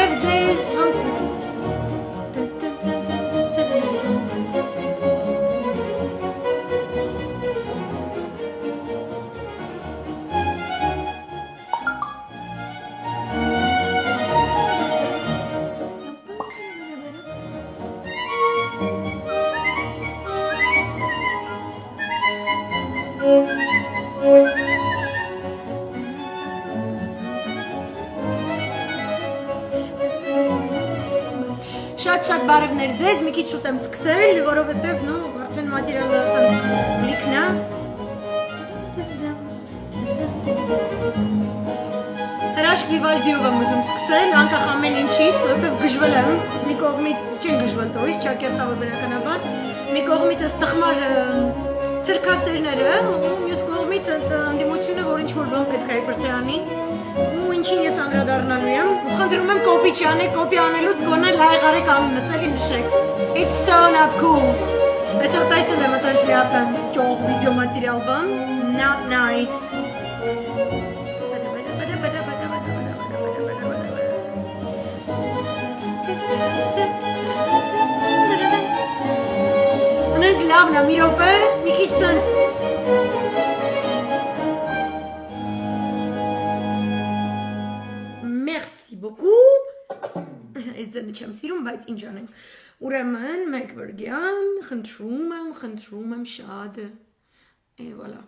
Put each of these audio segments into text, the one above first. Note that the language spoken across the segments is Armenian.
բարև ձեզ, ոնց շատ բարևներ ձեզ, մի քիչ շուտ եմ սկսել, որովհետև նո արդեն մատերիալը սենց լիքն է։ Հրաշք Վիվալդիով եմ ուզում սկսել, անկախ ամեն ինչից, որովհետև գժվել եմ, մի կողմից չեն գժվել տոյս, ճակերտավոր բնականաբար, մի կողմից այս տխմար ցրկասերները, մյուս կողմից ընդդիմությունը, որ ինչ-որ բան պետք է իբր թե անի, ու ինչին ես անդրադառնալու եմ, խնդրում եմ կոպի չանեք, կոպի անելուց գոնե լայք արեք անունս, էլի նշեք։ It's so not cool։ Այսօր տեսել եմ այդպես մի հատ ճող վիդեո մատերիալ բան, not nice։ Անենց լավն է, մի րոպե, մի քիչ սենց Merci beaucoup։ Այս ձենը չեմ սիրում, բայց ինչ անենք։ Ուրեմն, մեկ վրգյան, խնդրում եմ շատ։ Է, վալա։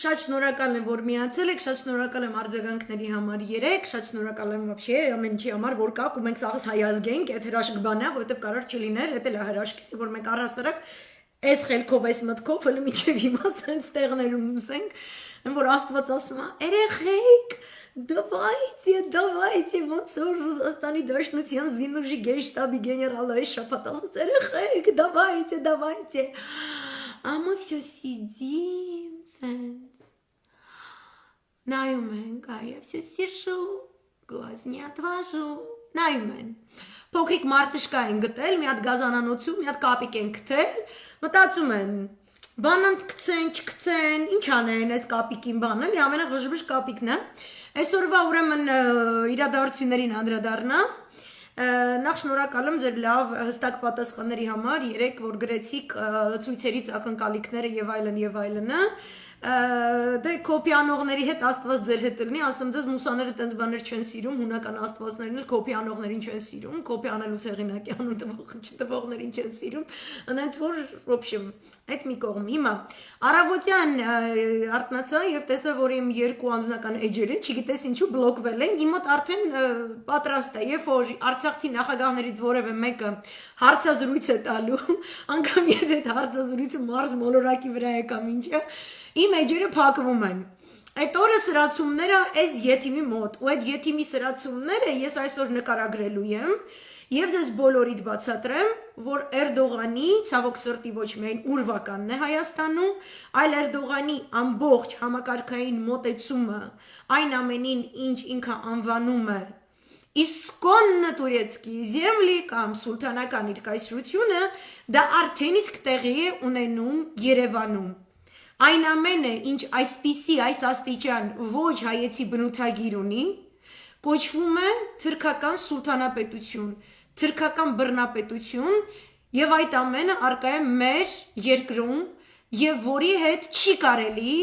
Շատ շնորհակալ եմ, որ միացել եք, շատ շնորհակալ եմ արձագանքների համար 3, շատ շնորհակալ եմ вообще ամեն ինչի համար, որ կաք ու մենք սաղս հայազգ ենք, այդ հրաշք բան է, որովհետև կարող չլիներ, դա էլ է հրաշք, որ մենք առհասարակ այս խելքով, այս մտքով, հələ մինչև հիմա սենց տեղներում ուսենք, որ Աստված ասում է, երեխեք, давайте, ոնց որ Ռուսաստանի Դաշնության զինուժի գեշտաբի գեներալը այս շաբաթ ասաց, երեխեք, давайте, а мы все сидим, սենց, նայում ենք, а я все сижу, глаз не отвожу, նայում են, փոքրիկ մարտышկա են գտել, մի հատ գազանանոցում, մի հատ կապիկ են գտել, մտածում են, բանան կցեն, չկցեն, ինչ անեն այս կապիկին բանը, լի ամենաղժբշ կապիկն է, այսօրվա ուրեմն իրադարձություններին անդրադառնա, նախ շնորհակալ եմ ձեր լավ հստակ պատասխանների համար, 3 որ գրեցիք ցույցերից ակնկալիքները եւ այլն, դե կոպի անողների հետ Աստված ձեր հետ լինի, ասեմ ձեզ մուսաները տենց բաներ չեն սիրում, հունական աստվածներն էլ կոպի անողներին չեն սիրում, կոպի անելուց հեղինակի անուն չտվողներին չեն սիրում, այնց որ в общем, այդ մի կողմ։ Հիմա առավոտյան արթնացա եւ տեսա, որ իմ երկու անձնական էջերը, չգիտես ինչու բլոկվել են, իմ մոտ արդեն պատրաստ է, երբ որ Արցախցի նախագահներից որևէ մեկը հարցազրույց է տալու, անգամ եթե այդ հարցազրույցը մարզ մոլորակի վրա է կամ ինչը, իմ էջերը փակվում են։ Այդ օրը սրացումները այս եթիմի մոտ, ու այդ եթիմի սրացումները ես այսօր նկարագրելու եմ եւ ձեզ բոլորիդ բացատրեմ, որ Էրդողանի ցավոք սրտի ոչ միայն ուրվականն է Հայաստանում, այլ Էրդողանի ամբողջ համակարգային մոտեցումը այն ամենին, ինչ ինքը անվանում է Իսկոննը турецկի земли կամ սուլթանական իր կայսրությունը, դա արդեն իսկ տեղի է ունենում Երևանում։ Այն ամենը, ինչ այսպիսի այս աստիճան ոչ հայեցի բնութագիր ունի, կոչվում է թրքական սուլթանապետություն, թրքական բռնապետություն եւ այդ ամենը արկա է մեր երկրում եւ որի հետ չի կարելի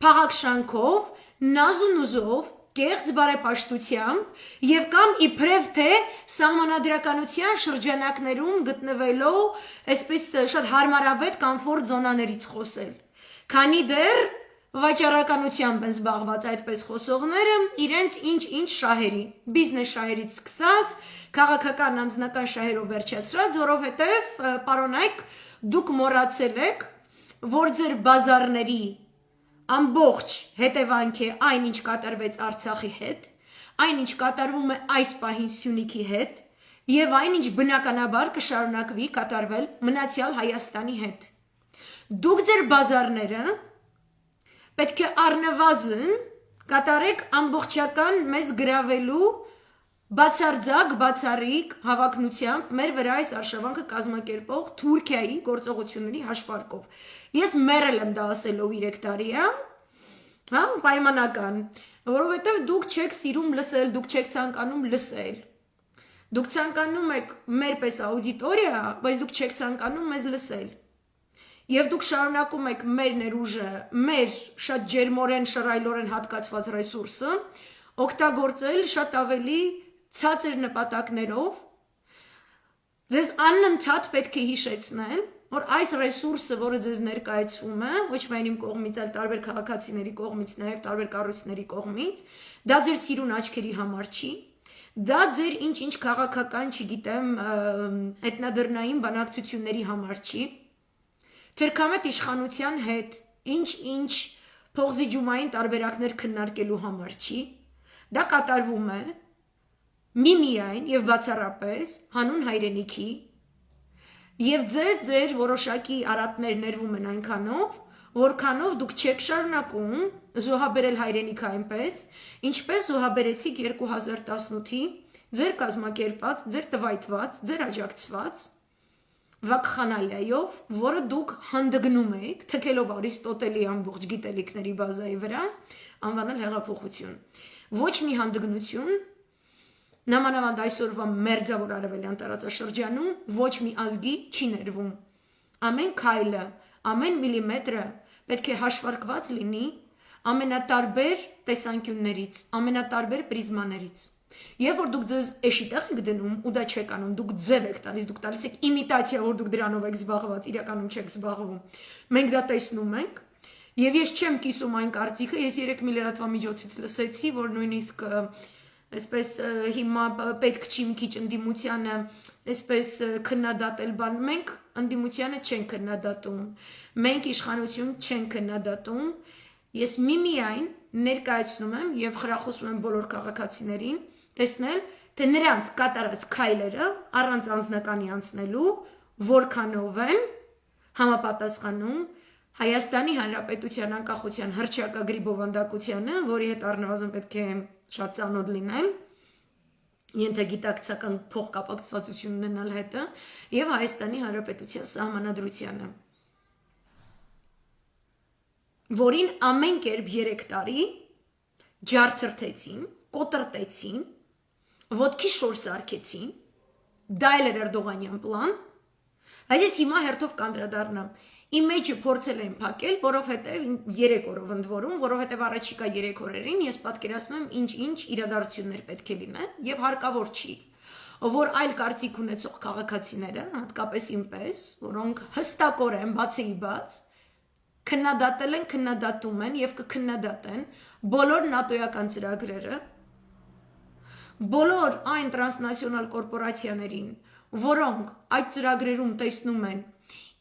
փաղաքշանքով, նազունուզով, կեղծ բարեպաշտությամբ եւ կամ իբրև թե սահմանադրականության շրջանակներում գտնվելով այսպես շատ հարմարավետ կոմֆորտ զոնաներից խոսել։ Քանի դեռ վաճառականությամբ են զբաղված այդպես խոսողները իրենց ինչ շահերի, բիզնես շահերից սկսած, քաղաքական անձնական շահերով վերջացրած, որովհետև պարոնայք դուք մոռացել եք, որ ձեր բազարների ամբողջ հետևանք է այն, ինչ կատարվեց Արցախի հետ, այն, ինչ կատարվում է այս պահին Սյունիքի հետ, եւ այն, ինչ բնականաբար կշարունակվի կատարվել մնացյալ Հայաստանի հետ։ Դուք ձեր բազարները պետք է առնվազն կատարեք ամբողջական մեզ գրավելու բացարձակ, բացառիկ հավակնությամբ մեր վրա այս արշավանքը կազմակերպող Թուրքիայի գործողությունների հաշվարկով։ Ես մեռել եմ դա ասելով 3 տարի, Հա, պայմանական, որովհետև դուք չեք սիրում լսել, դուք չեք ցանկանում լսել։ Դուք ցանկանում եք մեր պես աուդիտորիա, բայց դուք չեք ցանկանում մեզ լսել։ Եվ դուք շարունակում եք մեր ներուժը, մեր շատ ջերմորեն, շռայլորեն հատկացված ռեսուրսը օգտագործել շատ ավելի ցածր նպատակներով։ Ձեզ անընդհատ պետք է հիշեցնել, որ այս ռեսուրսը, որը ձեզ ներկայացվում է, ոչ միայն իմ կողմից, այլ տարբեր քաղաքացիների կողմից, նաև տարբեր կառույցների կողմից, դա ձեր սիրուն աչքերի համար չի, դա ձեր ինչ-ինչ քաղաքական, չգիտեմ, էթնադրնային բանակցությունների համար չի, թերքամետ իշխանության հետ ինչ-ինչ փողզիջումային տարբերակներ քննարկելու համար չի, դա կատարվում է միմիայն եւ բացառապես հանուն հայրենիքի եւ ձեզ ձեր որոշակի արատներ ներվում են այնքանով, որքանով դուք չեք շարունակում զոհաբերել հայրենիքը այնպես, ինչպես զոհաբերեցիք 2018-ի ձեր կազմակերպած, ձեր տվայտված, ձեր աջակցված վակխանալիայով, որը դուք հանդգնում եք, թքելով Արիստոտելի ամբողջ գիտելիքների բազայի վրա, անվանել հեղափոխություն։ Ոչ մի հանդգնություն, նամանավանդ այսօրվա մերձավոր արևելյան տարածաշրջանում ոչ մի ազգի չի ներվում։ Ամեն քայլը, ամեն միլիմետրը պետք է հաշվարկված լինի ամենատարբեր տեսանկյուններից, ամենատարբեր պրիզմաներից։ Եվ որ դուք ձեզ էշիտեղ եք դնում ու դա չեք անում, դուք ձև եք տալիս, դուք տալիս եք իմիտացիա, որ դուք դրանով եք զբաղված, իրականում չեք զբաղվում։ Մենք դա տեսնում ենք, եւ ես չեմ կիսում այն կարծիքը, ես 3 մի լրատվամիջոցից լսեցի, որ նույնիսկ այսպես հիմա պետք չի մի քիչ ընդդիմությանը այսպես քննադատել բան, մենք ընդդիմությանը չենք քննադատում, մենք իշխանություն չենք քննադատում, ես միմիայն ներկայացնում եմ եւ խրախուսում եմ բոլոր քաղաքացիներին տեսնել, թե նրանց կատարած քայլերը առանց անձնականի անցնելու որքանով են համապատասխանում Հայաստանի Հանրապետության անկախության հռչակագրի բովանդակությանը, որի հետ առնվազն պետք է շատ ծանոթ լինել, ենթագիտակցական փոխկապակցվածություն ունենալ հետը, եւ Հայաստանի Հանրապետության սահմանադրությանը, որին ամեն կերպ 3 տարի ջարդրտեցին, կոտրտեցին, ոտքի շոր սարքեցին, դա էլ էր Էրդողանյան պլան, բայց ես հիմա հերթով կանդրադառնամ։ Իմ մեջը փորձել եմ փակել, որովհետև 3 օրով ընդ որում, որովհետև առաջիկա 3 օրերին ես պատկերացնում եմ ինչ-ինչ իրադարձություններ պետք է լինեն եւ հարկավոր չի, որ այլ կարծիք ունեցող քաղաքացիները, հատկապես ինպես, որոնք հստակորեն բացի բաց քննադատել են, քննադատում են եւ կքննադատեն բոլոր նատոյական ծրագրերը, բոլոր այն տրանսնացիոնալ կորպորացիաներին, որոնք այդ ծրագրերում տեսնում են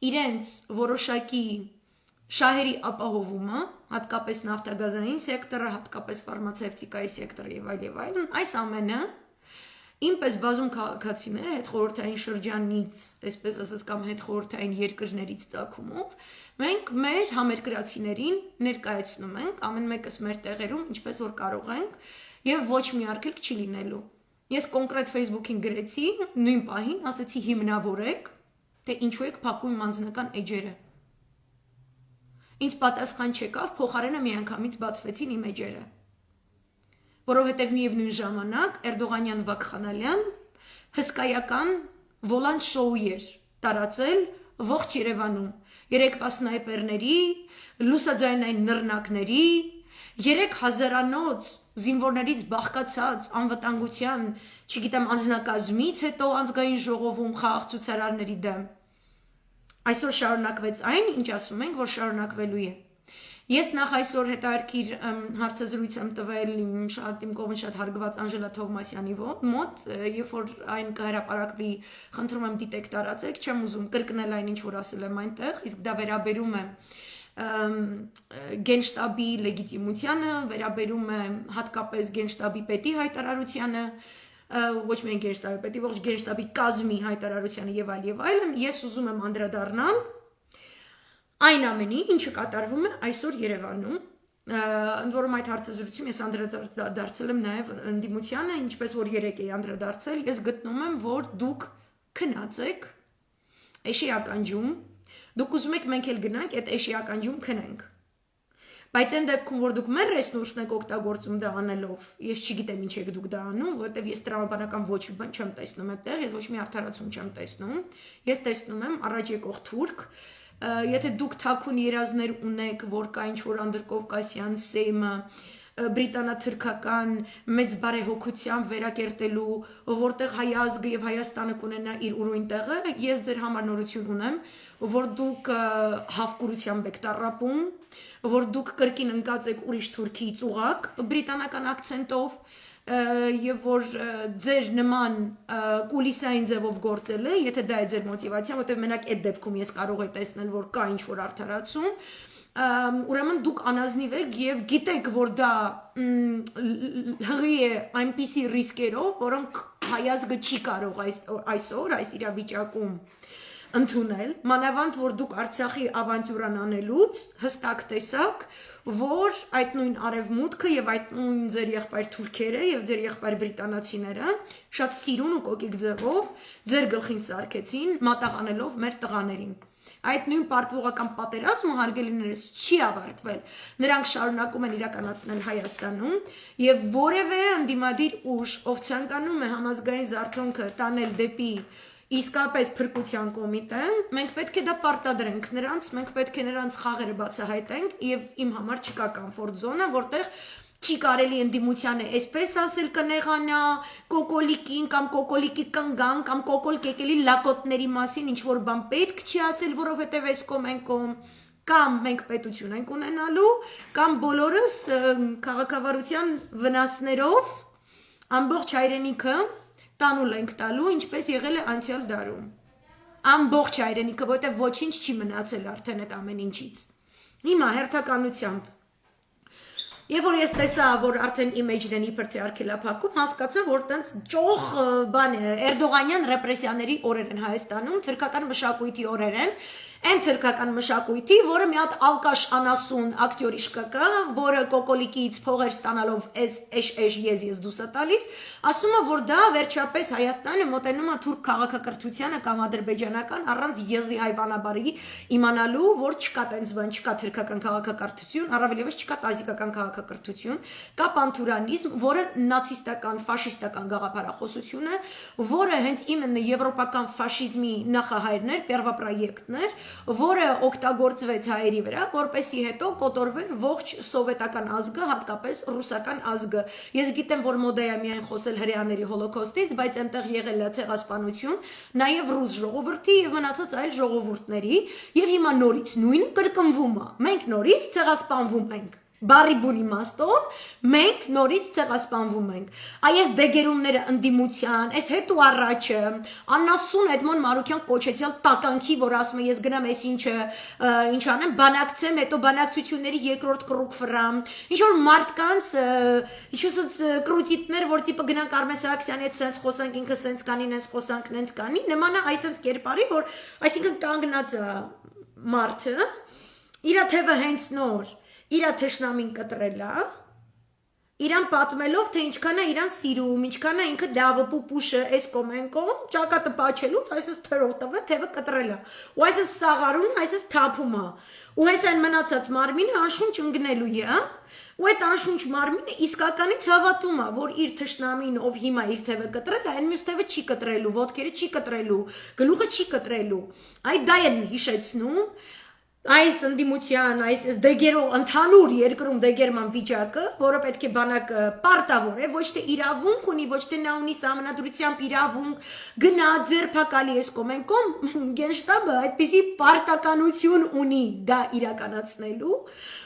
իրենց որոշակի շահերի ապահովումը, հատկապես նավթագազային սեկտորը, հատկապես ֆարմացևտիկայի սեկտորը եւ այլն, այս ամենը ինպես բազում քաղաքացիները հետխորհրդային շրջանից, այսպես ասած կամ հետխորհրդային երկրներից ծագումով, մենք մեր համերկրացիներին ներկայացնում ենք, ամեն մեկս մեր տեղերում, ինչպես որ կարող ենք, եւ ոչ մի արգելք չի լինելու։ Ես կոնկրետ Facebook-ին գրեցի, նույն պահին ասեցի հիմնավորեք, թե ինչու եք փակում իմ անձնական էջերը։ Ինձ պատասխան չեկավ, փոխարենը միանգամից բացվեցին իմ էջերը։ Որովհետև միևնույն ժամանակ Էրդողանյան Վակխանալյան հսկայական վոլանտ շոու էր տարածել ողջ Երևանում։ Երեկվա սնայպերների, լուսաձայնային նռնակների, 3000-անոց զինվորներից բաղկացած անվտանգության, չգիտեմ, անձնակազմից հետո ազգային ժողովում խաղաղ ցուցարարների դեմ։ Այսօր շարունակվեց այն, ինչ ասում ենք, որ շարունակվելու է։ Ես նախ այսօր հետաքրքիր հարցազրույց եմ տվել իմ կողմից շատ հարգված Անժելա Թովմասյանի մոտ, երբ որ այն կհրապարակվի, խնդրում եմ դիտեք տարածեք, չեմ ուզում կրկնել այն, ինչ որ ասել եմ այնտեղ, իսկ դա վերաբերում է գենշտաբի լեգիտիմությանը, վերաբերում է հատկապես գենշտաբի պետի հայտարարությանը, ոչ միայն գենշտաբի պետի, ողջ գենշտաբի կազմի հայտարարությանը եւ այլն, ես ուզում եմ անդրադառնալ այն ամենին, ինչը կատարվում է այսօր Երևանում, ընդ որում այդ հարցազրույցում ես անդրադարձել եմ նաև ընդդիմությանը, ինչպես որ երեկ էի անդրադարձել, ես գտնում եմ, որ դուք քնած եք էշի ականջում, դուք ուզում եք մենք էլ գնանք այդ էշի ականջում քնենք, Բայց այն դեպքում, որ դուք մեր ռեսուրսն եք օգտագործում դա անելով, ես չգիտեմ ինչ եք դուք դա անում, որովհետև ես տրամաբանական ոչ մի բան չեմ տեսնում այդտեղ, ես ոչ մի արդարացում չեմ տեսնում։ Ես տեսնում եմ առաջ եկող թուրք, եթե դուք թաքուն երազներ ունեք, որ կա ինչ-որ անդրկովկասյան սեյմը, բրիտանա-թուրքական մեծ բարեհոգությամբ վերակերտելու, որտեղ հայ ազգը եւ Հայաստանը կունենա իր ուրույն տեղը, ես ձեր համար նորություն ունեմ, որ դուք հավկուրությամբ եք տառապում, որ դուք կրկին ընկած եք ուրիշ թուրքի ծուղակ բրիտանական ակցենտով եւ որ ձեր նման կուլիսային ձևով գործել է, եթե դա է ձեր մոտիվացիան, որտեղ մենակ այդ դեպքում ես կարող եմ տեսնել, որ կա ինչ-որ արդարացում, ուրեմն դուք անազնիվ եք եւ գիտեք, որ դա հղի է այնպիսի ռիսկերով, որոնք հայազգը չի կարող այսօր այս իրավիճակում ընդունել, մանավանդ որ դուք Արցախի ավանտյուրան անելուց հստակ տեսակ, որ այդ նույն արևմուտքը եւ այդ նույն ձեր եղբայր թուրքերը եւ ձեր եղբայր բրիտանացիները շատ սիրուն ու կոկիկ ձևով ձեր գլխին սարքեցին, մատաղանելով մեր տղաներին։ Այդ նույն պարտվողական պատերազմը հարգելիներս չի ավարտվել, նրանք շարունակում են իրականացնել Հայաստանում եւ որևէ ընդդիմադիր ուժ, ով ցանկանում է համազգային զարթոնքը տանել դեպի իսկապես փրկության կոմիտե, մենք պետք է դա պարտադրենք նրանց, մենք պետք է նրանց խաղերը բացահայտենք եւ իմ համար չկա կոմֆորտ զոնա, որտեղ չի կարելի ընդդիմությանը այսպես ասել կնեղանա կոկոլիկին կամ կոկոլիկի կնգան կամ կոկոլ կեկելի լակոտների մասին ինչ որ բան պետք չի ասել, որովհետև այս կոմենկոմ կամ մենք պետություն ենք ունենալու կամ բոլորս քաղաքավարության վնասներով ամբողջ հայրենիքը տանուլ ենք տալու, ինչպես եղել է անցյալ դարում։ Ամբողջ հայրենիքը, որտեղ ոչինչ չի մնացել արդեն այդ ամեն ինչից։ Հիմա հերթականությամբ Եվ որ ես տեսա, որ արդեն իմեջն են իբր թե արգելափակում, հասկացա, որ տենց ճոխ բան է, Էրդողանյան ռեպրեսիաների օրեր են Հայաստանում, թուրքական մշակույթի օրեր են, այն թուրքական մշակույթի, որը մի հատ ալկաշ անասուն ակտյորի շկակա, որը կոկոլիկից փողեր ստանալով ես դուսա տալիս, ասում է, որ դա վերջապես Հայաստանը մոտենում է թուրք քաղաքակրթությանը կամ ադրբեջանական առանց եզի հայվանաբարի իմանալու, որ չկա տենց բան, չկա թուրքական քաղաքակրթություն, առավել ևս չկա տազիկական քաղաքակրթություն, կա պանթուրանիզմ, որը նացիստական, ֆաշիստական գաղափարախոսություն է, որը հենց իմенно եվրոպական ֆաշիզմի նախահայրն էր, первопроектն էր, որը օգտագործվեց հայերի վրա, որպեսի հետո կոտորվեր ողջ սովետական ազգը, հատկապես ռուսական ազգը։ Ես գիտեմ, որ մոդա է միայն խոսել հրեաների հոլոկոստից, բայց այնտեղ եղել է ցեղասպանություն, նաև ռուս ժողովրդի եւ մնացած այլ ժողովուրդների, եւ հիմա նորից նույնը կրկնվում է։ Մենք նորից ցեղասպանվում ենք։ Բարի բուն իմաստով մենք նորից ցեղասպանվում ենք։ Այս դեգերումները ընդդիմության, այս հետ ու առաջը, աննասուն Էդմոն Մարուկյան կոչեցյալ տականքի, որ ասում է ես գնամ այս ինչը, ինչ անեմ, բանակցեմ, հետո բանակցությունների երկրորդ կռուկ ֆրամ, ինչ որ մարդկանց, ինչ-որ կրուտիտներ, որ տիպը գնանք Արմեն Սարգսյանի հետ սենց խոսանք, ինքը սենց կանի, նենց խոսանք, նենց կանի, նմանա այսպես կերպարի, որ այսինքն կանգնած է մարդը, իր թևը հենց նոր Իրա թշնամին կտրել է, իրան պատմելով, թե ինչքան է իրան սիրում, ինչքան է ինքը լավը պուպուշը այս կոմենկոն, ճակատը պաչելուց, այսպես թերով տվը, թևը կտրել է, ու այսպես սաղարուն, այսպես թափում է, ու այս այն մնացած մարմինը անշունչ ընգնելու է, ու այդ անշունչ մարմինը իսկականից հավատում է, որ իր թշնամին, ով հիմա իր թևը կտրել է, այն մյուս թևը չի կտրելու, ոտքերը չի կտրելու, գլուխը չի կտրելու, այդ դա են հիշեցնում, Այս ընդդիմության, այս դեգերով ընդհանուր երկրում դեգերման վիճակը, որը պետք է բանակը պարտավոր է, ոչ թե իրավունք ունի, ոչ թե նա ունի սահմանադրությամբ իրավունք գնա ձերբակալի այս կոմենկոմ, գենշտաբը այդպիսի պարտականություն ունի դա իրականացնելու,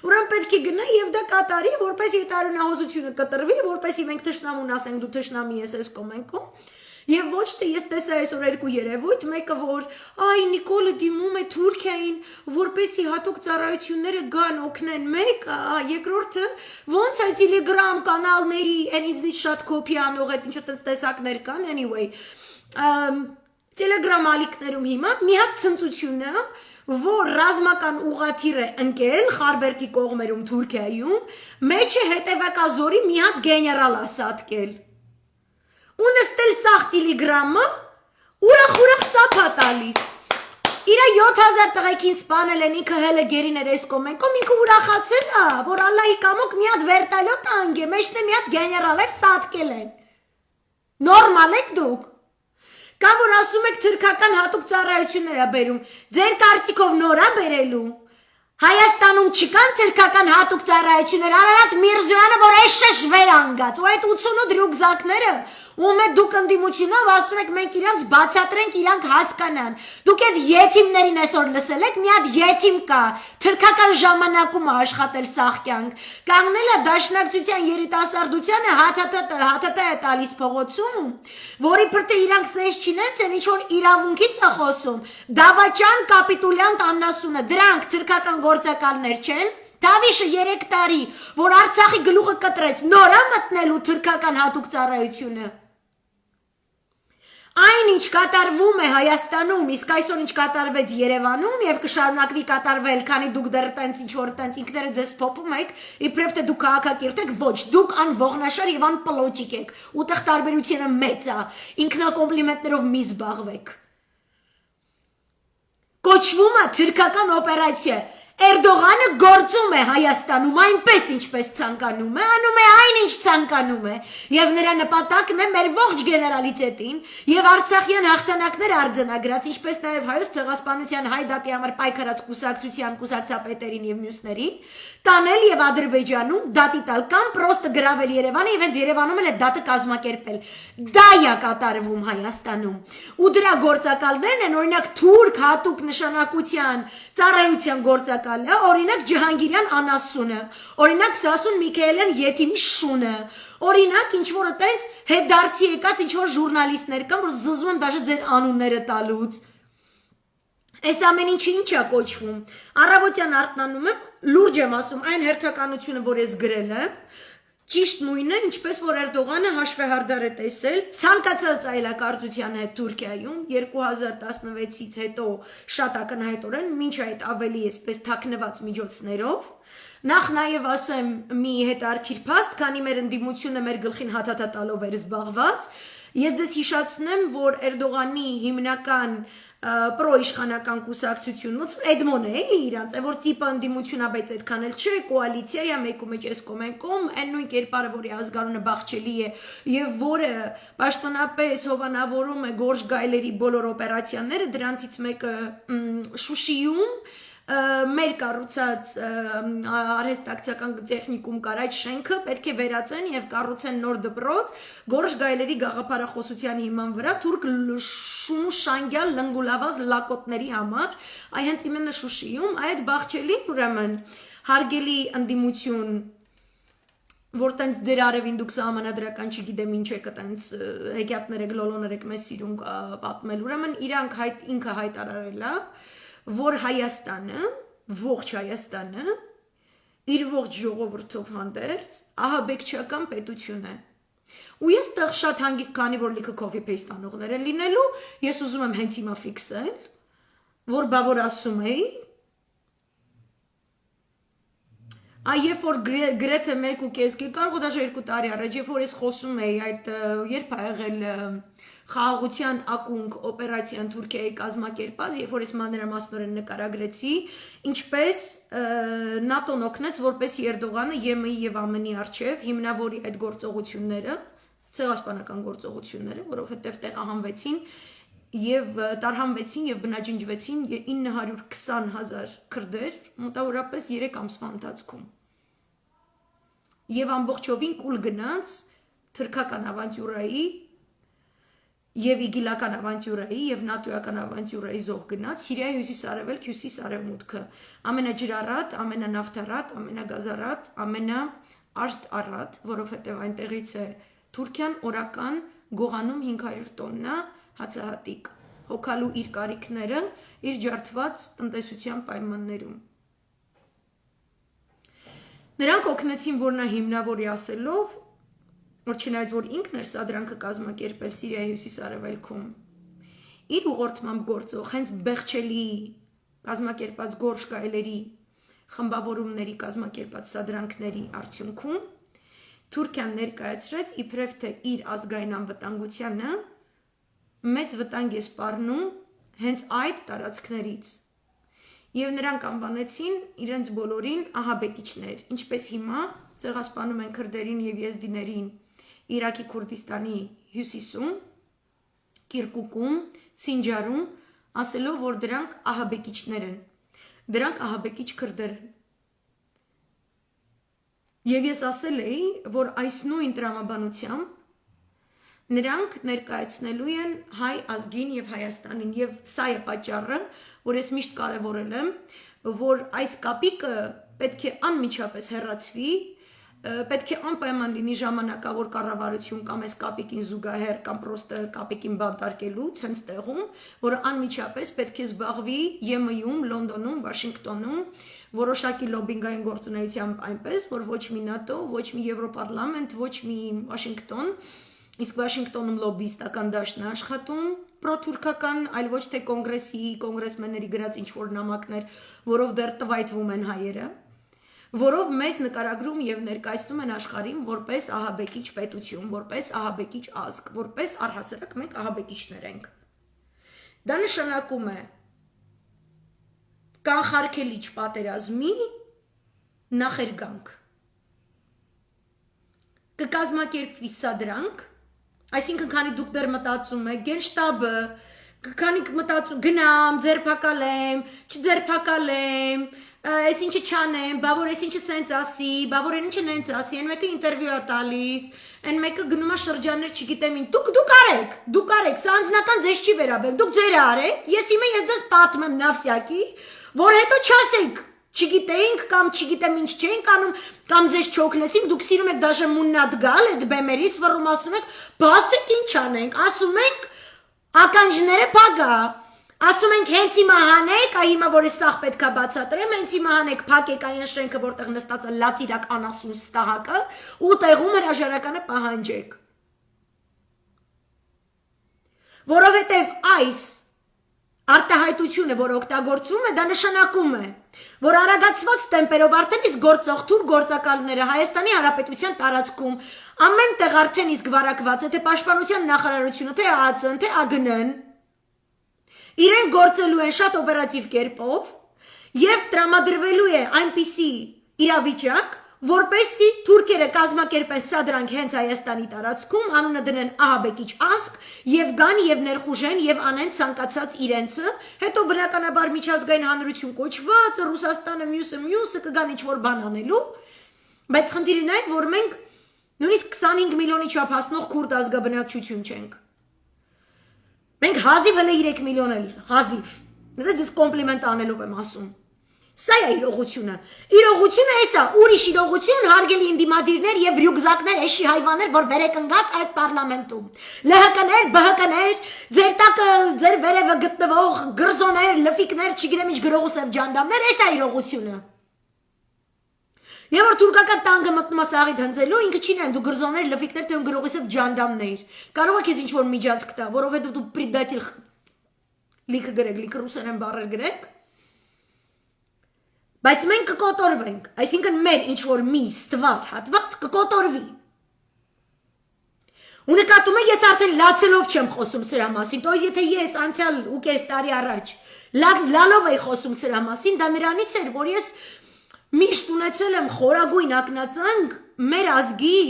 ուրեմն պետք է գնա եւ դա կատարի, որպեսզի տարօրինահոսությունը կտրվի, որպեսզի մենք թշնամուն ասենք դու թշնամի ես այս կոմենկոմ Եվ ոչ թե ես տեսա այսօր երկու երևույթ, մեկը որ այ Նիկոլը դիմում է Թուրքիային, որպեսի հատուկ ծառայությունները գան օգնեն մեկ, երկրորդը ոնց է Telegram կանալների, այնից շատ կոպի անող այդ ինչ այդպես տեսակներ կան, anyway, Telegram ալիքներում հիմա մի հատ ցնծություն է, որ ռազմական ուղղաթիռ է ընկել Խարբերդի կողմերում Թուրքիայում, մեջը հետևակազորի մի հատ գեներալ է սատկել ու նստել սաղ Տիլիգրամը, ուրախ ծափա տալիս, Իրա 7000 տղայքին սպանել են, ինքը հելը գերիներ այս կոմենկում, ինքը ուրախացել է, որ Ալլահի կամոք մի հատ վերտալյոտ անգե, մեջն մի հատ գեներալեր սատկել են։ Նորմալ եք դուք։ Կամ որ ասում եք թուրքական հատուկ ծառայություններ է բերում, ձեր կարծիքով նոր է բերելու։ Հայաստանում չկան թուրքական հատուկ ծառայություններ, Արարատ Միրզոյանը, որ էշշ վեր անգած, ու այդ 88 ռյուկզակները, ում է դուք ընդդիմությունով ասում եք մենք իրանց բացատրենք, իրանք հասկանան։ Դուք այդ եթիմներին այսօր լսել եք, մի հատ եթիմ կա, թուրքական ժամանակում է աշխատել սաղ կյանք, կանգնել է դաշնակցության երիտասարդությանը հաթաթ է տալիս փողոցում, որի պրտը իրանք սեզ չինեց են, ինչ որ իրավունքից է խոսում, Դավաճան կապիտուլյանտ Աննասունը, դրանք թուրքական գործակալներ չեն, Դավիշը 3 տարի, որ Արցախի գլուխը կտրեց, նոր է մտնելու թուրքական հատուկ ծառայությունը։ Այն ինչ կատարվում է Հայաստանում, իսկ այսօր ինչ կատարվեց Երևանում եւ կշարունակվի կատարվել, քանի դուք դեռ տենց ինչ որ տենց ինքներդ ձեզ փոփում եք, իբրև թե դուք քաղաքակիրթ եք, ոչ, դուք անողնաշար եւ անպլոճիկ եք, ուտեղ տարբերությունը մեծ է, ինքնակոմպլիմենտներով մի զբաղվեք։ Կոչվում է թուրքական օպերացիա։ Էրդողանը գործում է Հայաստանում այնպես ինչպես ցանկանում է, անում է այնինչ ցանկանում է, եւ նրա նպատակն է մեր ողջ գեներալիտետին եւ Արցախյան հաղթանակներ արձանագրած, ինչպես նաեւ հայոց ցեղասպանության հայ դատի համար պայքարած կուսակցության կուսակցապետերին եւ մյուսներին, տանել եւ Ադրբեջանում դատի տալ կամ պրոստը գրավել Երևանը եւ հենց Երևանում էլ է դատը կազմակերպել։ Դա է կատարվում Հայաստանում։ Ու դրա գործակալներն են օրինակ թուրք հատուկ նշանակության ծառայության գործակալը, օրինակ Ջհանգիրյան Անասունը, օրինակ Սասուն Միքայելյան Եթիմի Շունը, օրինակ ինչ որ այտենց հետդարձի եկած ինչ որ ժուրնալիստներ կան, որ զզվում են դաշը ձեր անունները տալուց։ Այս ամեն ինչը ինչ է կոչվում։ Առավոտյան արթնանում եմ, լուրջ եմ ասում, այն հերթականությունը, որ ես գրել եմ, ճիշտ նույնն է, ինչպես որ Էրդողանը հաշվեհարդար է տեսել ցանկացած այլակարծության հետ Թուրքիայում 2016-ից հետո շատ ակնհայտորեն, մինչ այդ ավելի այսպես թաքնված միջոցներով, նախ նաև ասեմ մի հետարքիր փաստ, քանի մեր ընդդիմությունը մեր գլխին հաթաթա տալով էր զբաղված, ես ձեզ հիշացնեմ, որ Էրդողանի հիմնական պրոիշխանական կուսակցությունն ոնց որ Էդմոն է էլի իրանց, որ տիպը ընդդիմությունա, բայց այդքան էլ չէ, կոալիցիա է, մեկու մեջ էս կոմենկոմ, այն նույն կերպարը, որի ազգանունը Բախչելի է եւ որը պաշտոնապես հովանավորում է Գորժ Գայլերի բոլոր օպերացիաները, դրանցից մեկը Շուշիում մեր կառուցած արհեստակցական տեխնիկում կար այդ շենքը պետք է վերածեն եւ կառուցեն նոր դպրոց Գորժ Գայլերի գաղափարախոսության հիման վրա թուրք շուշանգյալ լնգուլավազ լակոտների համար այ հենց իմенно Շուշիում այդ Բախչելին ուրեմն հարգելի ընդդիմություն որ տենց ձեր արևին դուք սահմանադրական չգիտեմ ինչ եք տենց հեքիաթներ եք լոլոներ եք մեզ սիրուն պատմել ուրեմն իրանք ինքը հայտարարել է որ Հայաստանը, ողջ Հայաստանը, իր ողջ ժողովրդով հանդերձ ահաբեկչական պետություն է։ Ու ես տեղ շատ հանգիստ քանի որ լիքը copy-paste անողներ են լինելու, ես ուզում եմ հենց հիմա ֆիքսել, որ բա որ ասում էի, երբ որ գրեթե 1.5 կարող դաժե 2 տարի առաջ, երբ որ ես խոսում էի այդ երբ ա եղել խաղաղության ակունք օպերացիան Թուրքիայի կազմակերպած, երբ որ ես մանրամասնորեն նկարագրեցի, ինչպես ՆԱՏՕ-ն օգնեց, որպեսզի Էրդողանը ԵՄ-ի եւ ԱՄՆ-ի արչեւ հիմնավորի այդ գործողությունները, ցեղասպանական գործողությունները, որովհետեւ տեղահանվեցին եւ տարհանվեցին եւ բնաջնջվեցին 920,000 քրդեր մոտավորապես 3 ամսվա ընթացքում։ Եվ ամբողջովին կուլ գնաց թուրքական ավանտյուրայի եւ իգիլական ավանտյուրայի եւ նատոյական ավանտյուրայի զոհ գնաց Սիրիայի հյուսիս-արևելք, հյուսիս-արևմուտքը, ամենաջրառատ, ամենանավթառատ, ամենագազառատ, ամենաարտ, որովհետեւ այնտեղից է Թուրքիան օրական գողանում 500 տոննա հացահատիկ, հոգալու իր կարիքները իր ջարդված տնտեսության պայմաններում։ Նրանք օգնեցին, որ նա հիմնավորի ասելով, որ չնայած որ ինքն էր սադրանքը կազմակերպել Սիրիայի հյուսիս-արևելքում, իր ուղղորդմամբ գործող հենց Բեղչելի կազմակերպած Գորժ Գայլերի խմբավորումների կազմակերպած սադրանքների արդյունքում Թուրքիան ներկայացրեց իբրև թե իր ազգային անվտանգությանը մեծ վտանգ է սպառնում հենց այդ տարածքներից եւ նրանք անվանեցին իրենց բոլորին ահաբեկիչներ, ինչպես հիմա ցեղասպանում են քրդերին եւ եզդիներին Իրաքի Քուրդիստանի հյուսիսում, Կիրկուկում, Սինջարում, ասելով, որ դրանք ահաբեկիչներ են, դրանք ահաբեկիչ քրդեր են։ Եվ ես ասել էի, որ այս նույն տրամաբանությամբ նրանք ներկայացնելու են հայ ազգին եւ Հայաստանին եւ սա է պատճառը, որ ես միշտ կարևորել եմ, որ այս կապիկը պետք է անմիջապես հեռացվի, պետք է անպայման լինի ժամանակավոր կառավարություն կամ այս կապիկին զուգահեռ կամ պրոստը կապիկին բանտարկելուց հենց տեղում, որը անմիջապես պետք է զբաղվի ԵՄ-ում, Լոնդոնում, Վաշինգտոնում, որոշակի լոբինգային գործունեությամբ այնպես, որ ոչ մի ՆԱՏՕ, ոչ մի Եվրոպարլամենտ, ոչ մի Վաշինգտոն, իսկ Վաշինգտոնում լոբիստական դաշտն է աշխատում, պրոթուրքական, այլ ոչ թե կոնգրեսի, կոնգրեսմենների գրած ինչ-որ նամակներ, որով դեռ տվայտվում են հայերը, որով մեզ նկարագրում եւ ներկայացնում են աշխարհին որպես ահաբեկիչ պետություն, որպես ահաբեկիչ ազգ, որպես առհասարակ մենք ահաբեկիչներ ենք։ Դա նշանակում է կանխարգելիչ պատերազմի նախերգանք։ Կկազմակերպվի սադրանք, այսինքն քանի դուք դեռ մտածում եք, Գենշտաբը, քանի մտածում, գնամ, ձերբակալեմ, չձերբակալեմ, այս ինչը չանեմ, բա որ այս ինչը սենց ասի, բա որ այն ինչը նենց ասի, այն մեկը ինտերվյու է տալիս, այն մեկը գնում է շրջաններ չգիտեմ ինչ, դուք արեք, սա անձնական ձեզ չի վերաբերում, դուք ձերը արեք, ես հիմա ես ձեզ պատմեմ նավսյակի, որ հետո չասեք, չգիտեինք կամ չգիտեմ ինչ չէինք անում, կամ ձեզ չօգնեցինք, դուք սիրում եք դաժե մուննատ գալ այդ բեմերից, որում ասում եք, բասեք ինչ անենք, ասում ենք, ականջները փագա, ասում ենք հենց հիմա հանեք, այ հիմա որ ես սաղ պետքա բացատրեմ, հենց հիմա հանեք, փակեք այն շենքը, որտեղ նստած է լացիրակ անասուն ստահակը, ու տեղում հրաժարականը պահանջեք։ Որովհետև այս արտահայտությունը, որ օգտագործում է, դա նշանակում է, որ արագացված տեմպերով արդեն իսկ գործող թուր գործակալները Հայաստանի Հանրապետության տարածքում ամեն տեղ արդեն իսկ վարակված է, թե Պաշտպանության նախարարությունը, թե ԱԱԾ-ն, թե ԱԳՆ-ն, իրեն գործելու են շատ օպերատիվ կերպով եւ տրամադրվելու է այնպիսի իրավիճակ, որպեսզի թուրքերը կազմակերպեն սադրանք հենց Հայաստանի տարածքում, անունը դնեն ահաբեկիչ ազգ եւ գան եւ ներխուժեն եւ անեն ցանկացած իրենցը, հետո բնականաբար միջազգային հանրություն կոչված, Ռուսաստանը մյուսը կգան ինչ-որ բան անելու, բայց խնդիրն է, որ մենք նույնիսկ 25 միլիոնի չափ հասնող քուրդ ազգաբնակչություն չենք։ Մենք հազիվ հլը 3 միլիոն էլ, հազիվ, դա ես կոմպլիմենտ անելով եմ ասում։ Սա է իրողությունը։ Իրողությունը էսա, ուրիշ իրողություն, հարգելի ինդիմադիրներ եւ ռյուկզակներ, էշի հայվաններ, որ վերեկանգած այդ պարլամենտում։ ԼՀԿ-ներ, ԲՀԿ-ներ, ձեր տակը, ձեր վերևը գտնվող գրզոներ, լֆիկներ, չգիտեմ ինչ գրողուսև ջանդամներ, էսա իրողությունը։ Եվ որ թուրքական տանկը մտնում է սաղիդ հնձելու, ինքը չի նայում, դու գրզոներ, լֆիկներ, թե գրողուսև ջանդամներ։ Կարող եք ես ինչ-որ միջանցք տա, որովհետեւ դու պրիդատիլ լիքը գրեք, լիքը ռուսերեն բառեր գրեք։ Բայց մենք կկոտորվենք, այսինքն մեր ինչ-որ մի ստվար հատված կկոտորվի։ Ու նկատում եք, ես արդեն լացելով չեմ խոսում սրա մասին, տո եթե ես անցյալ ու կես տարի առաջ լալով էի խոսում սրա մասին, դա նրանից էր, որ ես միշտ ունեցել եմ խորագույն ակնածանք մեր ազգի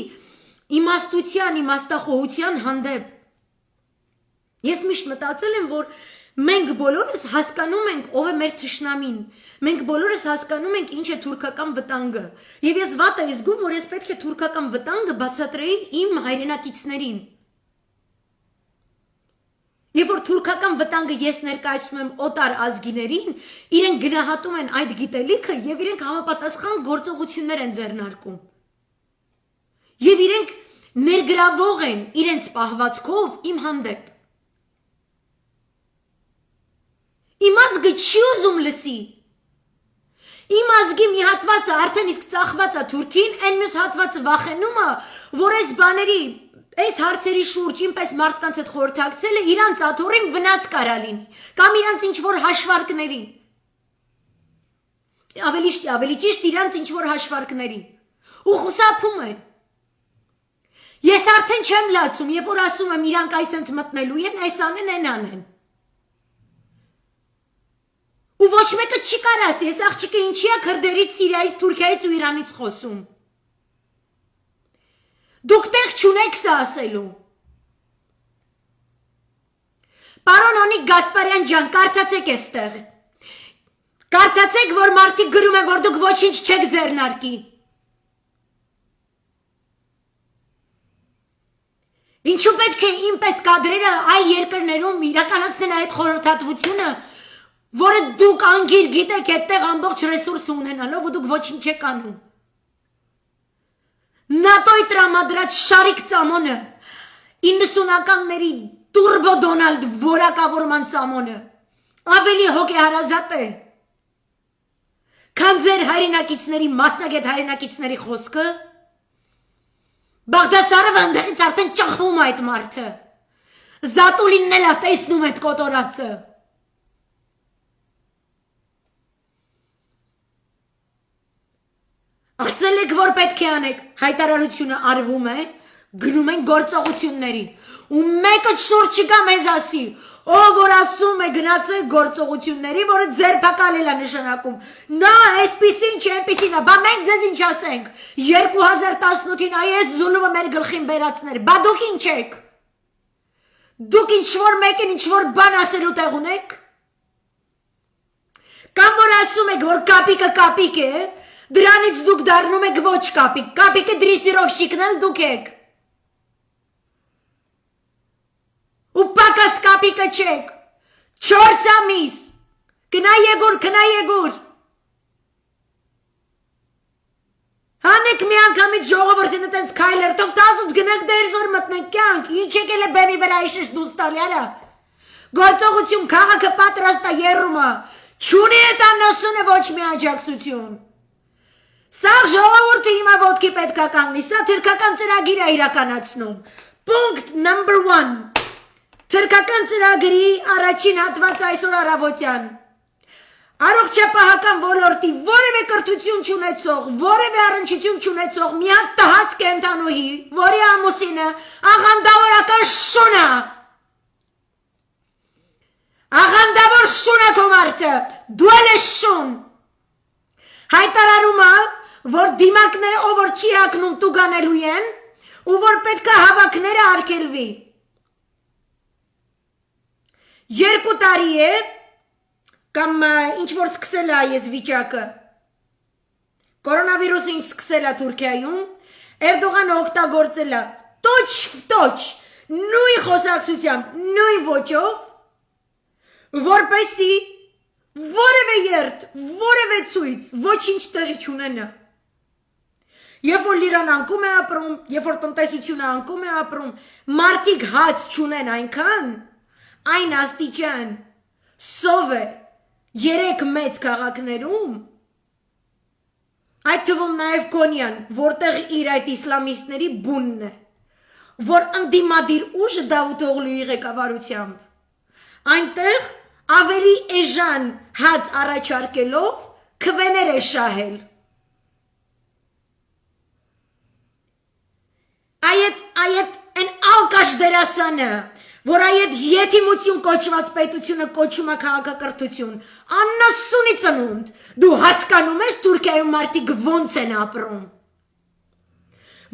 իմաստության, իմաստախոհության հանդեպ։ Ես միշտ մտածել եմ, որ մենք բոլորս հասկանում ենք ով է մեր թշնամին, մենք բոլորս հասկանում ենք ինչ է թուրքական վտանգը, եւ ես վատ եմ զգում, որ ես պետք է թուրքական վտանգը բացատրեի իմ հայրենակիցներին։ Եվ որ թուրքական վտանգը ես ներկայացնում եմ օտար ազգիներին, իրենք գնահատում են այդ գիտելիքը եւ իրենք համապատասխան գործողություններ են ձեռնարկում։ Եվ իրենք ներգրավող են իրենց պահվածքով իմ հանդեպ։ Իմ ազգը չի ուզում լսի։ Իմ ազգի մի հատվածը արդեն իսկ ծախված է Թուրքին, այն մյուս հատվածը վախենում է, որ այս բաների, այս հարցերի շուրջ ինպես մարդկանց հետ խորհրդակցելը իրանց աթոռին վնաս կարա լինի, կամ իրանց ինչ-որ հաշվարկների։ Ավելի ճիշտ իրանց ինչ-որ հաշվարկների։ Ու խուսափում են։ Ես արդեն չեմ լացում, երբ որ ասում եմ իրանք այսենց մտնելու են, այս անեն, այն անեն։ ոչ մեկը չի կարող ասի, այս աղջիկը ինչի է քրդերից, Սիրիայից, Թուրքիայից ու Իրանից խոսում։ Դուք տեղ չունեք սա ասելու։ Պարոն Անիկ Գասպարյան ջան, կարդացեք այստեղ։ Կարդացեք, որ մարդիկ գրում են, որ դուք ոչինչ չեք ձեռնարկի։ Ինչու պետք է ինպես կադրերը այլ երկրներում իրականացնեն այդ խորհրդատվությունը, որը դուք անգիր գիտեք այդտեղ ամբողջ ռեսուրս ունենալով ու դուք ոչինչ չեք անում։ ՆԱՏՕ-ի տրամադրած շարիկ ծամոնը, 90-ականների տուրբո Դոնալդ որակավորման ծամոնը, ավելի հոգեհարազատ է, քան ձեր հայրենակիցների, մասնագետ հայրենակիցների խոսքը։ Բաղդասարովը ընդեղից արդեն ճախվում այդ մարդը, Զատուլինն էլ է տեսնում այդ կոտորածը։ Ասել եք, որ պետք է անեք, հայտարարությունը արվում է, գնում են գործողությունների, ու մեկը շուրջ չկա մեզ ասի, ով որ ասում է գնացեք գործողությունների, որը ձերբակալել է նշանակում, նա այսպիսին չէ, այնպիսին է, բա մենք ձեզ ինչ ասենք, 2018-ին այս զուլումը մեր գլխին բերացներ, բա դուք ինչ եք, դուք ինչ-որ մեկին ինչ-որ բան ասելու տեղ ունեք, կամ որ ասում եք, որ կապիկը կապիկ է, դրանից դուք դառնում եք ոչ կապիկ, կապիկը դրիսիրովշիկն էլ դուք եք, ու պակաս կապիկը չեք, 4 ամիս, կնա եգուր, հանեք մի անգամից ժողովրդին տենց քայլերտով 18 գնանք դերզոր մտնենք կյանք, ինչ եկել է բեմի վրա իշիշ դուս տալյարա, գործողություն քաղաքը պատրաստ է երրումը, չունի այդ անոսունը ոչ մի աջակցություն, սա ժողովուրդը հիմա ոտքի պետք է կանգնի, սա թուրքական ծրագիր է իրականացնում, պունկտ նմբր 1, թուրքական ծրագրի առաջին հատված այսօր առավոտյան, առողջապահական ոլորտի որևէ կրթություն չունեցող, որևէ առնչություն չունեցող մի հատ տհաս կենդանուհի, որի ամուսինը աղանդավորական շուն է, աղանդավոր շուն է քո մարդը, դու ես շուն, հայտարարում է, որ դիմակները ով որ չի հակնում տուգանելու են, ու որ պետք է հավաքները արգելվի, 2 տարի է, կամ ինչ-որ սկսել է այս վիճակը, կորոնավիրուսը ինչ սկսել է Թուրքիայում, Էրդողանը օգտագործել է տոչ, նույն խոսակցությամբ, նույն ոճով, որպեսի որևէ երդ, որևէ ցույց, ոչինչ տեղի չունենա, երբ որ լիրան անկում է ապրում, երբ որ տնտեսությունը անկում է ապրում, մարդիկ հաց չունեն այնքան, այն աստիճան, սով է, 3 մեծ քաղաքներում, այդ թվում նաև Կոնյան, որտեղ իր այդ իսլամիստների բունն է, որ ընդդիմադիր ուժը Դավութ Օղլուի ղեկավարությամբ, այնտեղ ավելի էժան հաց առաջարկելով քվեներ է շահել։ Այդ ալկաշ դերասանը, որ այդ եթիմություն կոչված պետությունը կոչում է քաղաքակրթություն, աննասունի ծնունդ, դու հասկանում ես Թուրքիայում մարդիկ ոնց են ապրում,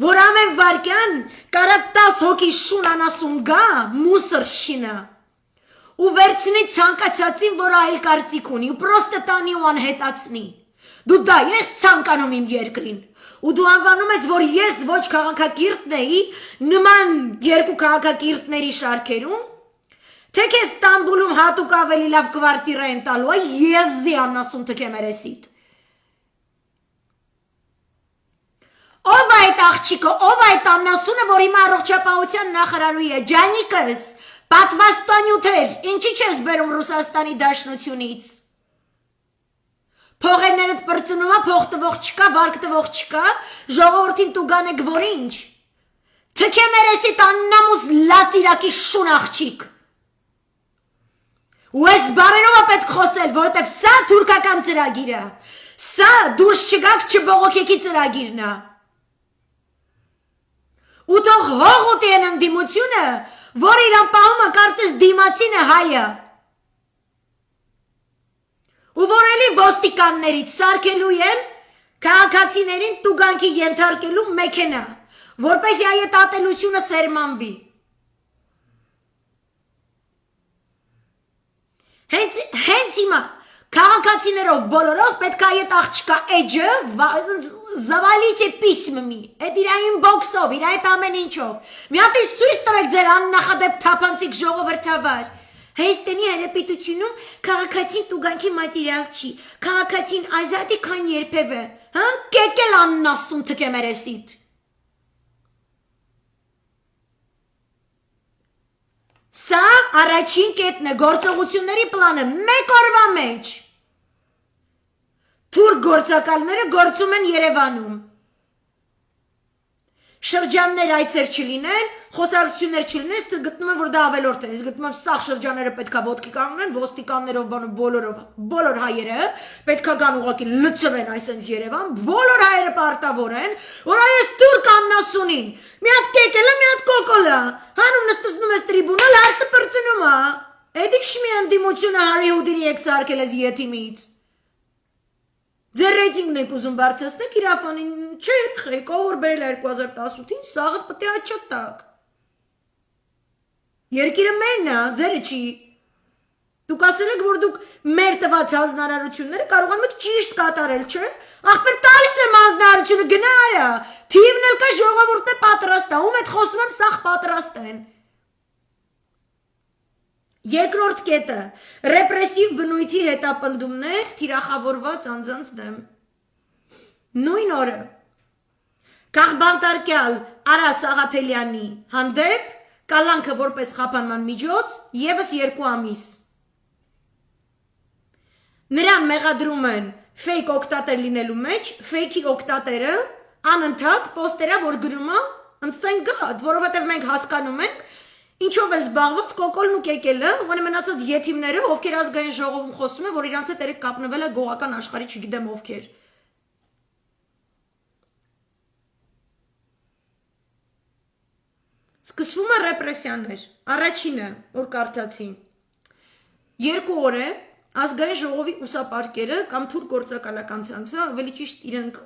որ ամեն վարկյան կարա 10 հոգի շուն անասուն գա, մուսր շինը, ու վերցնի ցանկացածին, որ այլ կարծիք ունի, ու պրոստը տանի ու անհետացնի, դու դա ես ցանկանում իմ երկրին, ու դու անվանում ես, որ ես ոչ քաղաքակիրթն էի, նման 2 քաղաքակիրթների շարքերում, թե քեզ Ստամբուլում հատուկ ավելի լավ կվարտիր են տալու, եզի անասուն թքեմ երեսիդ։ Ով այդ աղջիկը, ով այդ անասունը, որ հիմա առողջապահության նախարարուհի է, ջանիկս, պատվաստանյութեր, ինչի չես բերում Ռուսաստանի Դաշնությունից։ Փողերներդ պրծնում է, փող տվող չկա, վարկ տվող չկա, ժողովրդին տուգանեք, որ ինչ։ Թքեմ երեսիդ աննամուս լացիրակի շուն աղջիկ։ Ու այս բարերով է պետք խոսել, որովհետև սա թուրքական ծրագիր է, սա դուրս չգաք չբողոքեքի ծրագիրն է։ Ու թող հող ուտի են ընդդիմությունը, որ իրան պահումը կարծես դիմացին է հայը։ ու որ էլի ոստիկաններից սարքելու են քաղաքացիներին տուգանքի ենթարկելու մեքենա, որպեսզի այդ ատելությունը սերմանվի։ Հենց հիմա քաղաքացիներով բոլորով պետք է այդ աղջկա էջը զավալիցե պիսմի, այդ իր ինբոքսով, իր այդ ամեն ինչով։ Մի հատ իսկ ցույց տվեք ձեր աննախադեպ թափանցիկ ժողովրդավար։ Հայաստանի Հանրապետությունում քաղաքացին տուգանքի մատերիալ չի, քաղաքացին ազատ է քան երբևէ, հա, կեկել աննասում թքե մերեսիդ։ Սա առաջին կետն է, գործողությունների պլանը մեկ օրվա մեջ։ Թուրք գործակալները գործում են Երևանում։ Շրջաններ այցեր չլինեն, խոսակցություններ չլինեն, իսկ գտնում եմ, որ դա ավելորդ է, իսկ գտնում եմ սաղ շրջանները պետքա ոտքի կանգնեն, ոստիկաններով բոլոր հայերը պետքա գան ուղղակի լցվեն այսենց Երևան, բոլոր հայերը պարտավոր են, որ այս թուրք աննասունին, մի հատ կեկելը, մի հատ կոկոլը, հանում նստնում ես տրիբունալ, հարցը պրծնում է, էդի շմի ընդդիմությունը Հարիհուդին եք սարքել ես ետիմից։ Ձեր ռեյտինգն եք ուզում բարձրացնեք, իրավանին չէ, խեք, ով որ բերել 2018-ին, սաղըտ պտի աչոտակ։ Երկիրը մերն է, ձերը չի։ Դուք ասել եք, որ դուք մեր տված հանձնարարությունները կարողանում եք ճիշտ կատարել, չէ։ Ախպեր տալիս եմ հանձնարարությունը, գնա արա, թիվն էլ կա ժողովուրդն է պատրաստ է, ում հետ խոսում եմ, սաղ պատրաստ են։ Երկրորդ կետը, ռեպրեսիվ բնույթի հետապնդումներ թիրախավորված անձանց դեմ։ Նույն օրը, Կաղբանտարկյալ Արա Սաղաթելյանի հանդեպ կալանքը որպես խափանման միջոց ևս 2 ամիս։ Նրան մեղադրում են ֆեյք օգտատեր լինելու մեջ, ֆեյքի օգտատերը անընդհատ պոստերա, որ գրում է, thank God, որովհետև մենք հասկանում ենք, ինչով են զբաղված կոկոլն ու կեկելը, ոնը մնացած եթիմները, ովքեր ազգային ժողովում խոսում են, որ իրանց հետ երեք կապնվել է գողական աշխարհի չգիտեմ ովքեր։ Սկսվում է ռեպրեսիաներ։ Առաջինը, որ կարդացի, 2 օր է ազգային ժողովի ուսապարկերը կամ թուրք գործակալական ցանցը, ավելի ճիշտ իրենք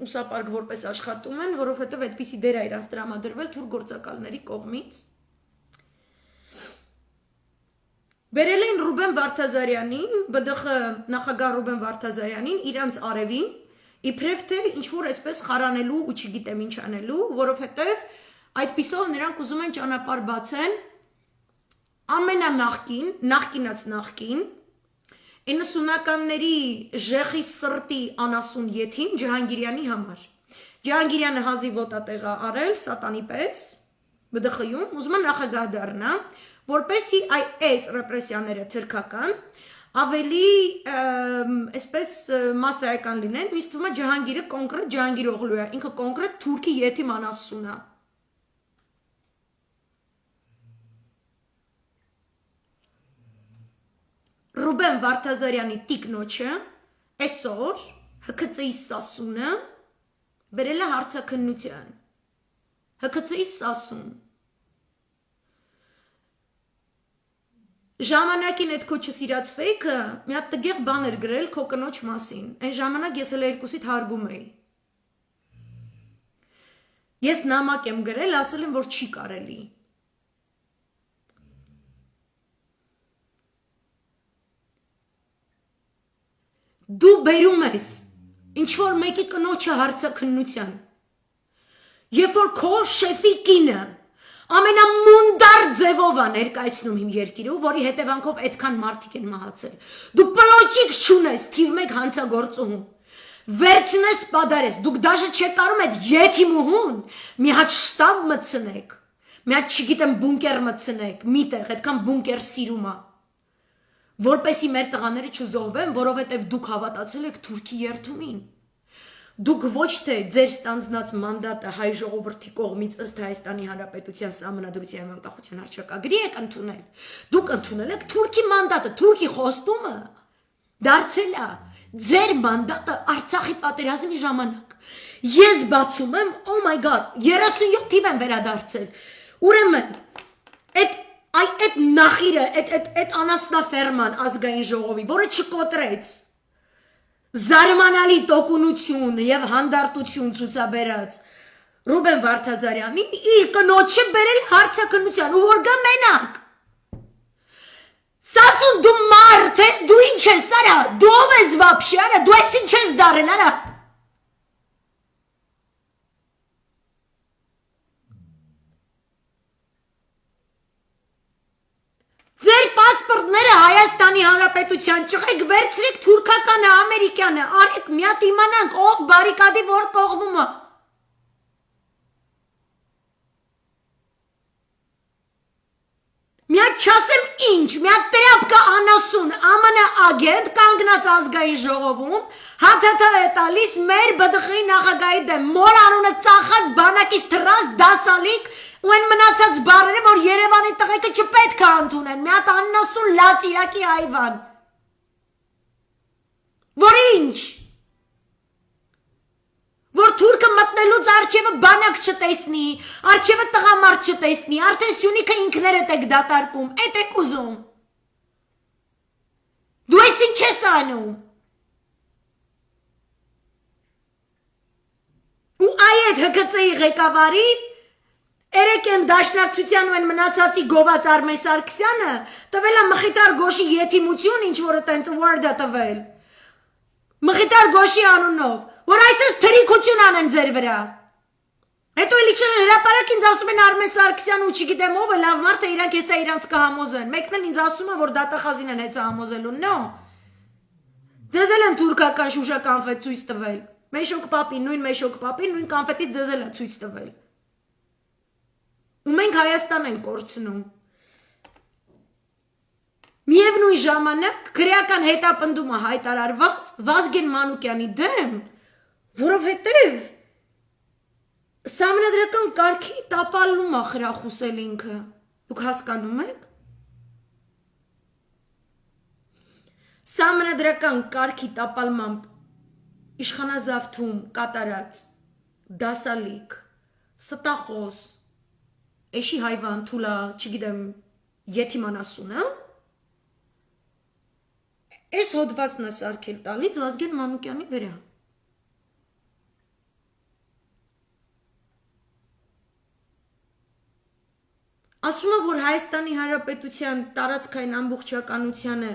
ուսապարկ որպես աշխատում են, որովհետև այդպիսի դեր է իրանց տրամադրվել թուրք գործակալների կողմից։ Բերել էին Ռուբեն Վարդազարյանին, ԲԴԽ նախագահ Ռուբեն Վարդազարյանին, իրանց արևին, իբրև թե ինչ-որ այսպես խարանելու ու չգիտեմ ինչ անելու, որովհետև այդպիսով նրանք ուզում են ճանապարհ բացեն ամենանախկին, նախկինած նախկին, 90-ականների ժեխի սրտի անասուն եթին Ջահանգիրյանի համար։ Ջահանգիրյանը հազիվ ոտատեղ է արել, սատանի պես, ԲԴԽ-ում, ուզում է նախագահ դառնա, որպեսի այս ռեպրեսիաները թրքական, ավելի այսպես մասսայական լինեն, ու ինձ թվում է Ջահանգիրը կոնկրետ Ջահանգիր Օղլու է, ինքը կոնկրետ թուրքի եթիմ անասուն է։ Ռուբեն Վարդազարյանի տիկնոջը այսօր ՀՔՑ-ի Սասունը բերել է հարցաքննության։ ՀՔՑ-ի Սասուն Ժամանակին այդ քո չսիրած ֆեյքը մի հատ տգեղ բան էր գրել քո կնոջ մասին։ Այն ժամանակ ես հենց երկուսիդ հարգում էի։ Ես նամակ եմ գրել, ասել եմ, որ չի կարելի։ Դու բերում ես ինչ-որ մեկի կնոջը հարցաքննության։ Երբ որ քո շեֆի կինը ամենամունդար ձևով է ներկայացնում իմ երկիրը, որի հետևանքով այդքան մարդիկ են մահացել։ Դու պլոճիկ չունես, թիվ 1 հանցագործուհու։ Վերցնես պադարես, դուք դաժե չեք կարում այդ եթիմուհուն մի հատ շտաբ մտցնեք, մի հատ չգիտեմ բունկեր մտցնեք, միտեղ, այդքան բունկեր սիրում է, որպեսի մեր տղաները չզոհվեն, որովհետև դուք հավատացել եք թուրքի երթումին։ Դուք ոչ թե ձեր ստանձնած մանդատը հայ ժողովրդի կողմից ըստ Հայաստանի Հանրապետության Սահմանադրության եւ Անկախության հռչակագրի եք ընդունել։ Դուք ընդունել եք թուրքի մանդատը, թուրքի խոստումը դարձել է ձեր մանդատը Արցախի պատերազմի ժամանակ։ Ես բացում եմ, oh my god, 37 թիվ եմ վերադարձել։ Ուրեմն, այդ նախիրը, այդ անասնաֆերման ազգային ժողովի, որը չկոտրեց, զարմանալի տոկունություն եւ հանդարտություն ցուցաբերած Ռուբեն Վարդազարյանին իր կնոջը բերել հարցակնության ու որ գա մենակ Սասուն դու մարդ ես դու ինչ ես արա դու ով ես вообще արա դու ես ինչ ես դարել արա Ձեր պասպորտները Հայաստանի Հանրապետության ճղեք վերցրեք թուրքականը, ամերիկյանը, արեք մի հատ իմանանք ով բարիկադի որ կողմում է Մի հատ չասեմ ինչ, մի հատ տրապկա անասուն, ԱՄՆ ագենտ կանգնած ազգային ժողովում, հաթաթա է տալիս մեր բդխի նախագահի դեմ, մոր անունը ծախած բանակից թռած դասալիկ ու են մնացած բարերը, որ Երևանի տղեկը չպետք է ընդունեն, մի հատ անասուն լաց իրակի այվան, որ ինչ, որ թուրքը մտնելուց արջևը բանակ չտեսնի, արջևը տղամարդ չտեսնի, արդեն Սյունիքը ինքներդ եք դատարկում, էդ եք ուզում, դու ես ինչ ես անում, ու այդ ՀԿՑ-ի ղեկավարին Երեք են դաշնակցության ու են մնացածի գոված Արմեն Սարգսյանը տվել է Մխիթար Գոշի եթիմություն, ինչ որը տենց word-ը տվել, Մխիթար Գոշի անունով, որ այսպես թրիքություն անեն ձեր վրա, հետո էլի չեն հրապարակ ինձ ասում են Արմեն Սարգսյանը ու չգիտեմ ով է, լավ մարդ է իրանք հեսա իրանց կհամոզեն, մեկն էլ ինձ ասում է, որ դատախազին են հեսա համոզելու, no, ձեզ էլ են թուրքական շուշա կանֆետ ցույց տվել, Մեշոկ պապին, նույն կանֆետից ձեզ էլ է ցույց տվել, ու մենք Հայաստան ենք կորցնում, Միևնույն ժամանակ քրեական հետապնդումը հայտարարված Վազգեն Մանուկյանի դեմ, որովհետև Սահմանադրական կարգի տապալում է խրախուսել ինքը, դուք հասկանում եք? Սահմանադրական կարգի տապալմամբ իշխանազավթում կատարած դասալիկ, ստախոս, էշի հայվան, թուլա, չգիտեմ, եթիմանասունը, Այս հոդվածն է սարքել տալիս Վազգեն Մանուկյանի վրա։ Ասում է, որ Հայաստանի Հանրապետության տարածքային ամբողջականությանը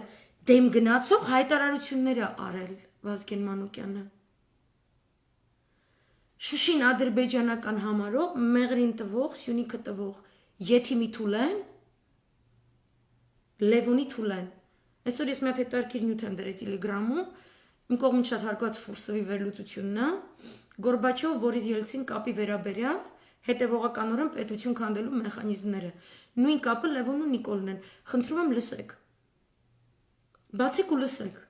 դեմ գնացող հայտարարություններ է արել Վազգեն Մանուկյանը։ Շուշին ադրբեջանական համարող, Մեղրին տվող, Սյունիքը տվող, Եթիմի Թուլեն, Լևոնի Թուլեն։ Այսօր ես մի հատ հետաքրքիր նյութ եմ դրել Տելեգրամում, իմ կողմից շատ հարգված Ֆուրսովի վերլուծությունն է, Գորբաչով Բորիս Ելցին կապի վերաբերյալ հետևողականորեն պետություն քանդելու մեխանիզմները։ Նույն կապը Լևոնն ու Նիկոլն են։ Խնդրում եմ լսեք։ Բացեք ու լսեք։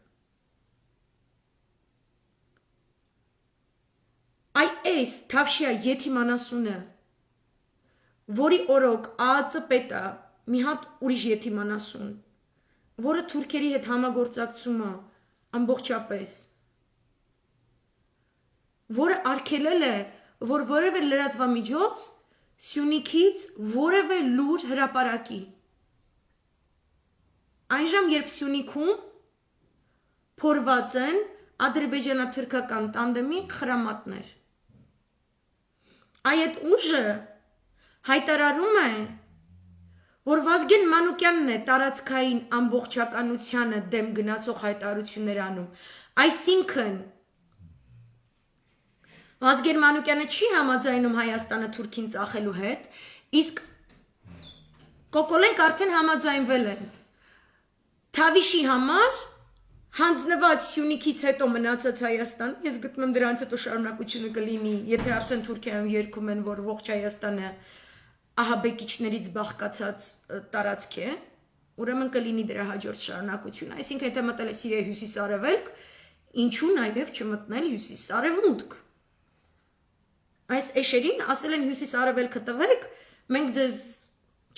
Այս Թավշյա եթիմանասունը, որի օրոք ԱԱԾ պետա մի հատ ուրիշ եթիմանասուն որը թուրքերի հետ համագործակցում է ամբողջապես, որը արգելել է, որ որևէ լրատվամիջոց Սյունիքից որևէ լուր հրապարակի։ Այժմ երբ Սյունիքում փորված են ադրբեջանա-թուրքական տանդեմի խրամատներ։ Այդ ուժը հայտարարում է, որ Վազգեն Մանուկյանն է տարածքային ամբողջականությանը դեմ գնացող հայտարարություններ անում, այսինքն Վազգեն Մանուկյանը չի համաձայնում Հայաստանը Թուրքին ծախելու հետ, իսկ Կոկոլենք արդեն համաձայնվել են։ Թավիշի համար հանձնված Սյունիքից հետո մնացած Հայաստան, ես գտնում եմ դրանց հետո շարունակությունը կլինի, եթե արդեն Թուրքիայում երգում են, որ ողջ Հայաստանը ահաբեկիչներից բաղկացած տարածք է, ուրեմն կլինի դրա հաջորդ շարունակություն, այսինքն եթե մտել է Սիրիայի հյուսիս-արևելք, ինչու նաև չմտնել հյուսիս-արևմուտք։ Այս էշերին ասել են հյուսիս-արևելքը տվեք, մենք ձեզ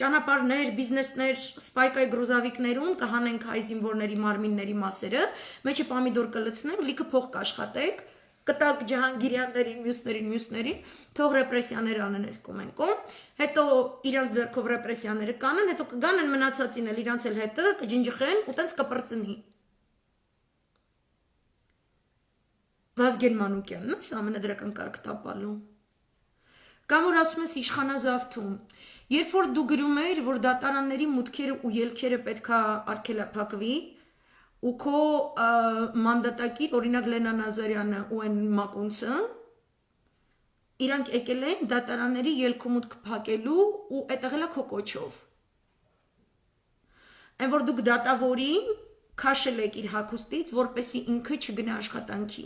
ճանապարհներ, բիզնեսներ, սպայկայ գրուզավիկներում կհանենք հայ զինվորների մարմինների մասերը, մեջը պամիդոր կլցնենք, լիքը փող կաշխատեք, կտակ Ջահանգիրյաններին, մյուսներին, թող ռեպրեսիաներ անեն այս կոմենկոմ, հետո իրանց ձեռքով ռեպրեսիաները կանեն, հետո կգանեն մնացածին էլ իրանց էլ հետը, կջնջխեն ու տենց կպրծնի։ Վազգեն Մանուկյանն է սահմանադրական կարգ տապալու։ Կամ որ ասում ես իշխանազավթում, երբ որ դու գրում ես, որ դատարանների մուտքերը ու ելքերը պետքա արգելափակվի, ու քո մանդատակիր օրինակ Լենա Նազարյանը ու այն Մակունցը իրանք եկել են դատարանների ելք ու մուտք փակելու ու այդտեղ էլա քո կոչով։ Այն որ դուք դատավորին քաշել եք իր հագուստից, որպեսզի ինքը չգնա աշխատանքի։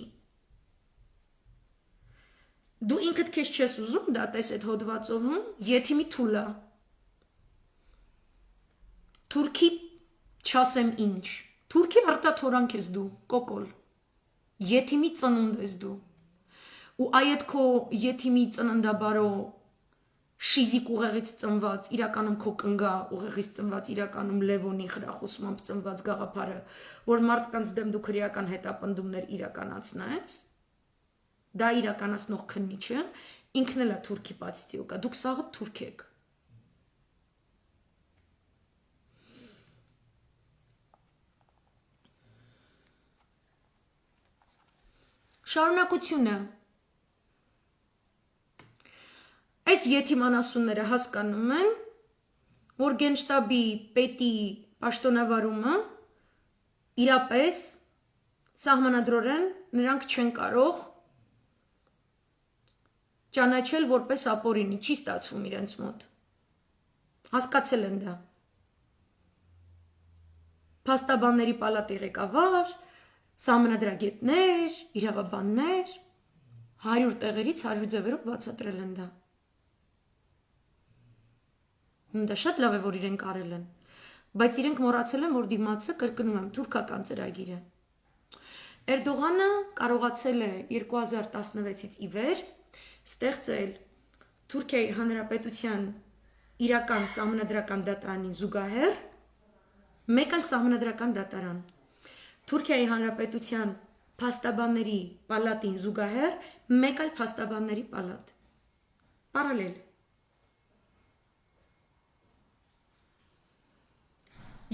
Դու ինքդ քեզ չես ուզում դատես այդ հոդվածով, եթիմի թուլա։ Թուրքի չասեմ ինչ։ Թուրքի արտաթորանք ես դու, կոկոլ։ Եթիմի ծնունդ ես դու։ Ու այդ քո եթիմի ծննդաբարո շիզիկ ուղեղից ծնված, իրականում քո կնգա ուղեղից ծնված, իրականում Լևոնի խրախուսմամբ ծնված գաղափարը, որ մարդկանց դեմ դու քրեական հետապնդումներ իրականացնես, դա իրականացնող քննիչը ինքն էլ է թուրքի պատիցիոկա, դուք սաղը թուրք եք։ Շարունակությունը այս եթիմանասունները հասկանում են, որ գենշտաբի պետի պաշտոնավարումը իրապես սահմանադրորեն նրանք չեն կարող ճանաչել որպես ապօրինի, չի ստացվում իրենց մոտ։ Հասկացել են դա։ Փաստաբանների պալատի ղեկավար, սահմանադրագետներ, իրավաբաններ 100 տեղերից 100 ձևերով բացատրել են դա։ Դա շատ լավ է, որ իրենք արել են, բայց իրենք մոռացել են, որ դիմացը կրկնում եմ թուրքական ծրագիրը։ Էրդողանը կարողացել է 2016-ից ի վեր ստեղծել Թուրքիայի Հանրապետության իրական սահմանադրական դատարանին զուգահեռ մեկ այլ սահմանադրական դատարան։ Թուրքիայի Հանրապետության փաստաբանների պալատին զուգահեռ մեկ այլ փաստաբանների պալատ։ Պարալել։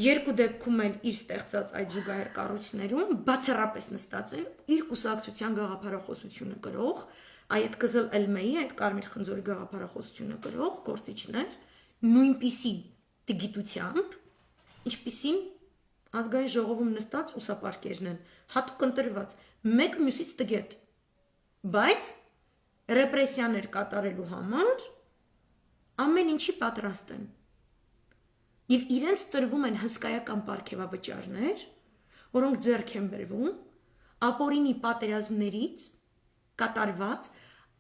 Երկու դեպքում էլ իր ստեղծած այդ զուգահեռ կառույցներում բացառապես նստած են իր կուսակցության գաղափարախոսությունը կրող, այդ Կզլ Էլմեի, այդ Կարմիր խնձորի գաղափարախոսությունը կրող գործիչներ նույնպիսի տգիտությամբ, ինչպիսին ազգային ժողովում նստած ուսապարկերն են, հատուկ ընտրված, մեկը մյուսից տգետ, բայց ռեպրեսիաներ կատարելու համար ամեն ինչի պատրաստ են։ Եվ իրենց տրվում են հսկայական պարգևավճարներ, որոնք ձեռք են բերվում ապօրինի պատերազմներից կատարված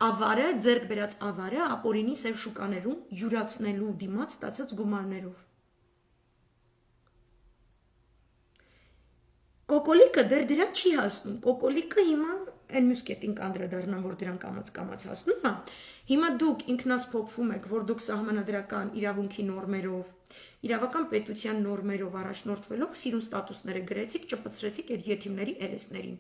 ավարը, ձեռք բերած ավարը ապօրինի սև շուկաներում յուրացնելու դիմաց ստացած գումարներով։ Կոկոլիկը դեռ դրան չի հասնում, կոկոլիկը հիմա այն մյուս կետին կանդրադառնամ, որ դրան կամաց հասնում է, հիմա դուք ինքնասփոփվում եք, որ դուք սահմանադրական իրավունքի նորմերով, իրավական պետության նորմերով առաջնորդվելով սիրուն ստատուսները գրեցիք, ճպցրեցիք այդ եթիմների երեսներին։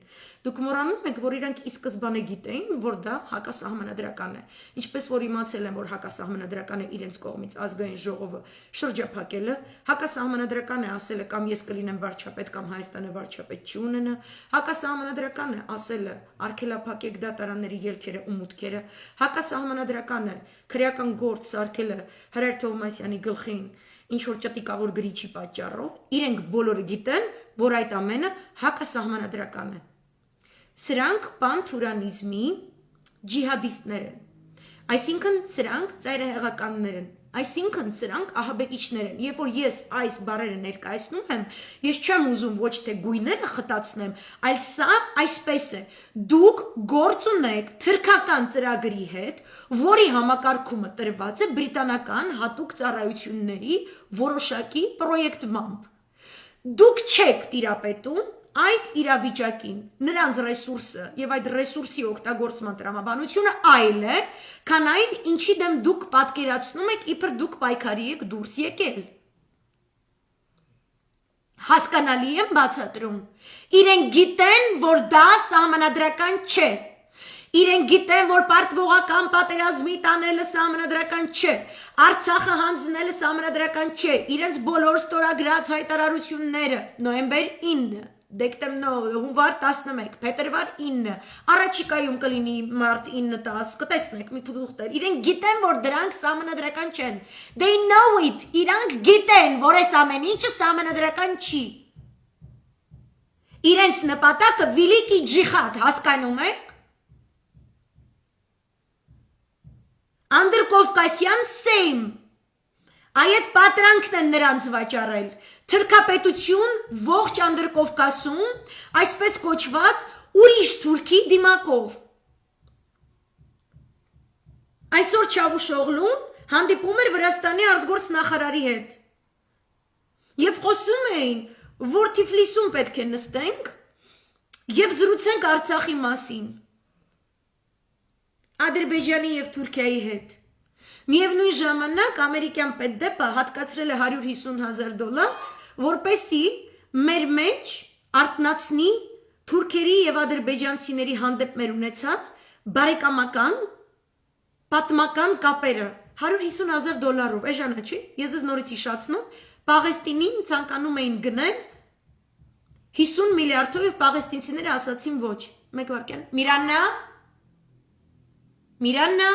Դուք մոռանում եք, որ իրանք ի սկզբանե գիտեին, որ դա հակասահմանադրական է, ինչպես որ իմացել են, որ հակասահմանադրական է իրենց կողմից ազգային ժողովը շրջափակելը, հակասահմանադրական է ասելը կամ ես կլինեմ վարչապետ կամ Հայաստանը վարչապետ չի ունենա, հակասահմանադրական է ասելը արգելափակեք դատարանների ելքերը ու մուտքերը, հակասահմանադրական է քրեական գործ սարքելը Հրայր Թովմասյանի գլխին ինչ որ ճտիկավոր գրիչի պատճառով, իրենք բոլորը գիտեն, որ այդ ամենը հակասահմանադրական է։ Սրանք պանթուրանիզմի ջիհադիստներ են, այսինքն սրանք ծայրահեղականներ են, այսինքն սրանք ահաբեկիչներ են։ Երբ որ ես այս բառերը ներկայացնում եմ, ես չեմ ուզում ոչ թե գույները խտացնեմ, այլ սա այսպես է. դուք գործ ունեք թրքական ծրագրի հետ, որի համակարգումը տրված է բրիտանական հատուկ ծառայությունների որոշակի պրոյեկտմամբ։ Դուք չեք տիրապետում այդ իրավիճակին, նրանց ռեսուրսը եւ այդ ռեսուրսի օգտագործման տրամաբանությունը այլ է, քան այն, ինչի դեմ դուք պատկերացնում եք, իբր դուք պայքարի եք դուրս եկել։ Հասկանալի եմ բացատրում։ Իրենք գիտեն, որ դա սահմանադրական չէ։ Իրենք գիտեն, որ պարտվողական պատերազմի տանելը սահմանադրական չէ, Արցախը հանձնելը սահմանադրական չէ, իրենց բոլոր ստորագրած հայտարարությունները նոյեմբեր 9, հունվար 11, փետրվար 9, առաջիկայում կլինի մարտ 9-10, կտեսնեք մի փոդուղտեր, իրենք գիտեն, որ դրանք սահմանադրական չեն, they know it, իրանք գիտեն, որ այս ամեն ինչը սահմանադրական չի, իրենց նպատակը վիլիկի ջիխատ, հասկանում եք, անդրկովկասյան սեյմ, այդ պատրանքն են նրանց վաճառել, թրքապետություն ողջ Անդրկովկասում, այսպես կոչված ուրիշ թուրքի դիմակով։ Այսօր Չավուշօղլուն հանդիպում էր Վրաստանի արտգործ նախարարի հետ և խոսում էին, որ Թիֆլիսում պետք է նստենք և զրուցենք Արցախի մասին, Ադրբեջանի և Թուրքիայի հետ։ Միևնույն ժամանակ ամերիկյան պետդեպը հատկացրել է $150,000, որպեսզի մեր մեջ արթնացնի թուրքերի և ադրբեջանցիների հանդեպ մեր ունեցած բարեկամական, պատմական կապերը $150,000, էժանը չի, ես ձեզ նորից հիշացնում, Պաղեստինին ցանկանում էին գնել 50 միլիարդով և պաղեստինցիները ասացին ոչ, մեկ վարքյան, Միրաննա,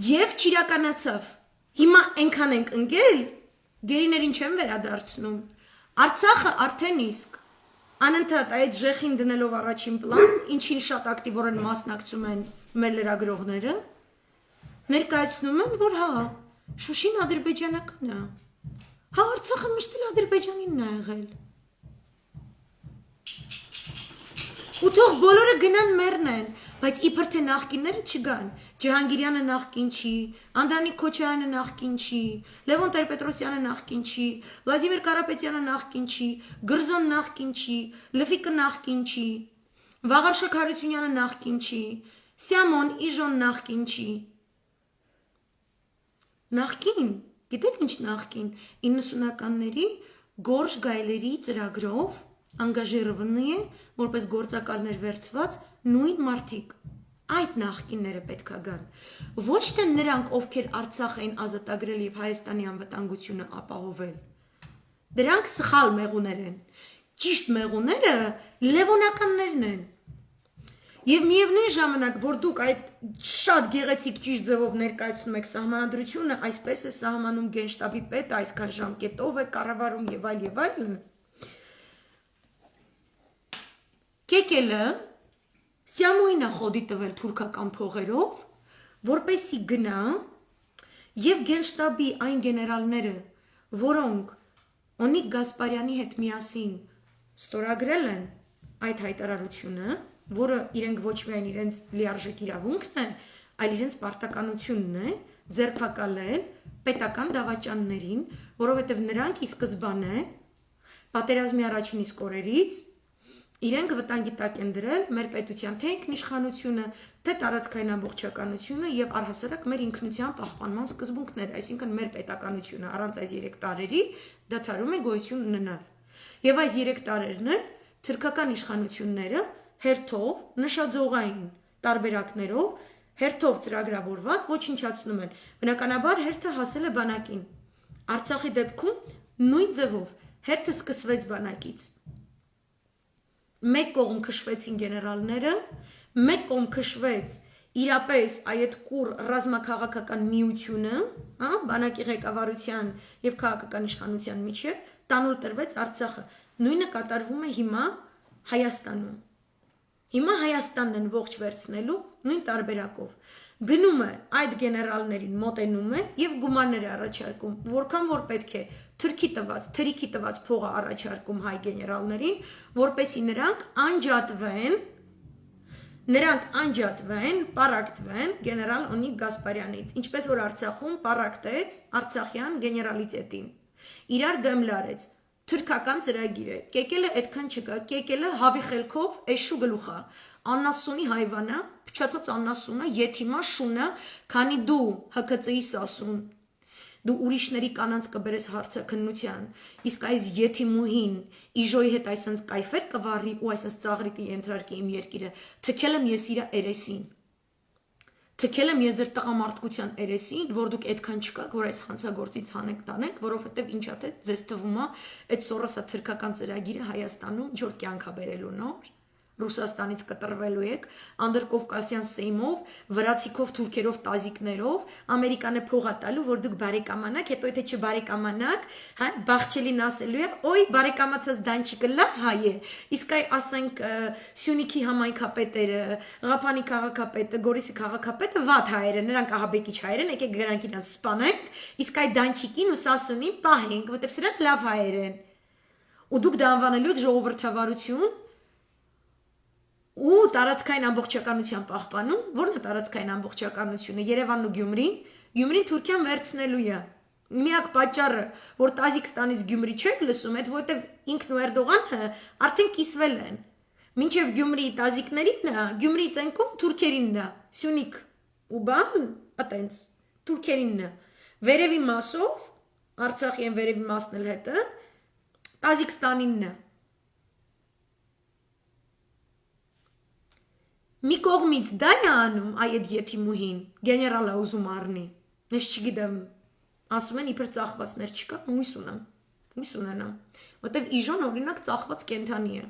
Եվ չիրականացավ, հիմա ենքան ենք ընգել, գերիներին չեմ վերադարձնում, Արցախը արդեն իսկ, անընդհատ այդ ժեխին դնելով առաջին պլան, ինչին շատ ակտիվորեն մասնակցում են մեր լրագրողները, ներկայացնում են, որ հա, Շուշին ադրբեջանական է, հա Արցախը միշտ էլ ադրբեջանինն է եղել, ու թող բոլորը գնան մեռնեն, բայց իբր թե նախկինները չգան, Ջհանգիրյանը նախկին չի, Անդրանիկ Քոչարյանը նախկին չի, Լևոն Տեր-Պետրոսյանը նախկին չի, Վլադիմիր Կարապետյանը նախկին չի, Գրզոն նախկին չի, Լվիկը նախկին չի, Վաղարշակ Հարությունյանը նախկին չի, Սյամոն Իժոն նախկին չի։ Նախկին, գիտեք ինչ նախկին, 90-ականների Գորժ գայլերի ծրագրով անգաժիրованные, որպես գործակալներ վերցված նույն մարդիկ, այդ նախկինները պետք է գան, ոչ թե նրանք, ովքեր Արցախ էին ազատագրել և Հայաստանի անվտանգությունը ապահովել, դրանք սխալ մեղուներ են, ճիշտ մեղուները լևոնականներն են, և միևնույն ժամանակ, որ դուք այդ շատ գեղեցիկ ճիշտ ձևով ներկայացնում եք սահմանադրությունը, այսպես է սահմանում գենշտաբի պետը, այսքան ժամկետով է կառավարում և այլն, Կեկելը Սյամոյին է խոդի տվել թուրքական փողերով, որպեսի գնա և գենշտաբի այն գեներալները, որոնք Օնիկ Գասպարյանի հետ միասին ստորագրել են այդ հայտարարությունը, որը իրենք ոչ միայն իրենց լիարժեք իրավունքն է, այլ իրենց պարտականությունն է ձերբակալել պետական դավաճաններին, որովհետև նրանք ի սկզբանե պատերազմի առաջին իսկ օրերից իրենք վտանգի տակ են դրել մեր պետության թե ինքնիշխանությունը, թե տարածքային ամբողջականությունը և առհասարակ մեր ինքնության պահպանման սկզբունքները, այսինքն մեր պետականությունը առանց այս 3 տարերի դադարում է գոյություն ունենալ։ Եվ այս 3 տարերն են թուրքական իշխանությունները հերթով, նշաձողային տարբերակներով, հերթով ծրագրավորված ոչնչացնում են։ Բնականաբար հերթը հասել է բանակին։ Արցախի դեպքում նույն ձևով հերթը սկսվեց բանակից։ Մեկ կողմ քշվեցին գեներալները, մեկ կողմ քշվեց իրապես այդ կուր ռազմաքաղաքական միությունը, բանակի ղեկավարության և քաղաքական իշխանության միջև տանուլ տրվեց Արցախը։ Նույնը կատարվում է հիմա Հայաստանում։ Հիմա Հայաստանն են ողջ վերցնելու նույն տարբերակով։ Գնում է այդ գեներալներին մոտենում է և գումարներ է առաջարկում, որքան որ պետք է թրիքի տված փողը առաջարկում հայ գեներալներին, որպեսզի նրանք անջատվեն, պառակտվեն գեներալ Օնիկ Գասպարյանից, ինչպես որ Արցախում պառակտեց արցախյան գեներալիտետին։ Իրար դեմ լարեց։ Թուրքական ծրագիր է, Կեկելը այդքան չկա, Կեկելը հավի խելքով էշու գլուխա, աննասունի հայվանա, փչացած աննասունը, եթիմա շունը, քանի դու ՀԿՑ-իս ասում, դու ուրիշների կանանց կբերես հարցաքննության, իսկ այս եթիմուհին իժոյի հետ այսպես կայֆեր կվառի ու այսպես ծաղրի կենթարկի իմ երկիրը, թքել եմ ես իր երեսին։ թքել եմ ես ձեր տղամարդկության երեսին, որ դուք այդքան չկաք, որ այս հանցագործից հանեք տանեք, որովհետև ինչա թե ձեզ թվում է, այդ Սորոսա թրքական ծրագիրը Հայաստանում ինչ որ կյանք է բերելու նոր Ռուսաստանից կտրվելու եք, անդրկովկասյան սեյմով, վրացիքով, թուրքերով, տազիկներով, Ամերիկանը փողա տալու, որ դուք բարեկամանաք, հետո եթե չբարեկամանաք, հա, բաղչելին ասելու է, օй, բարեկամացած դանչիկը լավ հայ է, իսկ այ ասենք Սյունիքի համայնքապետերը, Ղափանի քաղաքապետը, Գորիսի քաղաքապետը վատ հայեր են, նրանք ահաբեկիչ հայեր են, եկեք գրանք իրանց սպանենք, իսկ այ դանչիկին ու Սասունին պահենք, որտեղ սրանք լավ հայեր են։ Ու դուք դա անվանելու եք ժողովրդավարություն ու տարածքային ամբողջականության պահպանում, որն է տարածքային ամբողջականությունը, Երևանն ու Գյումրին Թուրքիան վերցնելու է։ Միակ պատճառը, որ Տազիկստանից Գյումրի չեք լսում, այդ որտեվ ինքն ու Էրդողանը արդեն կիսվել են։ Մինչև Գյումրիի տազիկներինն է, Գյումրիից այն կողմ թուրքերինն է, Սյունիք ու բան, այտենց թուրքերինն է։ Վերևի մասով, Արցախի են վերևի մասն էլ հետը, Տազիկստանինն է։ Մի կողմից դա է անում այդ եթիմուհին, գեներալը ուզում առնի, ես չգիտեմ, ասում են իբր ծախվածներ չկա, հույս ունենամ, որտև իժոն օրինակ ծախված կենթանի է,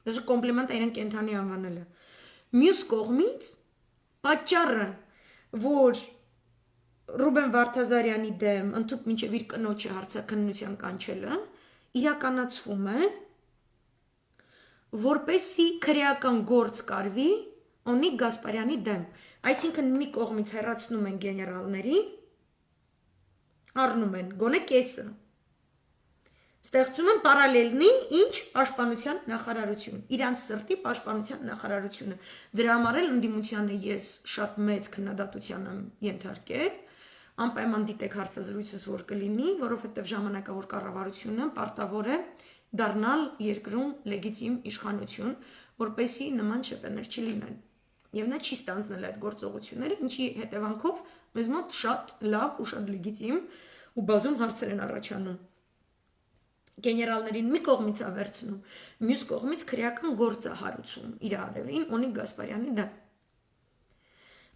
դժը կոմպլիմենտ է իրեն կենթանի անվանելը, մյուս կողմից պատճառը, որ Ռուբեն Վարդազարյանի դեմ ընդհուպ մինչև իր կնոջը հարցաքննության կանչելը, իրականացվում է, որպեսի քրեական գործ կարվի Օնիկ Գասպարյանի դեմ, այսինքն մի կողմից հեռացնում են գեներալներին, առնում են գոնե կեսը, ստեղծում են պարալելնի ինչ պաշտպանության նախարարություն, իրանց սրտի պաշտպանության նախարարությունը, դրա համար էլ ընդդիմությանը ես շատ մեծ քննադատության եմ ենթարկել, անպայման դիտեք հարցազրույցս որ կլինի, որովհետև ժամանակավոր կառավարությունը պարտավոր է դառնալ երկրում լեգիտիմ իշխանություն, որպեսի նման շփումներ չլինեն։ Եվ նա չի ստանձնել այդ գործողությունները, ինչի հետևանքով մեզ մոտ շատ լավ ու շատ լեգիտիմ ու բազում հարցեր են առաջանում։ Գեներալներին մի կողմից է վերցնում, մյուս կողմից քրեական գործ է հարուցում իր արևին Օնիկ Գասպարյանի դեմ։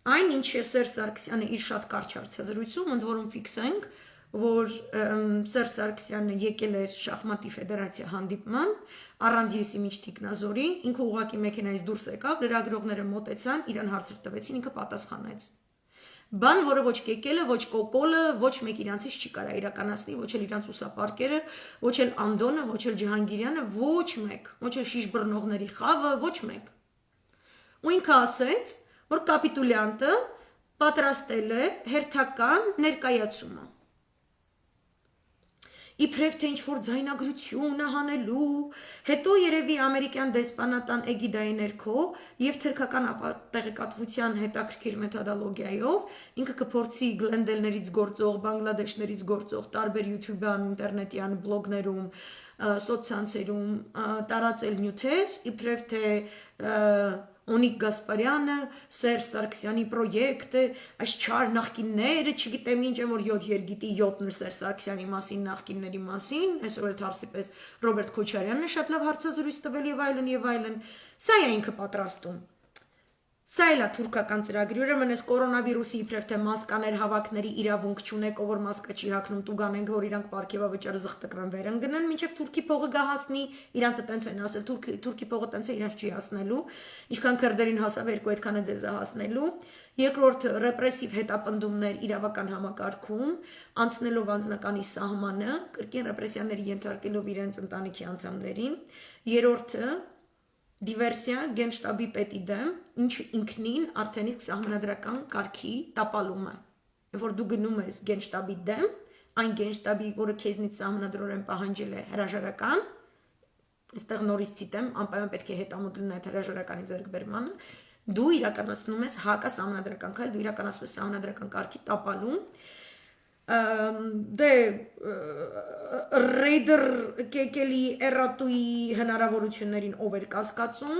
Այն ինչ է Սերժ Սարգսյանը իր շատ կարճ հարցազրույցում, ընդ որում ֆիքսենք, որ Սերժ Սարգսյանը եկել էր շախմատի ֆեդերացիա հանդիպման, առանց Եսիմինչ Տիկնազորի, ինքը ուղղակի մեքենայից դուրս եկավ, լրագրողները մոտեցան, իրան հարցեր տվեցին, ինքը պատասխանեց։ Բան, որը ոչ կեկելը, ոչ կոկոլը, ոչ մեկ իրանցից չի կարա իրականացնի, ոչ էլ իրանց ուսապարկերը, ոչ էլ Անդոնը, ոչ էլ Ջհանգիրյանը, ոչ մեկ, ոչ էլ շիշ բռնողների խավը, ոչ մեկ։ Ու ինքը ասեց, որ կապիտուլյանտը պատրաստել է հերթական ներկայացումը։ Իբրև թե ինչ-որ ձայնագրություն հանելու, հետո երևի ամերիկյան դեսպանատան էգիդայի ներքո և թրքական տեղեկատվության հետաքրքիր մեթոդոլոգիայով ինքը կփորձի գլենդելներից գործող, բանգլադեշներից գործող, տարբեր յություբյան, ինտերնետյան բլոգներում, սոցցանցերում տարածել նյութեր, իբրև թե Օնիկ Գասպարյանը, Սերժ Սարգսյանի պրոյեկտը, այս չար նախկինները, չգիտեմ ինչ են, որ 7 երգիտի 7-ն Սերժ Սարգսյանի մասին, նախկինների մասին, այսօր էլ թարսի պես Ռոբերտ Քոչարյանն է շատ լավ հարցազրույց տվել եւ այլն, սա է ինքը պատրաստում։ Սա էլ է թուրքական ծրագրի, ուրեմն այս կորոնավիրուսի իբրև թե մասկաներ հավաքների իրավունք չունեք, ով որ մասկա չի հագնում, տուգանենք, որ իրանք պարգևավճարը զղթկվեն վեր ընկնեն, մինչև թուրքի փողը գա հասնի, իրանցը տենց են ասել, թուրքի փողը տենց է իրանց չի հասնելու, ինչքան քրդերին հասավ երկու այդքան է ձեզ է հասնելու։ Երկրորդ ռեպրեսիվ հետապնդումներ իրավական համակարգում, անցնելով անձնականի սահմանը, կրկին ռեպրեսիաների ենթարկելով իրենց ընտանիքի անդամներին։ Երրորդը դիվերսիա գենշտաբի պետի դեմ, ինչ ինքնին արդեն իսկ սահմանադրական կարգի տապալումը, որ դու գնում ես գենշտաբի դեմ, այն գենշտաբի, որը քեզնից սահմանադրորեն պահանջել է հրաժարական, այստեղ նորից ցիտեմ, անպայման պետք է հետամուտ լինի այդ հրաժարականի ձեռքբերմանը, դու իրականացնում ես հակա սահմանադրական քայլ, դու իրականացնում ես սահմանադրական կարգի տապալում, դե ռեյդեր կեկելի էրատուի հնարավորություններին ով էր կասկածում,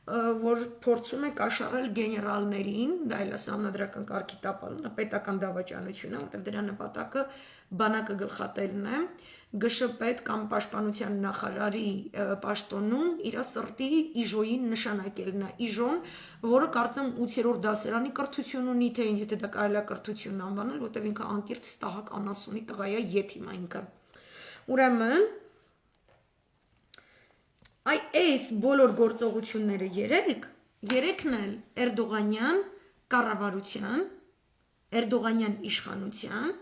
որ փորձում է կաշառել գեներալներին, դա էլ է սահմանադրական կարգի տապալում, դա պետական դավաճանություն է, որտեղ դրա նպատակը բանակը գլխատելն է, ԳՇՊետ կամ պաշտպանության նախարարի պաշտոնում իր սրտի իժոյին նշանակելն է, իժոն, որը կարծեմ 8-րդ դասարանի կրթություն ունի, թե ինչ դա կարելի է կրթություն անվանել, որտեղ ինքը անկիրթ ստահակ անասունի տղա է, եթիմ է ինքը։ Ուրեմն այս բոլոր գործողությունները երեքն էլ Էրդողանյան կառավարության, Էրդողանյան իշխանության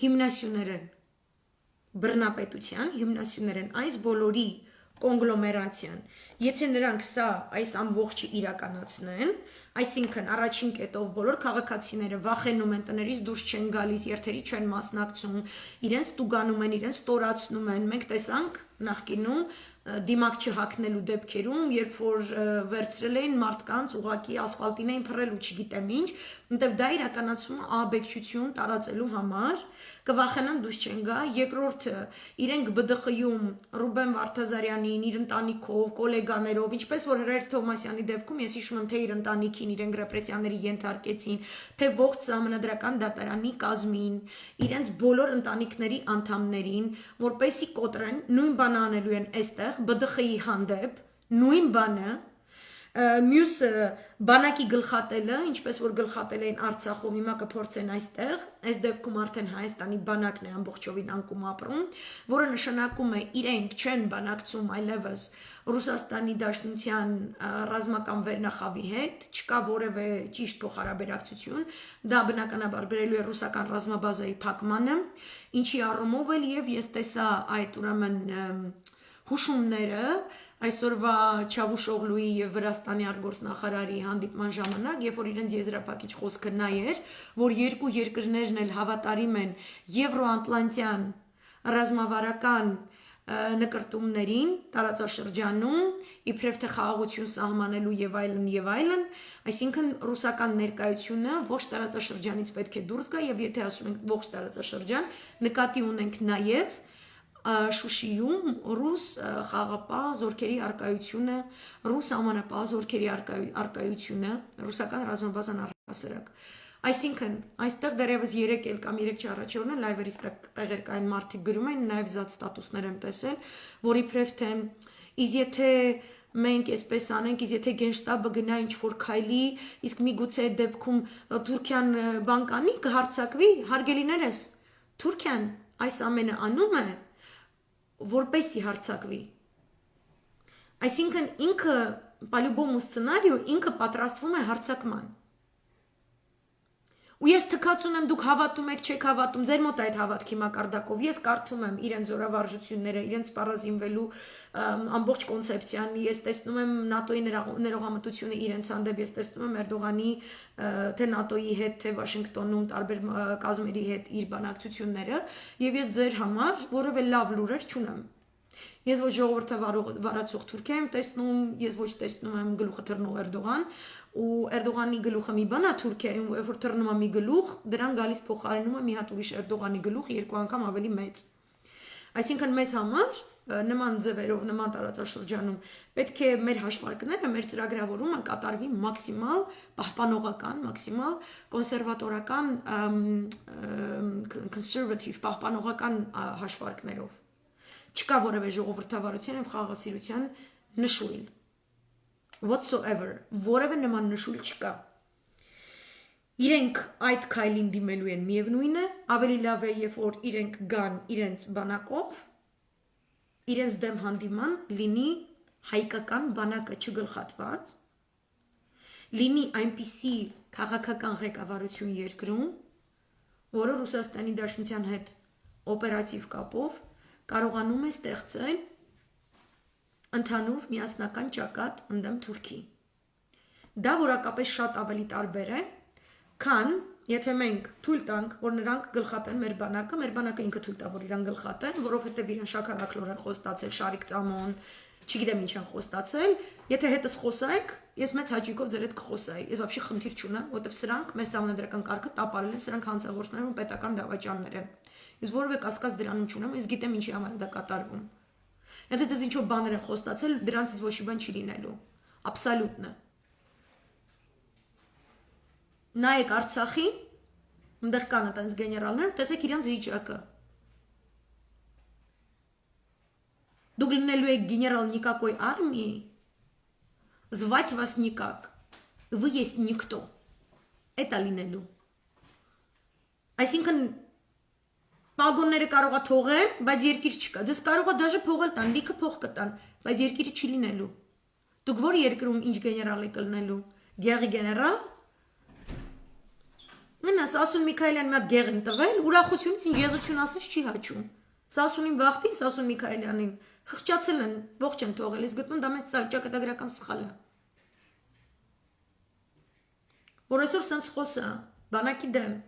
հիմնասյուներ են, բռնապետության հիմնասյուներ են, այս բոլորի կոնգլոմերացիան, եթե նրանք այս ամբողջը իրականացնեն, այսինքն առաջին կետով բոլոր քաղաքացիները վախենում են, տներից դուրս չեն գալիս, երթերի չեն մասնակցում, իրենց տուգանում են, իրենց ստորացնում են, մենք տեսանք նախկինում դիմակ չհակնելու դեպքերում, երբ որ վերցրել էին մարդկանց ուղակի ասֆալտին էին փռել ու չգիտեմ ինչ, որտեղ դա իրականացում է ահաբեկչություն տարածելու համար, կվախենան դուրս չեն գա, երկրորդը իրենք ԲԴԽ-ում Ռուբեն Վարդազարյանին իր ընտանիքով, գոլեգաներով, ինչպես որ Հրայր Թովմասյանի դեպքում ես հիշում եմ թե իր ընտանիքին իրենք ռեպրեսիաների ենթարկեցին, թե ողջ սահմանադրական դատարանի կազմին, իրենց բոլոր ընտանիքների անդամներին, որպեսի կոտրեն, նույն բանը անելու են այստեղ ԲԴԽ-ի հանդեպ, նույն բանը, մյուսը բանակի գլխատելը, ինչպես որ գլխատել էին Արցախում, հիմա կփորձեն այստեղ, այս դեպքում արդեն Հայաստանի բանակն է ամբողջովին անկում ապրում, որը նշանակում է իրենք չեն բանակցում այլևս Ռուսաստանի Դաշնության ռազմական վերնախավի հետ, չկա որևէ ճիշտ փոխհարաբերակցություն, դա բնականաբար բերելու է ռուսական ռազմաբազայի փակմանը, ինչի առումով էլ եւ ես տեսա այդ ուրեմն հուշումները այսօրվա Չավուշօղլուի եւ Վրաստանի արտգործնախարարի հանդիպման ժամանակ, երբ որ իրենց եզրափակիչ խոսքը նա էր, որ երկու երկրներն էլ հավատարիմ են եվրոատլանտյան ռազմավարական նկրտումներին տարածաշրջանում, իբրև թե խաղաղություն սահմանելու եւ այլն, այսինքն ռուսական ներկայությունը ողջ տարածաշրջանից պետք է դուրս գա եւ եթե ասում ենք ողջ տարածաշրջան, նկատի ունենք նաեւ Շուշիում ռուս խաղապահ զորքերի արկայությունը, ռուս ամանապահ զորքերի արկայությունը, ռուսական ռազմաբազան առհասարակ։ Այսինքն, այստեղ դեռևս 3 էլ կամ 3 առաջորն է լայվերից տեղեր կային մարդիկ գրում են, նաև զատ ստատուսներ եմ տեսել, որ իբրև թե իսկ եթե մենք այսպես անենք, իսկ եթե գենշտաբը գնա ինչ-որ քայլի, իսկ միգուցե այդ դեպքում Թուրքիան բան կանի, կհարձակվի, հարգելիներս, Թուրքիան այս ամենը անում է որպեսի հարձակվի։ Այսինքն ինքը պալյուբոմու սցենարիո ինքը պատրաստվում է հարձակման։ Ու ես թքած ունեմ, դուք հավատում եք, չեք հավատում, ձեր մոտ այդ հավատքի մակարդակով, ես կարդում եմ իրենց զորավարժությունները, իրենց սպառազինվելու ամբողջ կոնցեպցիան, ես տեսնում եմ ՆԱՏՕ-ի ներողամտությունը իրենց հանդեպ, ես տեսնում եմ Էրդողանի թե ՆԱՏՕ-ի հետ, թե Վաշինգտոնում տարբեր կազմերի հետ իր բանակցությունները, եւ ես ձեր համար որևէ լավ լուրեր չունեմ։ Ես ոչ ժողովրդը վարացող Թուրքիա եմ տեսնում, ես ոչ տեսնում եմ գլուխը թռնող Էրդողան, ու Էրդողանի գլուխը մի բան է Թուրքիայում, երբ որ թռնում է մի գլուխ, դրան գալիս փոխարինում է մի հատ ուրիշ Էրդողանի գլուխ 2 անգամ ավելի մեծ։ Այսինքն մեզ համար նման ձևերով, նման տարածաշրջանում պետք է մեր հաշվարկները, մեր ծրագրավորումը կատարվի մաքսիմալ պահպանողական, մաքսիմալ կոնսերվատորական, conservative պահպանողական հաշվարկներով։ Չկա որևէ ժողովրդավարության եւ խաղաղասիրության նշույլ whatsoever, որևէ նման նշույլ չկա։ Իրենք այդ քայլին դիմելու են միևնույն է, ավելի լավ է, երբ որ իրենք գան իրենց բանակով, իրենց դեմ հանդիման լինի հայկական բանակը չգլխատված, լինի այնպիսի քաղաքական ղեկավարություն երկրում, որը Ռուսաստանի Դաշնության հետ օպերատիվ կապով կարողանում է ստեղծել ընդհանուր միասնական ճակատ ընդդեմ Թուրքի։ Դա որակապես շատ ավելի տարբեր է, քան եթե մենք թույլ տանք, որ նրանք գլխատեն մեր բանակը ինքը թույլ տա, որ իրան գլխատեն, որովհետև իրեն շաքարախլորեն խոստացել, շարիկ ծամոն, չգիտեմ ինչ են խոստացել, եթե հետս խոսայք, ես մեծ հաճույքով ձեր հետ կխոսայի, ես вообще խնդիր չունեմ, որովհետև սրանք մեր սահմանադրական կարգը տապալել են, սրանք հանցագործներ ու պետական դավաճաններ են։ Ես որևէ կասկած դրանում չունեմ, ես գիտեմ ինչի համար է դա կատարվում։ Եթե դες ինչ-որ բաներ են խոստացել, դրանցից ոչ մի բան չի լինելու։ Абսոլютно։ Նայեք Արցախին, այնտեղ կան այդպես գեներալներ, տեսեք իրանց վիճակը։ Դուք լինելու եք գեներալ никакой армии, звать вас никак. Вы есть никто. Это լինելու։ Այսինքն Պագոնները կարող է թողեն, բայց երկիր չկա։ Ձեզ կարող է դաժե փողել տան, լիքը փող կտան, բայց երկիրը չի լինելու։ Դուք որ երկրում ինչ գեներալ եք լինելու։ Գեղի գեներալ։ Մենաս Սասուն Միքայելյանը մի հատ գեղին տվել, ուրախությունից ինչ եզություն ասես չի հաճում։ Սասունին վախտին, Սասուն Միքայելյանին խղճացել են, ողջ են թողել, իսկ գտնում դա մեծ ճակատագրական սխալ է։ Որ այսօր սենց խոսա, բանակի դեմ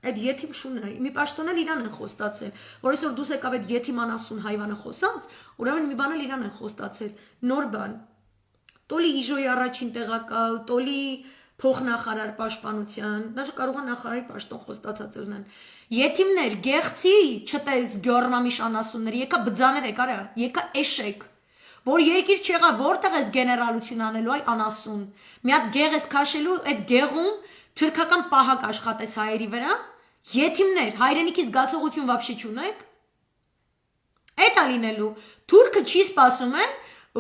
Այդ եթիմ շունը, մի պաշտոնել իրան են խոստացել, որ այսօր դուս եկավ այդ եթիմ անասուն հայվանը խոսած, ուրեմն մի բան էլ իրան են խոստացել, նոր բան, տոլի իժոյի առաջին տեղակալ, տոլի փոխնախարար պաշտպանության, դաժե կարող է նախարարի պաշտոն խոստացած լինեն, եթիմներ, գեղցի, չտես գյորմամիշ անասուններ, եկա բձաներ եք, արա, եկա էշեք, որ երկիր չեղա, որտեղ ես գեներալություն անելու, այ անասուն, մի հատ գեղ ես քաշելու, այդ գեղում թուրքական պահակ աշխատես հայերի վրա, եթիմներ, հայրենիքի զգացողություն վաբշե չունեք, այդ է լինելու, թուրքը չի սպասում է,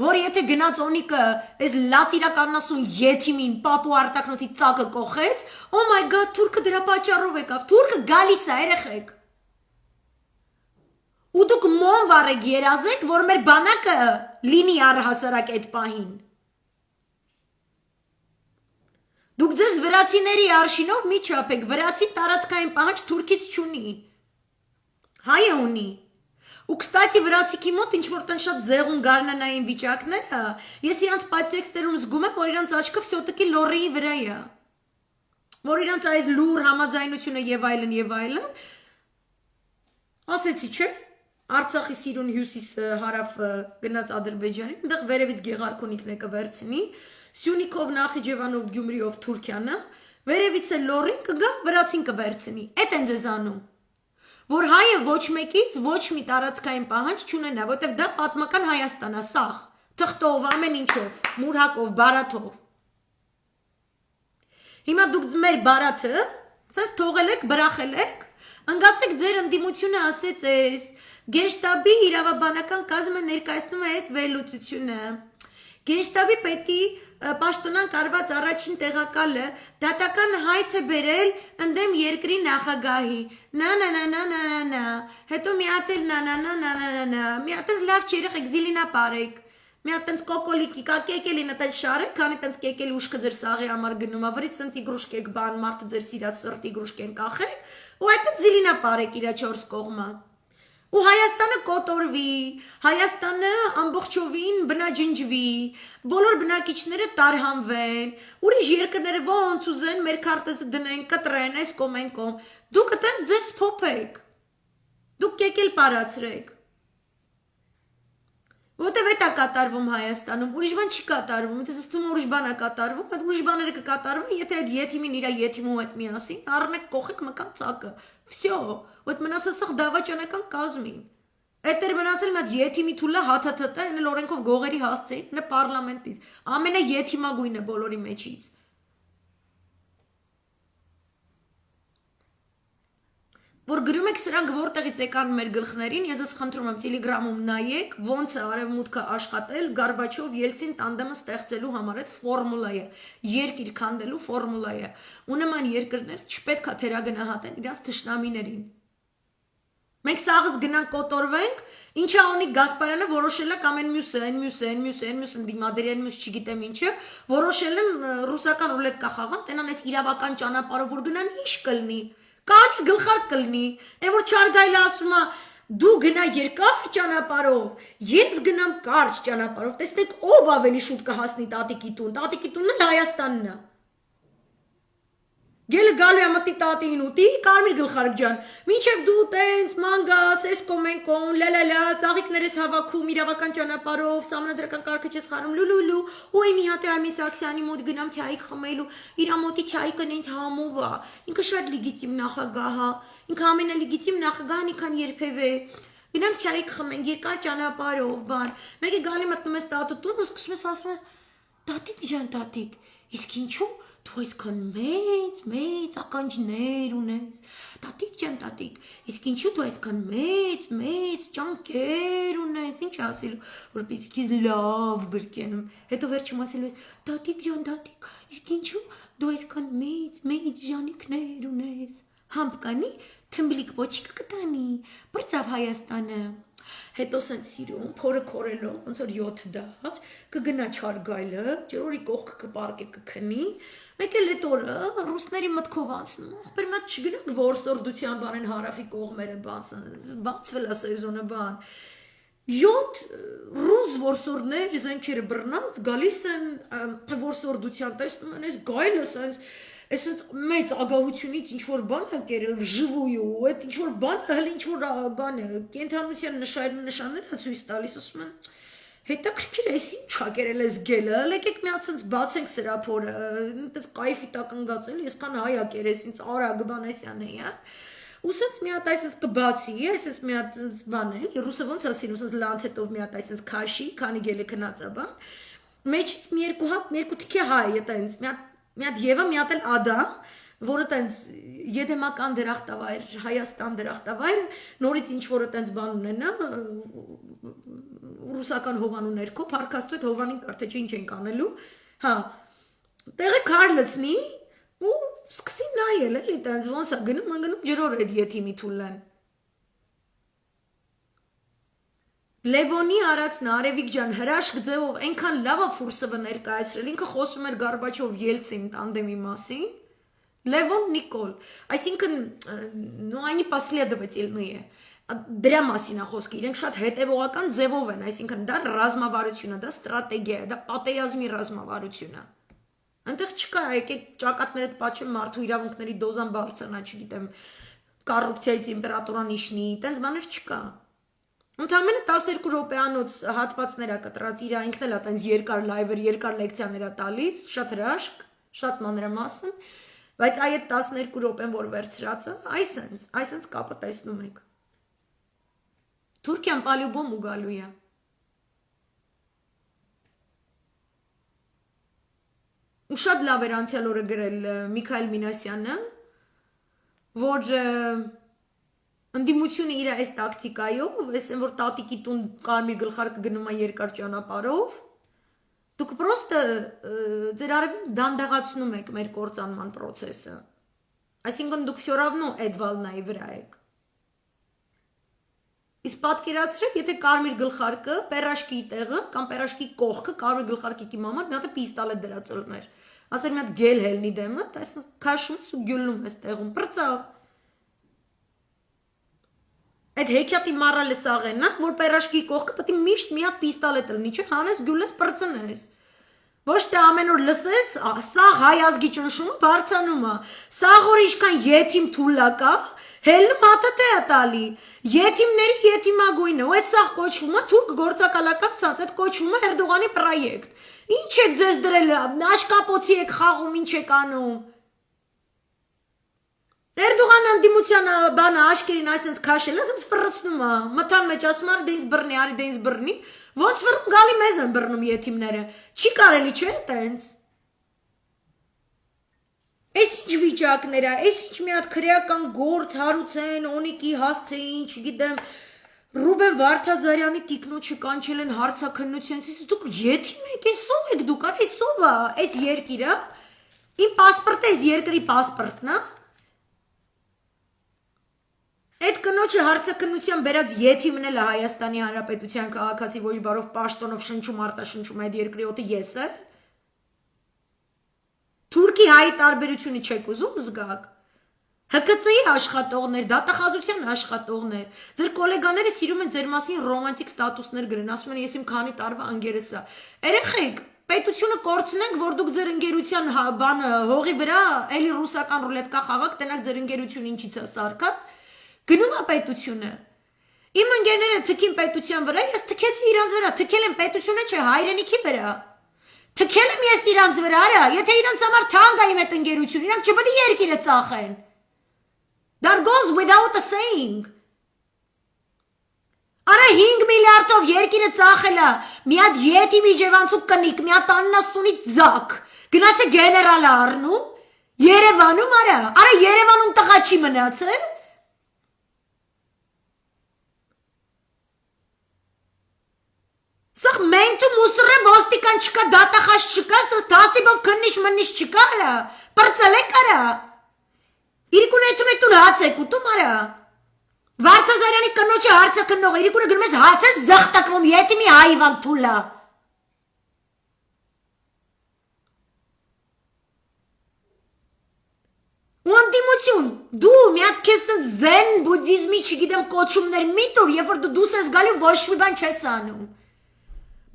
որ եթե գնաց օնիկը այս լացիրականնասուն եթիմին պապու արտակնոցի ծակը կողեց, oh my god, թուրքը դրա պատճառով եկավ, թուրքը գալիս է երեխեք, ու դուք մոն վարեք երազեք, որ մեր բանակը լինի առհասարակ այդ պահին, Դուք ձեզ վրացիների արշինով մի չափեք, վրացի տարածքային պահանջ թուրքից չունի, հայը ունի, ու կստացի վրացիքի մոտ ինչ-որ տեն շատ զեղուն գարնանային վիճակները, ես իրանց պատեքստերում զգում եմ, որ իրանց աչքը վսյոտիկի լորիի վրա է, որ իրանց այս լուր համաձայնությունը և այլն, ասեցի չէ, Արցախի սիրուն հյուսիսը հարավ գնաց Ադրբեջանին, այնտեղ վերևից գեղարքունիքն է կվերցնի, Սյունիքով, Նախիջևանով, Գյումրիով Թուրքիանը, վերևից է լորին կգա, վրացին կվերցնի, էդ են ձեզ անում, որ հայը ոչ մեկից ոչ մի տարածքային պահանջ չունենա, որտև դա պատմական Հայաստան է, սաղ, թղթով, ամեն ինչով, մուրհակով, բարաթով։ Հիմա դուք մեր բարաթը, սենց թողել եք, բրախել եք, ընգացեք ձեր ընդդիմությունը ասեց ես, Գեշտաբի իրավաբանական կազմը ներկայացնում է այս վերլուծությունը, Գեշտաբի պետի պաշտոնան կարված առաջին տեղակալը դատական հայց է բերել ընդդեմ երկրի նախագահի, նա, հետո մի հատ էլ նա, մի հատ էլ լավ չերեխեք զիլինա պարեք, մի հատ տենց կոկոլիկի, կա կեկելին տենց շարեք, քանի տենց կեկելի ուշքը ձեր սաղի համար գնում, ավրից տենց իգրուշկեք բան, մարդը ձեր սիրած սրտ իգրուշկեն կախեք, ու այդ զիլինա պարեք իրա չորս կողմը։ Ու Հայաստանը կոտորվի, Հայաստանը ամբողջովին բնաջնջվի, բոլոր բնակիչները տարհանվեն, ուրիշ երկրները ոնց ուզեն մեր քարտեզը դնեն, կտրեն, այս կողմ այն կողմ, դուք այդպես ձեզ փոփեք, դուք կեկել պարացրեք, որտև էդ է կատարվում Հայաստանում, ուրիշ բան չի կատարվում, եթե զստում ուրիշ բան է կատարվում, այդ ուրիշ բաները կկատարվում, եթե այդ եթիմին իրա եթիմու հետ միասին, առնեք կողեք մկան ծակը, վսյո, այդ մնացած սաղ դավաճանական կազմին, այդ էր մնացել մատ եթիմի թուլը հաթաթթը, են էլ օրենքով գողերի հասցեին, նը պարլամենտից, ամենը եթիմագույն է բոլորի մեջից, որ գրում եք սրանք որտեղից եկան մեր գլխներին, ես ես խնդրում եմ Տելեգրամում նայեք, ոնց է արևմուտքը աշխատել Գորբաչով Ելցին տանդեմը ստեղծելու համար, այդ ֆորմուլա է, երկիր քանդելու ֆորմուլա է, ու նման երկրները չպետք է թերագնահատեն իրաց թշնամիներին։ Մենք սաղս գնանք կոտորվենք, ինչա ունի Գասպարյանը որոշել է կամ այն մյուսը, դիմադրի այն մյուս չգիտեմ ինչը, որոշել են ռուսական ռուլետկա խաղան, տենան այս իրավական ճանապարհով որ գնան ինչ կլինի։ Կարի գլխարկ կլնի, է որ չարգայլը ասում է, դու գնա երկար ճանապարով, ես գնամ կարճ ճանապարով, տեսնեք ով ավելի շուտ կհասնի տատիկի տունն էլ Հայաստանն է։ Գելը գալու է մտի տատին ուտի, կարմիր գլխարկ ջան, մինչև դու տենց, մանգաս, ես կոմենկոն, լալալա, ծաղիկներես հավաքում իրավական ճանապարով, սամնադրական կարգը չես խարում, լուլուլու, ու մի հատ է Արմեն Սարգսյանի մոտ գնամ չայիք խմելու, իրա մոտի չայիկը նենց համով է, ինքը շատ լիգիտիմ նախագահ է, ինքը ամենալիգիտիմ նախագահն ինքան երբևէ, գնանք չայիք խմենք, երկար ճանապարով, բան, մեկը գալի մտնում ես տատու տուն ու սկսում ես ասում ես Տատիկ ջան, տատիկ, իսկ ինչու դու այսքան մեծ ականջներ ունես։ Տատիկ ջան, տատիկ, իսկ ինչու դու այսքան մեծ ճանկեր ունես։ Ինչ ասելու, որպեսզի քեզ լավ գրկեմ։ Հետո վերջում ասելու ես, տատիկ ջան, տատիկ, իսկ ինչու դու այսքան մեծ ժանիքներ ունես։ Համբ կանի, թմբլիկ պոչիկը կտանի, բրծավ Հայաստանը։ Հետո սենց սիրում, փորը քորելով, ոնց որ 7 դար, կգնա չարգայլը, ջրորի կողքը կպարկե կքնի, մեկ էլ այդ օրը ռուսների մտքով անցնում, ախպեր մատ չգնանք որսորդության բան են հարավի կողմերը բացվել է սեզոնը բան։ 7 ռուս որսորդներ զենքերը բռնած գալիս են որսորդության, տեսնում են այս գայլը սենց Այսինքն մեծ ագահությունից ինչ-որ բան է կերել վժվույու, այդ ինչ-որ բան է, հəl ինչ-որ բան է, կենթանության նշանները ցույց տալիս, ասում են, հետաքրքիր է, ինչ ա կերել այս գելը, եկեք մի հատ ցած բացենք սրա փորը, այդպես կայֆի տակ ընկած էլի, այսքան հայ ա կերես, ինձ Արա Գբանեսյան է, հա։ Ու սենց մի հատ այսպես կբացի, այսպես մի հատ բան է, ռուսը ոնց է սիրում, սենց լանցետով մի հատ այսպես քաշի, քանի գելը քնած է բան։ Մեջից մի երկու թիքե հայ է տենց, մի հատ Եվա, մի հատ էլ Ադամ, որը տենց եդեմական դրախտավայր, Հայաստան դրախտավայր, նորից ինչ-որը տենց բան ունենա, ռուսական հովանու ներքո, փառքաստու այդ հովանին կար, թե ինչ ենք անելու, հա, տեղը քար լցնի, ու սկսի նայել, էլի տենց ոնց է գնում ջրոր այդ եթիմի թուլեն։ Լևոնի արածն Արևիկ ջան հրաշք ձևով այնքան լավ է Ֆուրսովը ներկայացրել, ինքը խոսում էր Գորբաչով Ելցին տանդեմի մասին, Լևոն Նիկոլ, այսինքն, ну они последовательные, դրա մասին է խոսքը, իրենք շատ հետևողական ձևով են, այսինքն դա ռազմավարություն է, դա ստրատեգիա է, դա պատերազմի ռազմավարություն է։ Այնտեղ չկա, եկեք ճակատներդ պատճեմ մարդու իրավունքների դոզան բարձրանա, չգիտեմ, կոռուպցիայի տեմպերատուրան իշնի, տենց բաներ չկա։ Ընդամենը 12 րոպեանոց հատվածներ է կտրած, իր ինքն էլ է տենց երկար լայվեր, երկար լեկցիաներ է տալիս, շատ հրաշք, շատ մանրամասն, բայց այդ 12 րոպեն, որ վերցրած է, այսենց կապը տեսնում եք։ Թուրքիան պալյուբոմ ու գալու է։ Ու շատ լավ էր անցյալ օրը գրել Միքայել Մինասյանը, որ ընդդիմությունը իր այս տակտիկայով, այսեն որ տատիկի տուն կարմիր գլխարկը գնում է երկար ճանապարհով, դուք պրոստը ձեր արևին դանդաղացնում եք մեր կործանման process-ը։ Այսինքն դուք всё равно այդ վալնայի վրա եք։ Իսկ պատկերացրեք, եթե կարմիր գլխարկը, պերաշկի տեղը կամ պերաշկի կողքը, կարմիր գլխարկի մաման մի հատ պիստոլետ դրած ըլներ։ Ասել մի հատ գել հելնի դեմը, այսպես քաշում ու գյուլում ես տեղում, պրծավ։ Այդ հեքիաթի մառալը սաղենն է, որ պերաշկի կողքը պետք է միշտ մի հատ պիստոլետ ըլնի, չէ՞, հանես գյուլես պրծնես։ Ոչ թե ամեն օր լսես, սա հայ ազգի ճնշումը բարձանում է։ Սա որ ինչքան եթիմ թուլա կա, հելնում հատը է տալի։ Եթիմների եթիմագույնը, ու այդ սա կոչվում է թուրք գործակալական ցած, այդ կոչվում է Էրդողանի պրոյեկտ։ Ինչ եք ձեզ դրել, աշկապոցի եք խաղում, ինչ եք անում։ Էրդողանը ընդդիմության բանը աշկերին այսպես քաշել, այսպես ֆռցնում է, մտան մեջ ասում արի դե ինձ բռնի, արի դե ինձ բռնի, ոնց որ գալի մեզ են բռնում եթիմները, չի կարելի չէ տենց։ Այս ինչ վիճակներ է, այս ինչ մի հատ քրեական գործ հարուցեն, Օնիկի հասցեին, չգիտեմ, Ռուբեն Վարդազարյանի տիկնոջը կանչել են հարցաքննության, դուք եթիմ եք, էսով եք դուք, արի էսով է, այս երկիրը, իմ պասպորտը, այս երկրի պասպորտն է։ Այդ կնոջը հարցաքննության բերած եթիմն էլ է Հայաստանի Հանրապետության քաղաքացի ոչ բարով պաշտոնով շնչում արտաշնչում այդ երկրի օդը ես է։ Թուրքի հայի տարբերությունը չեք ուզում զգաք։ ՀԿՑ-ի աշխատողներ, դատախազության աշխատողներ, ձեր գոլեգաները սիրում են ձեր մասին ռոմանտիկ ստատուսներ գրեն, ասում են ես իմ քանի տարվա ընկերս է։ Երեխեք, պետությունը կորցնենք, որ դուք ձեր ընկերության բանը հողի վրա էլի ռուսական ռուլետկա խաղաք, տենակ ձեր ընկերությունը ինչից է սարքած։ Գնում է պետությունը։ Իմ ընկերները թքին պետության վրա, ես թքեցի իրանց վրա, թքել եմ պետությունը չէ, հայրենիքի վրա։ Թքել եմ ես իրանց վրա, արա, եթե իրանց համար թանկ է իմ այդ ընկերությունը, իրանք չպետք է երկիրը ծախեն։ That goes without a saying։ Արա 5 միլիարդով երկիրը ծախել է, մի հատ յետիմի ջևանցու կնիկ, մի հատ 90-ից ձակ, գնաց է գեներալ առնում, Երևանում արա Երևանում տղա չի մնացել, սաղ մենտու մուսրը ոստիկան չկա, դատախաշ չկա, սս դասիբով քննիչ մնիչ չկա արա, պրծել եք արա, իրիկուն էտուն էտուն հաց եք ուտում արա, Վարդազարյանի կնոջը հարցը կնող, իրիկունը գրում ես հաց ես զղտակվում, ետիմի հայվան թուլա։ Ու անդիմություն, դու մի հատ քեզ զեն բուդիզմի չգիտեմ կոչումներ մի տուր, երբ որ դու ես գալու ոչ մի բան չես անում։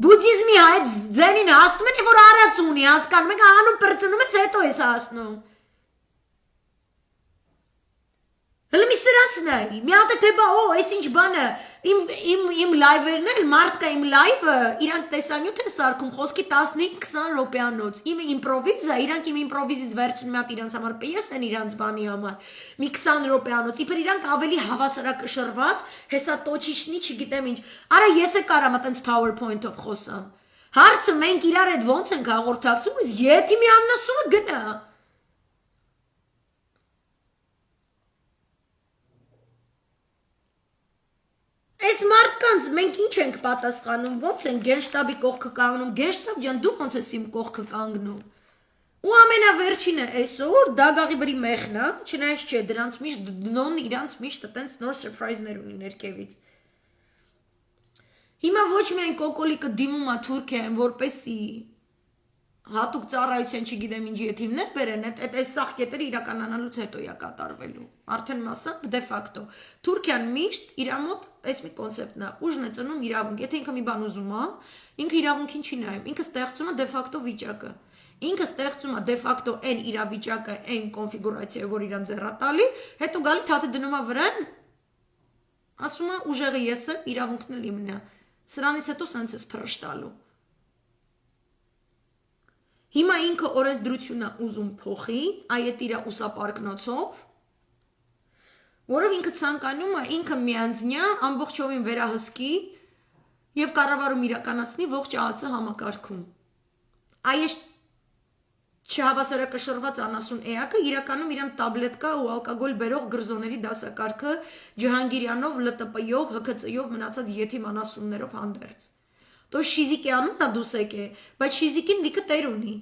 Բուդիզմի այդ զենին հասնում են, որ արած ունի, հասկանում եք, անում պրծնում ես, հետո ես հասնում։ Հələ մի սրանցն է, մի հատ է թե բա, այս ինչ բանը, իմ լայվերն էլ, մարդ կա իմ լայվը, իրանք տեսանյութ է սարքում, խոսքի 15-20 ռոպեանոց, իմ իմպրովիզը, իրանք իմ իմպրովիզից վերցնումատ իրանց համար պես են իրանց բանի համար, մի 20 ռոպեանոց, իպր իրանք ավելի հավասարակշռված, հեսա տոչիչնի չգիտեմ ինչ, արա ես է կարամ ատենց PowerPoint-ով խոսամ, հարցը մենք իրար հետ ոնց ենք հաղորդակցում, եթի մի աննասումը գնա, Այս մարդկանց մենք ինչ ենք պատասխանում, ոնց են գենշտաբի կողքը կանգնում, գենշտաբ ջան դու ոնց ես իմ կողքը կանգնում։ Ու ամենավերջինը այսօր դագաղի բրի մեխնա, չնայած չէ, դրանց միշտ դնոն իրանց միշտ այտենց նոր սուրպրայզներ ունի ներքևից։ Հիմա ոչ միայն կոկոլիկը դիմում է Թուրքիայում, որպեսի հատուկ ծառայության չգիտեմ ինչ եթիմներ բերեն, այդ սաղ կետերը իրականանալուց հետո է կատարվելու, արդեն մասամբ դե ֆակտո, Թուրքիան միշտ իրա մոտ այս մի կոնցեպտն է, ուժն է ծնում իրավունք, եթե ինքը մի բան ուզում է, ինքը իրավունքին չի նայում, ինքը ստեղծում է դե ֆակտո վիճակը, ինքը ստեղծում է դե ֆակտո այն իրավիճակը, այն կոնֆիգուրացիա, որ իրան ձեռա տալի, հետո գալի թաթը դնում է վրան, ասում է ուժեղը ես եմ, իրավունքն էլ իմն է, սրանից հետո սենց ես փռշտալու Հիմա ինքը օրեսդրությունը ուզում փոխի, այդ իր ուսապարկնոցով, որով ինքը ցանկանում է ինքը միանձնյա ամբողջովին վերահսկի եւ կառավարում իրականացնի ողջ ԱԱՑ համակարգում։ Այս չհավասարակշռված անասուն էակը իրականում իրան տաբլետկա ու ալկոգոլ բերող գրզոների դասակարգը Ջհանգիրյանով, ԼՏՊ-ով, ՀՔՑ-ով մնացած եթիմ անասուններով հանդերձ։ То շիզիկի անունն է դուսեք է, բայց շիզիկին լիքը տեր ունի։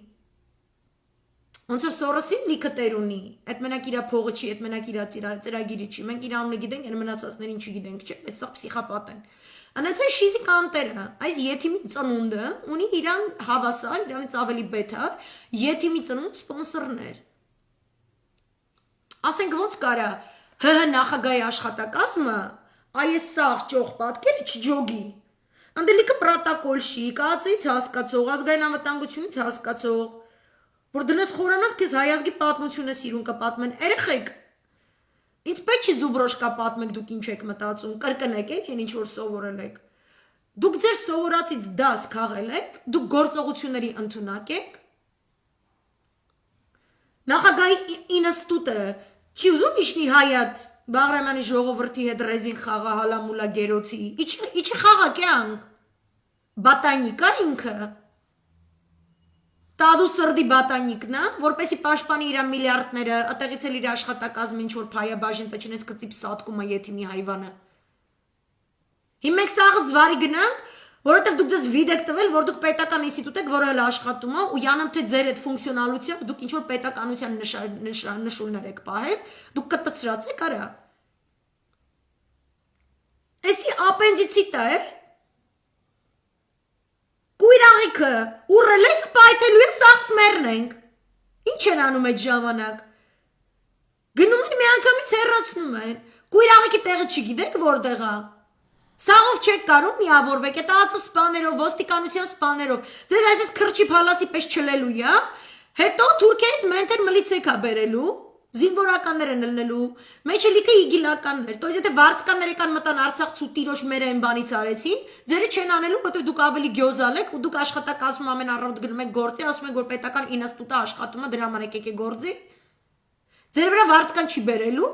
Ոնց որ Սորոսին լիքը տեր ունի, այդ մենակ իրա փողը չի, այդ մենակ իրա ծրագիրը չի, մենք իր անունը գիտենք, այն մնացածներին չգիտենք, չէ, այդ սա պսիխապատ են։ Անացել շիզիկ անտերը, այս եթիմի ծնունդը ունի իրան հավասար, իրանից ավելի բետար, եթիմի ծնունդ սպոնսորներ։ Ասենք ոնց կարա ՀՀ նախագահի աշխատակազմը այս սաղ ճոխ պատկերը չջոգի։ Անդելիքը պրոտոկոլ չի, կացից հասկացող, ազգային անվտանգությունից հասկացող, որ դնես խորանաս քեզ հայազգի պատմությունը սիրուն կպատմեն, երեխեք, ինձ պետք չի զուբրոշկա պատմեք դուք ինչ եք մտածում, կրկնեք եք, ինչ որ սովորել եք, դուք ձեր սովորածից դաս քաղել եք, դուք գործողությունների ընդունակ եք, նախագահի ինստիտուտը չի ուզում իշնի հայատ Բաղրամյանի ժողովրդի հետ ռեզին խաղա հալամուլա գերոցի, իչի խաղա կյանք, բատանիկա ինքը, տադու սրդի բատանիկն է, որպեսի պաշտպանի իր միլիարդները, ատեղից էլ իր աշխատակազմ ինչ-որ փայաբաժին տչնեց կծիպ սատկում է եթիմի հայվանը։ Հիմա մենք սաղը զվարի գնանք, որովհետև դուք ձեզ վիդ եք տվել, որ դուք պետական ինստիտուտ եք, որը հələ աշխատում է, ու յանամ թե ձեր այդ ֆունկցիոնալությամբ դուք ինչ-որ պետականության նշույլներ եք պահել, դուք կտցրած եք արա։ Էսի ապենդիցիտ է, Կույր աղիքը, ուռել ես պայթելու ես սաղ սմերն ենք, ինչ են անում այդ ժամանակ, գնում են մի անգամից հեռացնում են, կույր աղիքի տեղը չգիտեք որտեղ է, սաղով չեք կարում միավորվեք, այդ ԱԱՑ սպաներով, ոստիկանության սպաներով, ձեզ այսպես քրչի փալասի պես չլելու է, հետո Թուրքիայից մենտեր մլիցեք է բերելու, զինվորականներ են լնելու, մեջը լիքը իգիլականներ, տոյզ եթե վարձկաններ եկան մտան Արցախցու տիրոջ մերը են բանից արեցին, ձերը չեն անելու, որտեղ դուք ավելի գյոզալ եք ու դուք աշխատակազմում ամեն առավոտ գնում եք գործի, ասում եք որ պետական ինստիտուտը աշխատում է, դրա համար եկեք գործի։ Ձեր վրա վարձկան չի բերելու։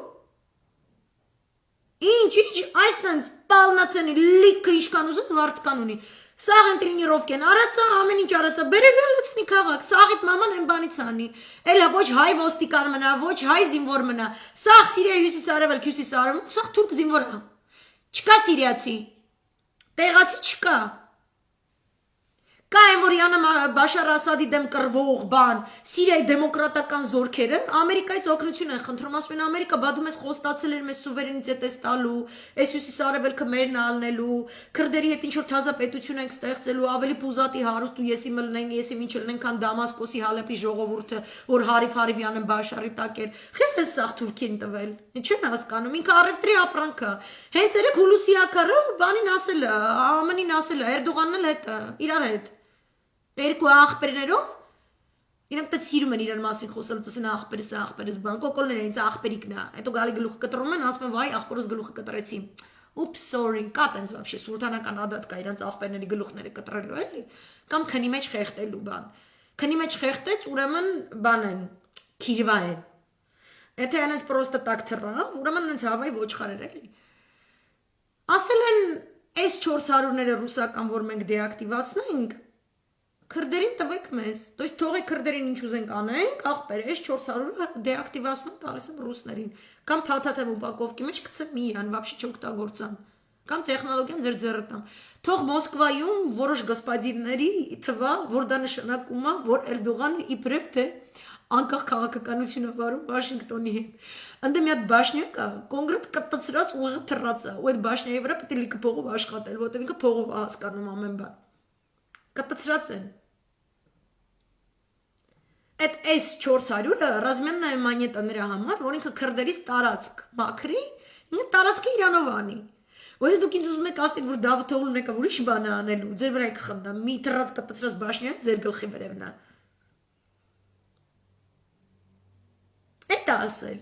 Ինչ, այսենց պալնացենի լիքը իշքան ուզես վարձկան ունի։ Սաղ են տրինիրովք են արածա, ամեն ինչ արածա, բերելու լցնի քաղաք, սաղիտ մաման են բանից անի։ Էլա ոչ հայ ոստիկան մնա, ոչ հայ զինվոր մնա։ Սաղ Սիրիա հյուսիս արևել, հյուսիս արևում, սաղ թուրք զինվոր է։ Չկա սիրիացի։ Տեղացի չկա։ Կա են որ Յանը Բաշար Ասադի դեմ կռվող բան, Սիրիայի դեմոկրատական զորքերը Ամերիկայից օգնություն են խնդրում, ասում են Ամերիկա բա դու մեզ խոստացել էր մեզ սուվերենիտետ ես տալու, այս հյուսիս արևելքը մերն ալնելու, քրդերի հետ ինչ որ թազա պետություն ենք ստեղծելու, ավելի պուզատի հարուստ ու եսի մլնենք, եսի ինչ լնենք քան Դամասկոսի Հալեպի ժողովուրդը, որ Հարիֆ Հարիվյանը Բաշարի տակ էր։ Խես է սաղ Թուրքին տվել։ Չեն հասկանում, ինքը առևտրի ապրանք է։ Հենց երեք Հուլուսի ակարը բանին ասել է, ԱՄՆ-ին ասել է, Էրդողանն էլ հետ իրար հետ։ Երկու աղբերներով իրանք դա սիրում են իրար մասին խոսել, ասեն աղբերս բան, կոկոլները ինձ աղբերիկն է։ Հետո գալի գլուխը կտրում են, ասում են վայ, աղբորս գլուխը կտրեցի։ Oops, sorry, կա տենց вообще սուրթանական ադատ կա իրանք աղբերների գլուխները կտրելու էլի, կամ քնի մեջ խեղտելու բան։ Քնի մեջ խեղտեց, ուրեմն բան են, քիրվա են։ Եթե այնպես պրոստը տակ թռավ, ուրեմն այնց հավայ ոչխարեր էլի։ Ասել են, այս 400-ները ռուսական, որ մենք դեակտիվացնենք, քրդերին տվեք մեզ, то есть թողեք քրդերին ինչ ուզենք անենք, ախպեր, այս 400-ը դեակտիվացնում տալիս եմ ռուսներին, կամ փաթաթեմ ուպակովկի մեջ գցեմ միան, вообще չօգտագործամ, կամ տեխնոլոգիան ձեր ձեռը տամ։ Թող Մոսկվայում որոշ գասպադինների թվա, որ դա նշանակում է, որ Էրդողանը իբրև թե անկախ քաղաքականություն է վարում Վաշինգտոնի հետ։ Անդե մի հատ բաշնյա կա, կոնկրետ կտցրած ուղղը թռած է, ու այդ բաշնյայի վրա պետք է լիքը փողով աշխատել, որտեղ ինքը փողով է հասկանում ամեն բան։ Կտցրած են։ Այդ այս 400-ը ռազմեննա մանետա նրա համար, որ ինքը քրդերից տարածք մաքրի, ինքը տարածքը իրանով անի։ Որտեղ դուք ինձ ուզում եք ասեք, որ Դավթ Օղլուն եկա ուրիշ բան է անելու, ձեր վրա եք խնդա, մի թռած կտցրած բաշնյակ ձեր գլխի վերևն է։ Այդ ասել։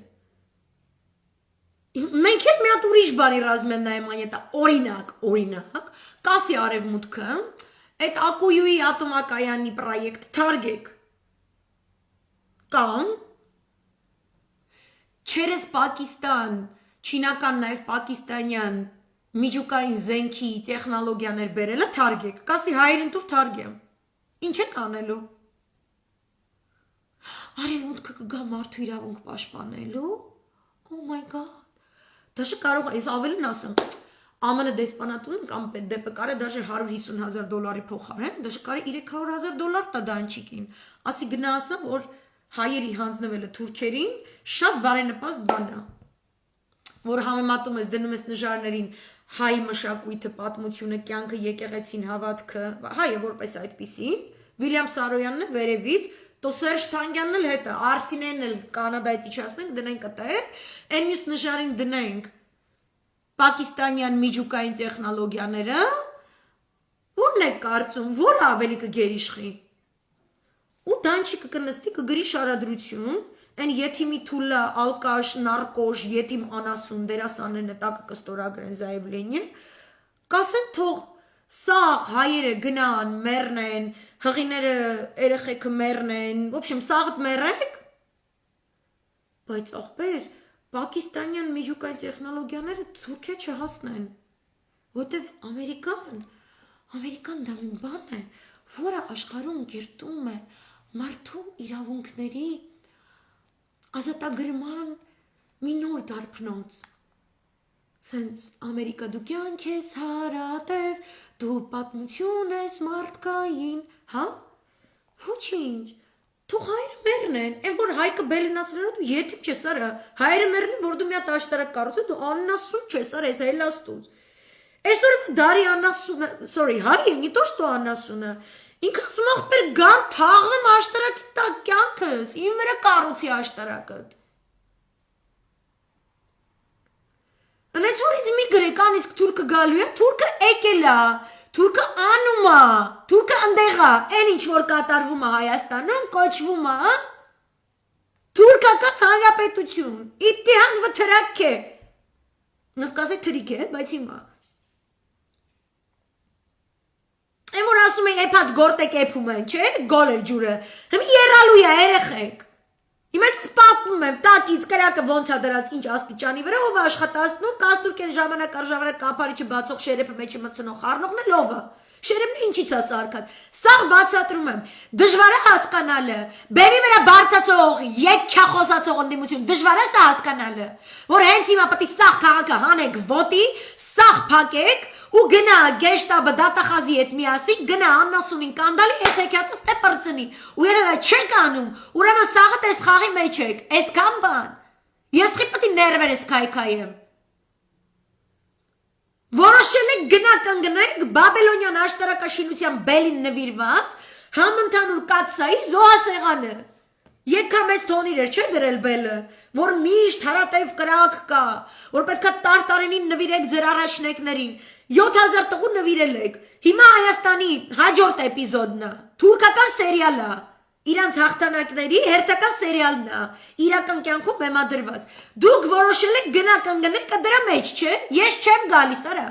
Մենք էլ մի հատ ուրիշ բանի ռազմեննա մանետա, օրինակ, կասի արևմուտքը, այդ Ակույուի ատոմակայանի պրոյեկտ թարգեք։ Կամ չերես Պակիստան, չինական նաև պակիստանյան միջուկային զենքի տեխնոլոգիաներ բերելը թարգեք, կասի հայերին տուր թարգեմ, ինչ եք անելու, արևմուտքը կգա մարդու իրավունք պաշտպանելու, oh my god, դաշը կարող է, ես ավելին ասեմ, ԱՄՆ դեսպանատունը կամ դեպը կարը դաժե $150,000 փոխարեն, դաշը կարը $300,000 տա դանչիկին, ասի գնա ասա, որ հայերի հանձնվելը թուրքերին շատ բարենպաստ բան է, որ համեմատում ես դնում ես նժարներին հայ մշակույթը, պատմությունը, կյանքը, եկեղեցին, հավատքը, հայը որպես այդպիսին, Վիլյամ Սարոյանն է վերևից, то Սերժ Թանգյանն էլ հետը, Արսինեն էլ Կանադայից իջացնենք, դնենք այդտեղ, այն մյուս նժարին դնենք պակիստանյան միջուկային տեխնոլոգիաները, ո՞րն է կարծում, որը ավելի կգերիշխի։ Ու դանչիկը կնստի կգրի շարադրություն, այն եթիմի թուլա, ալկաշ, նարկոշ, եթիմ անասուն դերասաններն տակը կստորագրեն զայվլենյը, կասեն թող սաղ հայերը գնան, մեռնեն, հղիները երեխեքը մեռնեն, в общем, սաղդ մեռեք, բայց ախպեր, պակիստանյան միջուկային տեխնոլոգիաները Թուրքիա չհասնեն, որտև Ամերիկան դա մի բան է, որը աշխարհում կերտում է մարդու իրավունքների ազատագրման մի նոր դարբնոց։ Սենց Ամերիկա դու կյանք ես հարատև, դու պատմություն ես մարդկային, հա? Ոչինչ, թող հայերը մեռնեն, են որ Հայկը Բելին ասել էր դու եթիմ չես արա, հայերը մեռնեն, որ դու մի հատ աշտարակ կառուցես, դու աննասուն չես արա, ես հելաստուց։ Այսօր դարի անասունը, sorry, հայը, не то что անասունը, ինքը ասում ախպեր գան թաղվեմ աշտարակի տակ կյանքս, իմ վրա կառուցի աշտարակըդ։ Անեց որ ինձ մի գրեք, անիսկ թուրքը գալու է, թուրքը եկել է, թուրքը անում է, թուրքը ընդեղ է, այն ինչ որ կատարվում է Հայաստանում, կոչվում է, թուրքական հանրապետություն, իթիհանդ վթրակ է, նսկասե թրիկ է, բայց հիմա։ Այն որ ասում են էպած գորտեք էպում են, չէ, գոլ էր ջուրը, հիմի երալու է երեխեք, Հիմա ես պատմում եմ, տակից կրակը ոնց է դրած ինչ աստիճանի վրա, ով աշխատացնում, կաստրուկեն ժամանակ առ ժամանակ կափարիչը բացող շերեփը մեջը մտցնող խառնողն է լովը։ Շերեփն ինչից է սարքած։ Սաղ բացատրում եմ։ Դժվար է հասկանալը։ Բեմի վրա բարձացող, եկքախոսացող ընդդիմություն դժվար է սա հասկանալը, որ հենց հիմա պետք է սաղ քաղաքը հանեք ոտի, սաղ փակեք ու գնա գեշտաբը դատախազի հետ միասին գնա աննասունին կանդալի այս հեքիաթը ստե պրծնի ու երբ դա չեք անում ուրեմն սաղը տես խաղի մեջ եք այսքան բան ես խի պետք է ներվերս քայքայեմ որոշել եք գնա կընկնեք բաբելոնյան աշտարակաշինության բելին նվիրված համընդհանուր կաթսայի զոհասեղանը Եկա մեզ թոնիր էր, չէ դրել բելը, որ միշտ հարատև կրակ կա, որ պետք է տարտարենին նվիրեք ձեր առաջնեկներին, 7000 տղու նվիրել եք, հիմա Հայաստանի հաջորդ էպիզոդն է, թուրքական սերիալ է, իրանց հաղթանակների հերթական սերիալն է, իրական կյանքում բեմադրված, դուք որոշել եք գնաք ընկնեք դրա մեջ, չէ, ես չեմ գալիս, արա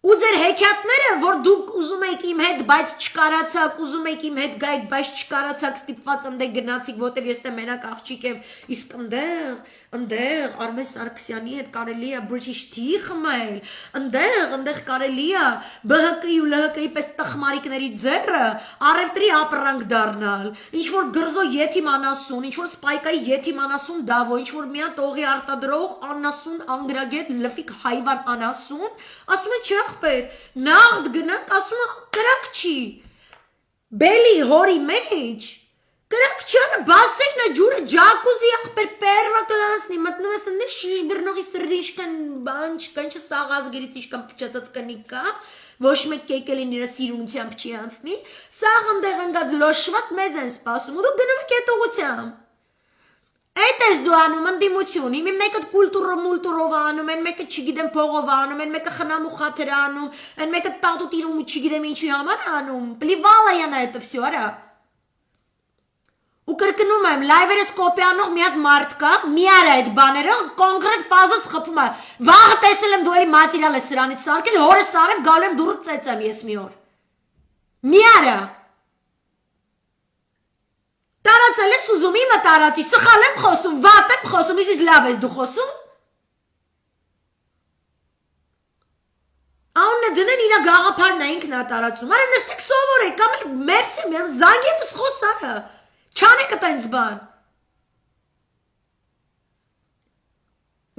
Ու ձեր հեքիաթները, որ դուք ուզում եք իմ հետ, բայց չկարացաք, ուզում եք իմ հետ գայք, բայց չկարացաք, ստիպված ընդեղ գնացիք, որտեղ ես տե մենակ աղջիկ եմ, իսկ ընդեղ Արմեն Սարգսյանի հետ կարելի է British tea խմել, ընդեղ կարելի է ԲՀԿ-ի ու ԼՀԿ-ի պես տխմարիկների ձեռը առևտրի ապրանք դառնալ, ինչ որ գրզո եթիմ անասուն, ինչ որ սպայկայի եթիմ անասուն դավո, ինչ որ միան տողի արտադրող անասուն անգրագետ լֆիկ հայվան անասուն, ասում են չէ Նախդ գնանք ասում կրակ չի, բելի հորի մեջ, կրակ չարը բասենն է ջուրը ջակուզի աղբեր պերվա կլասնի, մտնում ես ընդ շիշ բրնողի սրդի իշկան բան չկա, ինչը սաղազգերից իշկան պճացած կնիկ կա, ոչ մեկ կեկելին իրա սիրունությամբ չի անցնի, սաղ ընդեղ ընգած լոշված մեզ են սպասում, ու դուք գնում եք էտ ուղությամբ Այդ ես դու անում ընդդիմություն, իմի մեկը կուլտուրով անում, են մեկը չգիտեմ փողով անում, են մեկը խնամու խաթր անում, են մեկը տատու տիրում ու չգիտեմ ինչի համար անում, պլիվալա յանա это всё, արա։ Ու կրկնում եմ, լայվերս կոպիանող մի հատ մարդ կա, մի արա այդ բաները, կոնկրետ ֆազս խփում է։ Վաղը տեսել եմ դու էլի մատերիալ ես սրանից սարքել, հորս արև գալու եմ դուրս ծեծեմ ես մի օր։ Մի արա Տարածել ես ուզում իմը տարածի, սխալ եմ խոսում, վատ եմ խոսում, իսկ լավ ես դու խոսում։ Անունը դնեն իրա գաղափարն է ինքն է տարածում, արա նստեք սովորեք, կամ էլ մերսի, զանգետս խոս արա, չանեք տենց բան։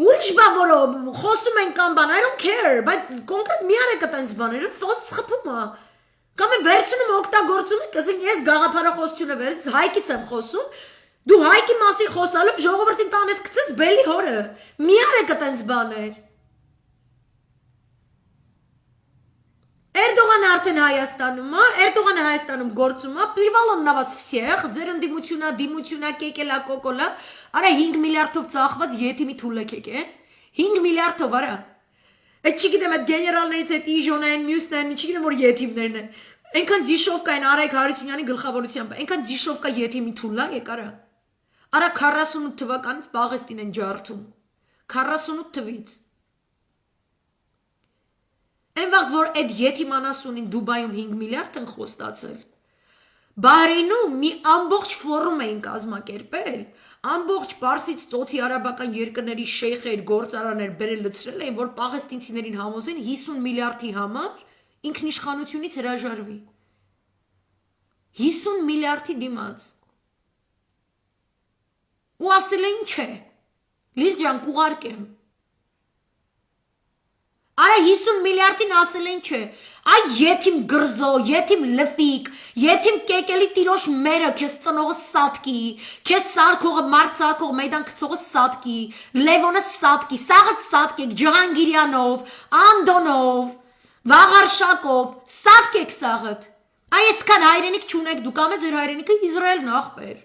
Ուրիշ բան, որ խոսում են կամ բան, I don't care, բայց կոնկրետ մի արեք տենց բաները, ֆոս խփում է։ Կամ է վերցնում օգտագործում եք, ասենք ես գաղափարախոսությունը վերցս, հայկից եմ խոսում, դու հայկի մասի խոսալով ժողովրդին տանես գցես բելի հորը, մի արեք տենց բաներ։ Էրդողանը արդեն Հայաստանում է, Էրդողանը Հայաստանում գործում է, պլիվալոն նա вас всех, ձեր ընդդիմությունա, դիմությունա, կեկելա, կոկոլա, արա 5 միլիարդով ծախված եթիմի թուլեք եք, 5 միլիարդով, արա։ Այդ չգիտեմ, այդ գեներալներից այդ իժոն են, մյուսն են, չգիտեմ, որ եթիմներն են։ Այնքան ձիշովկա են Արայք Հարությունյանի գլխավորությամբ, այնքան ձիշովկա եթիմի թուլա եկարա։ Արա 48 թվականից Պաղեստին են ջարդում։ 48 թվից։ Այն վաղ, որ այդ եթիմ անասունին Դուբայում 5 միլիարդ են խոստացել։ Բահրեյնում մի ամբողջ ֆորում էին կազմակերպել, ամբողջ Պարսից ծոցի արաբական երկրների շեյխեր, գործարաններ բերել լցրել էին, որ պաղեստինցիներին համոզեն 50 միլիարդի համար ինքնիշխանությունից հրաժարվի։ 50 միլիարդի դիմաց։ Ու ասել էին չէ, լիր ջան կուղարկեմ։ Արա 50 միլիարդին ասել են չէ, այ եթիմ գրզո, եթիմ լվիկ, եթիմ կեկելի տիրոշ մերը, կեզ ծնողը սատկի, կեզ սարքողը, մարդ սարքող մեյդան կծողը սատկի, լևոնը սատկի, սաղը սատկեք, Ջհանգիրյանով, Անդոնով, Վաղարշակով, սատկեք սաղըտ, այ եսքան հայրենիք չունեք դու, կամ է ձեր հայրենիքը Իսրայելն ախպեր,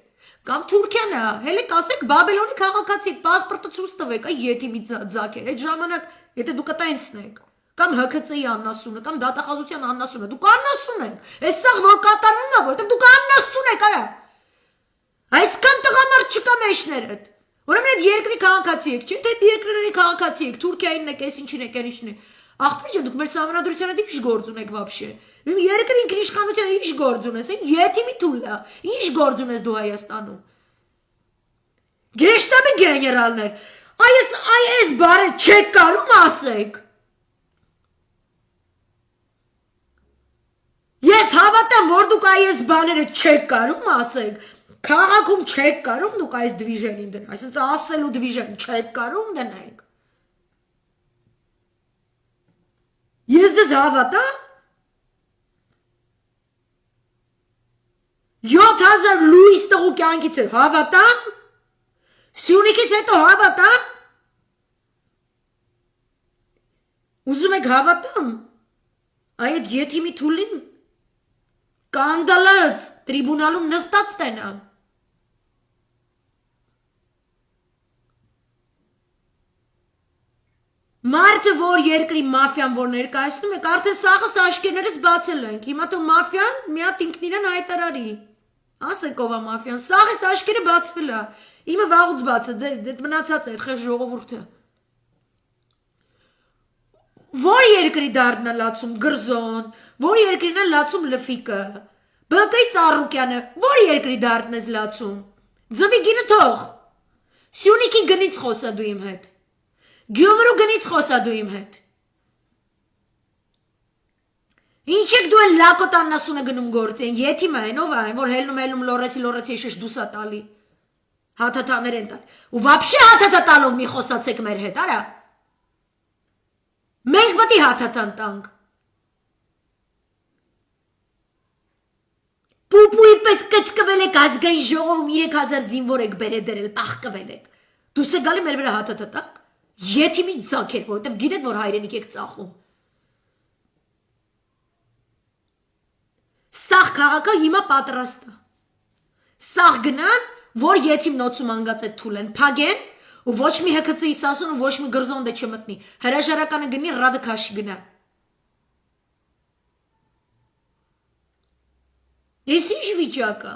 կամ Թուրքիան է, հելեք ասեք բաբելոնի քաղաքացի, պասպորտը ցույց տվեք, այ եթիմի ձակեր, այդ ժամանակ Եթե դուք տենցնեք, կամ ՀԿՑ-ի աննասունը, կամ դատախազության աննասունը, դուք աննասուն եք, այս սաղ որ կատարվում է, որտեղ դուք աննասուն եք, արա, այսքան տղամարդ չկա մեջներդ, ուրեմն այդ երկրի քաղաքացի եք, չէ, այդ երկրների քաղաքացի եք, Թուրքիայինն եք, այս ինչին եք, ինչին եք, աղբեր ջան, դուք մեր սահմանադրությանը ինչ գործ ունեք վաբշե, երկրի ինքնիշխանությանը ինչ գործ ունես, եթիմի թուլա, ինչ գործ ունես դու Հայաստանում, Գեշտաբի գեներալներ, այս բարը չեք կարում ասեք։ Ես հավատամ, որ դուք այս բաները չեք կարում ասեք, քաղաքում չեք կարում դուք այս դվիժենին դնեք, այսինքն ասելու դվիժեն չեք կարում դնեք։ Ես ձեզ հավատամ 7000 լույս տղու կյանքից է հավատամ, Սյունիքից հետո հավատամ, ուզում եք հավատամ, այդ եթիմի թուլին կանդալած տրիբունալում նստած տենամ։ Մարդը, որ երկրի մաֆիան, որ ներկայացնում եք, արդեն սաղս աշկերներս բացել ենք, հիմա թող մաֆիան մի հատ ինքն իրեն հայտարարի, ասեք ով է մաֆիան, սաղս աշկերը բացվել է, իմը վաղուց բացը, դետ մնացած է, խեղ ժողովուրդը։ Որ երկրի դարդն է լացում գրզոն, որ երկրին է լացում լվիկը, բկի Ծառուկյանը, որ երկրի դարդն ես լացում, ձվի գինը թող, Սյունիքի գնից խոսա դու իմ հետ, Գյումրու գնից խոսա դու իմ հետ, ինչ եք դու են լակոտ աննասունը գնում գործ են, եթիմը են, ով այն, որ հելնում լորեցի շշ դուսա տալի, հաթաթաներ են տալ, ու վապշի հաթաթա տալով մի խոսացեք մեր հետ, արա, մենք բտի հաթաթան տանք, պուպուի պես կծկվել եք ազգային ժողովում 3000 զինվոր եք բեր է դրել, պախկվել եք, դուս է գալի մեր վրա հաթաթա տանք, եթիմին ծակ եք, որտև գիտեք, որ հայրենիք եք ծախում, Սաղ քաղաքը հիմա պատրաստ է, սաղ գնան, որ եթիմ նոցում անգած է թուլ են, պագեն, ու ոչ մի հկծի իսասուն ու ոչ մի գրզոն դե չմտնի, հրաժարականը գնի, ռադը կաշի գնա։ Ես ինչ վիճակա։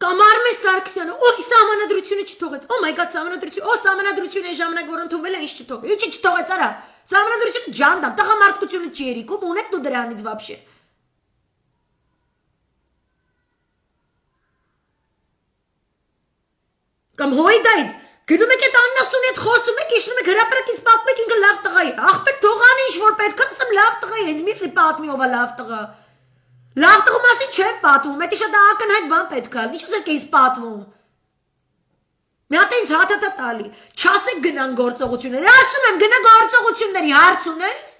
Կամարմ է Սարգսյանը, օй սահմանադրությունը չթողեց, օ մայ գադ սահմանադրություն, օ սահմանադրությունը այն ժամանակ որ ընդունվել է ինչ չթող, ինչ չթողեց արա, սահմանադրությունը ջանդամ, տղամարդկությունը չի երիկում, ունես դու դրանից վաբշե։ Կամ հոյդայից, գնում եք այդ աննասունի հետ խոսում եք, իշնում եք հրապարակից պատմում եք ինքը լավ տղա է, աղբեր թողանի ինչ որ պետք է ասեմ լավ տղա է, հենց մի պատմի ով է լավ տղա։ Լավ տղու մասին չեմ պատմում, էդի շատ ակնհայտ բան պետք է, ինչ եք ինձ պատմում։ Մի հատ ինձ հաթաթա տալի, չասեք գնան գործողությունների, ասում եմ գնա գործողությունների, հարց ունես։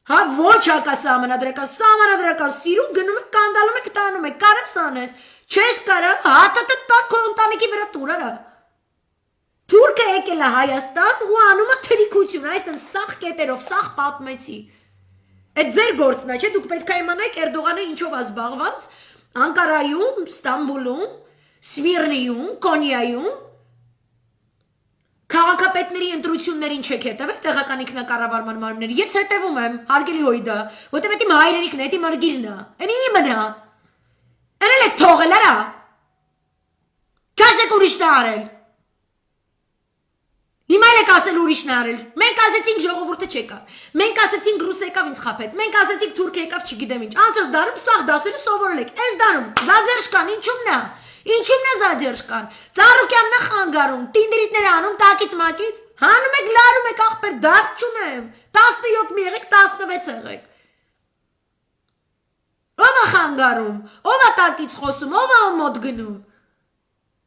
Հա ոչ հակա սահմանադրական սիրում գնում եք կանդալում եք տանում եք, կարես անես, չես կարա, հաթաթա տա քո ընտանիքի վրա տուրարա։ Թուրքը եկել է Հայաստան ու անում է թրիքություն, այսն սաղ կետերով, սաղ պատմեցի։ Այդ ձեր գործն է, չէ, դուք պետք է իմանաք Էրդողանը ինչով է զբաղված, Անկարայում, Ստամբուլում, Սմիրնիում, Կոնիայում, քաղաքապետների ընտրություններին չեք հետևել, տեղական ինքնակառավարման մարմինների, ես հետևում եմ, հարգելի հոյդա, որտև այդ իմ հայրենիքն է, այդ իմ արգիրն է, այն իմն է, այն էլ եք թողել, արա, չասեք ուրիշն է արել, Հիմա էլ եք ասել ուրիշն է արել, մենք ասեցինք ժողովուրդը չեկավ, մենք ասեցինք ռուս եկավ ինձ խապեց, մենք ասեցինք թուրք եկավ չգիտեմ ինչ, անցած դարում սաղ դասերը սովորել եք, այս դարում Զաձերշկան ինչումն է Զաձերշկան, Ծառուկյանն է խանգարում, տինդրիտներ անում տակից մակից, հանում եք լարում եք աղբեր դարդ չունեմ, 17 մի եղեք 16 եղեք, ով է խանգարում, ով է տակից խոսում, ով է մոտ գնում,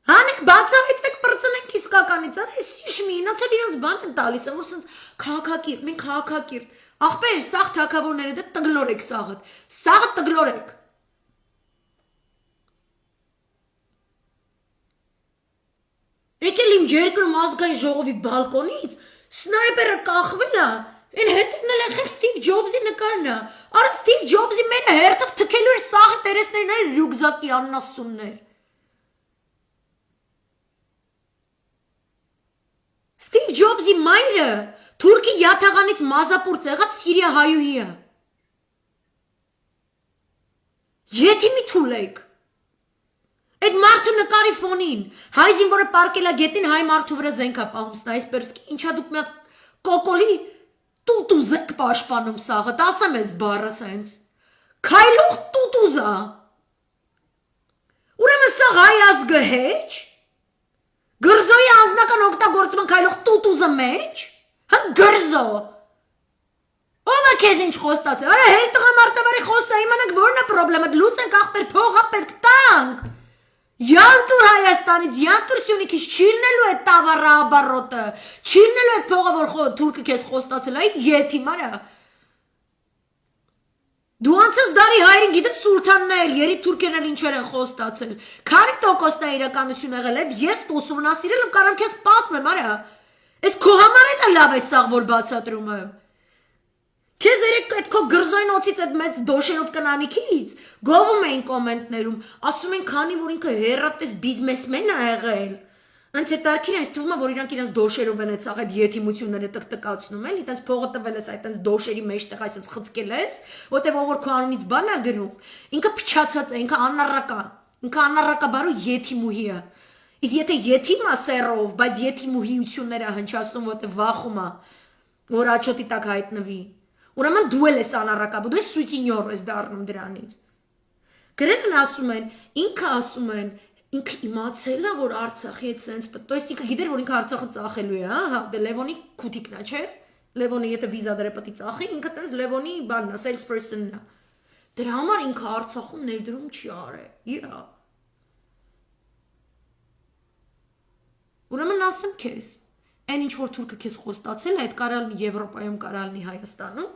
Հանեք բացահայտվեք պրծնենք իսկականից, այս ինչ մինացել իրանց բան են տալիս, որ սենց քաղաքակիրթ, մենք քաղաքակիրթ, աղբեր, սաղ թագավորները դե տգլոր եք սաղըտ, սաղը տգլոր եք։ Եկել իմ երկրում ազգային ժողովի բալկոնից, սնայպերը կախվել է, այն հետևն էլ եղեք Սթիվ Ջոբզի նկարն է, արա Սթիվ Ջոբզի մենը հերթով թքելու էր սաղի տերեսներն այ ռյուգզակի աննասուններ։ Սթիվ Ջոբզի մայրը թուրքի յաթաղանից մազապուրծ եղած Սիրիա հայուհի է։ Եթիմի թուլ եք։ Այդ մարդու նկարի ֆոնին, հայ զինվորը պարկել է գետին, հայ մարդու վրա զենք է պահում սնայպերսկի, ինչա դուք մի հատ կոկոլի տուտուզ եք պաշտպանում սաղը, ասեմ ես բառը սենց։ Քայլող տուտուզ է։ Ուրեմն սա հայ ազգը հեչ, գրզոյի անձնական օգտագործման քայլող տուտուզը մեջ, հա գրզո, ով է քեզ ինչ խոստացել, արա հել տղամարդավարի խոսա, իմանանք որն է պրոբլեմը, լուծենք ախպեր փողա պետք տանք, յանտուր Հայաստանից, յանտուր Սյունիքից, չիլնելու է տավառա աբարոտը, չիլնելու է փողը, որ թուրքը քեզ խոստացել, այ եթիմ արա, Դու անցած դարի հայրին գիտես Սուլթանն էլ, երիտ թուրքերն էլ ինչեր են խոստացել, քանի տոկոսն է իրականություն եղել, այդ ես ուսումնասիրել եմ, կարամ քեզ պատմեմ, արա, այս քո համար էլ լավ է սաղ, որ բացատրում եմ, քեզ երեք այդ քո գրզոյն օծից այդ մեծ դոշերով կնանիքից, գովում էին կոմենտներում, ասում են քանի, որ ինքը հերատես բիզնեսմեն է եղել, Անց հետարքին այս թվում է, որ իրանք իրենց դոշերով են այդ այդ եթիմությունները տկտկացնում են, այտենց փողը տվել ես այտենց դոշերի մեջտեղ այսպես խցկել ես, որտեղ ով որ քո անունից բան է գրում, ինքը փչացած է, ինքը անառակա բարու եթիմուհի է։ Իսկ եթե եթիմա սերով, բայց եթիմուհիությունները հնչացնում, որտեղ վախում է, որ աչոտի տակ հայտնվի, ուրեմն դու ես անառակա, դու ես սուտինյոր ես դառնում դրանից։ Գրեն ասում են, ինքը ասում են Ինքը իմացել է, որ Արցախի հետ սենց պտոյս, ինքը գիտեր, որ ինքը Արցախը ծախելու է, հա, դե Լևոնի քութիկն է, չէ, Լևոնը եթե վիզա դրե պտի ծախի, ինքը տենց Լևոնի բանն է, salesperson-ն է, դրա համար ինքը Արցախում ներդրում չի արել, իա, ուրեմն ասեմ քեզ, այն ինչ որ թուրքը քեզ խոստացել է, այդ կարալնի Եվրոպայում, կարալնի Հայաստանում,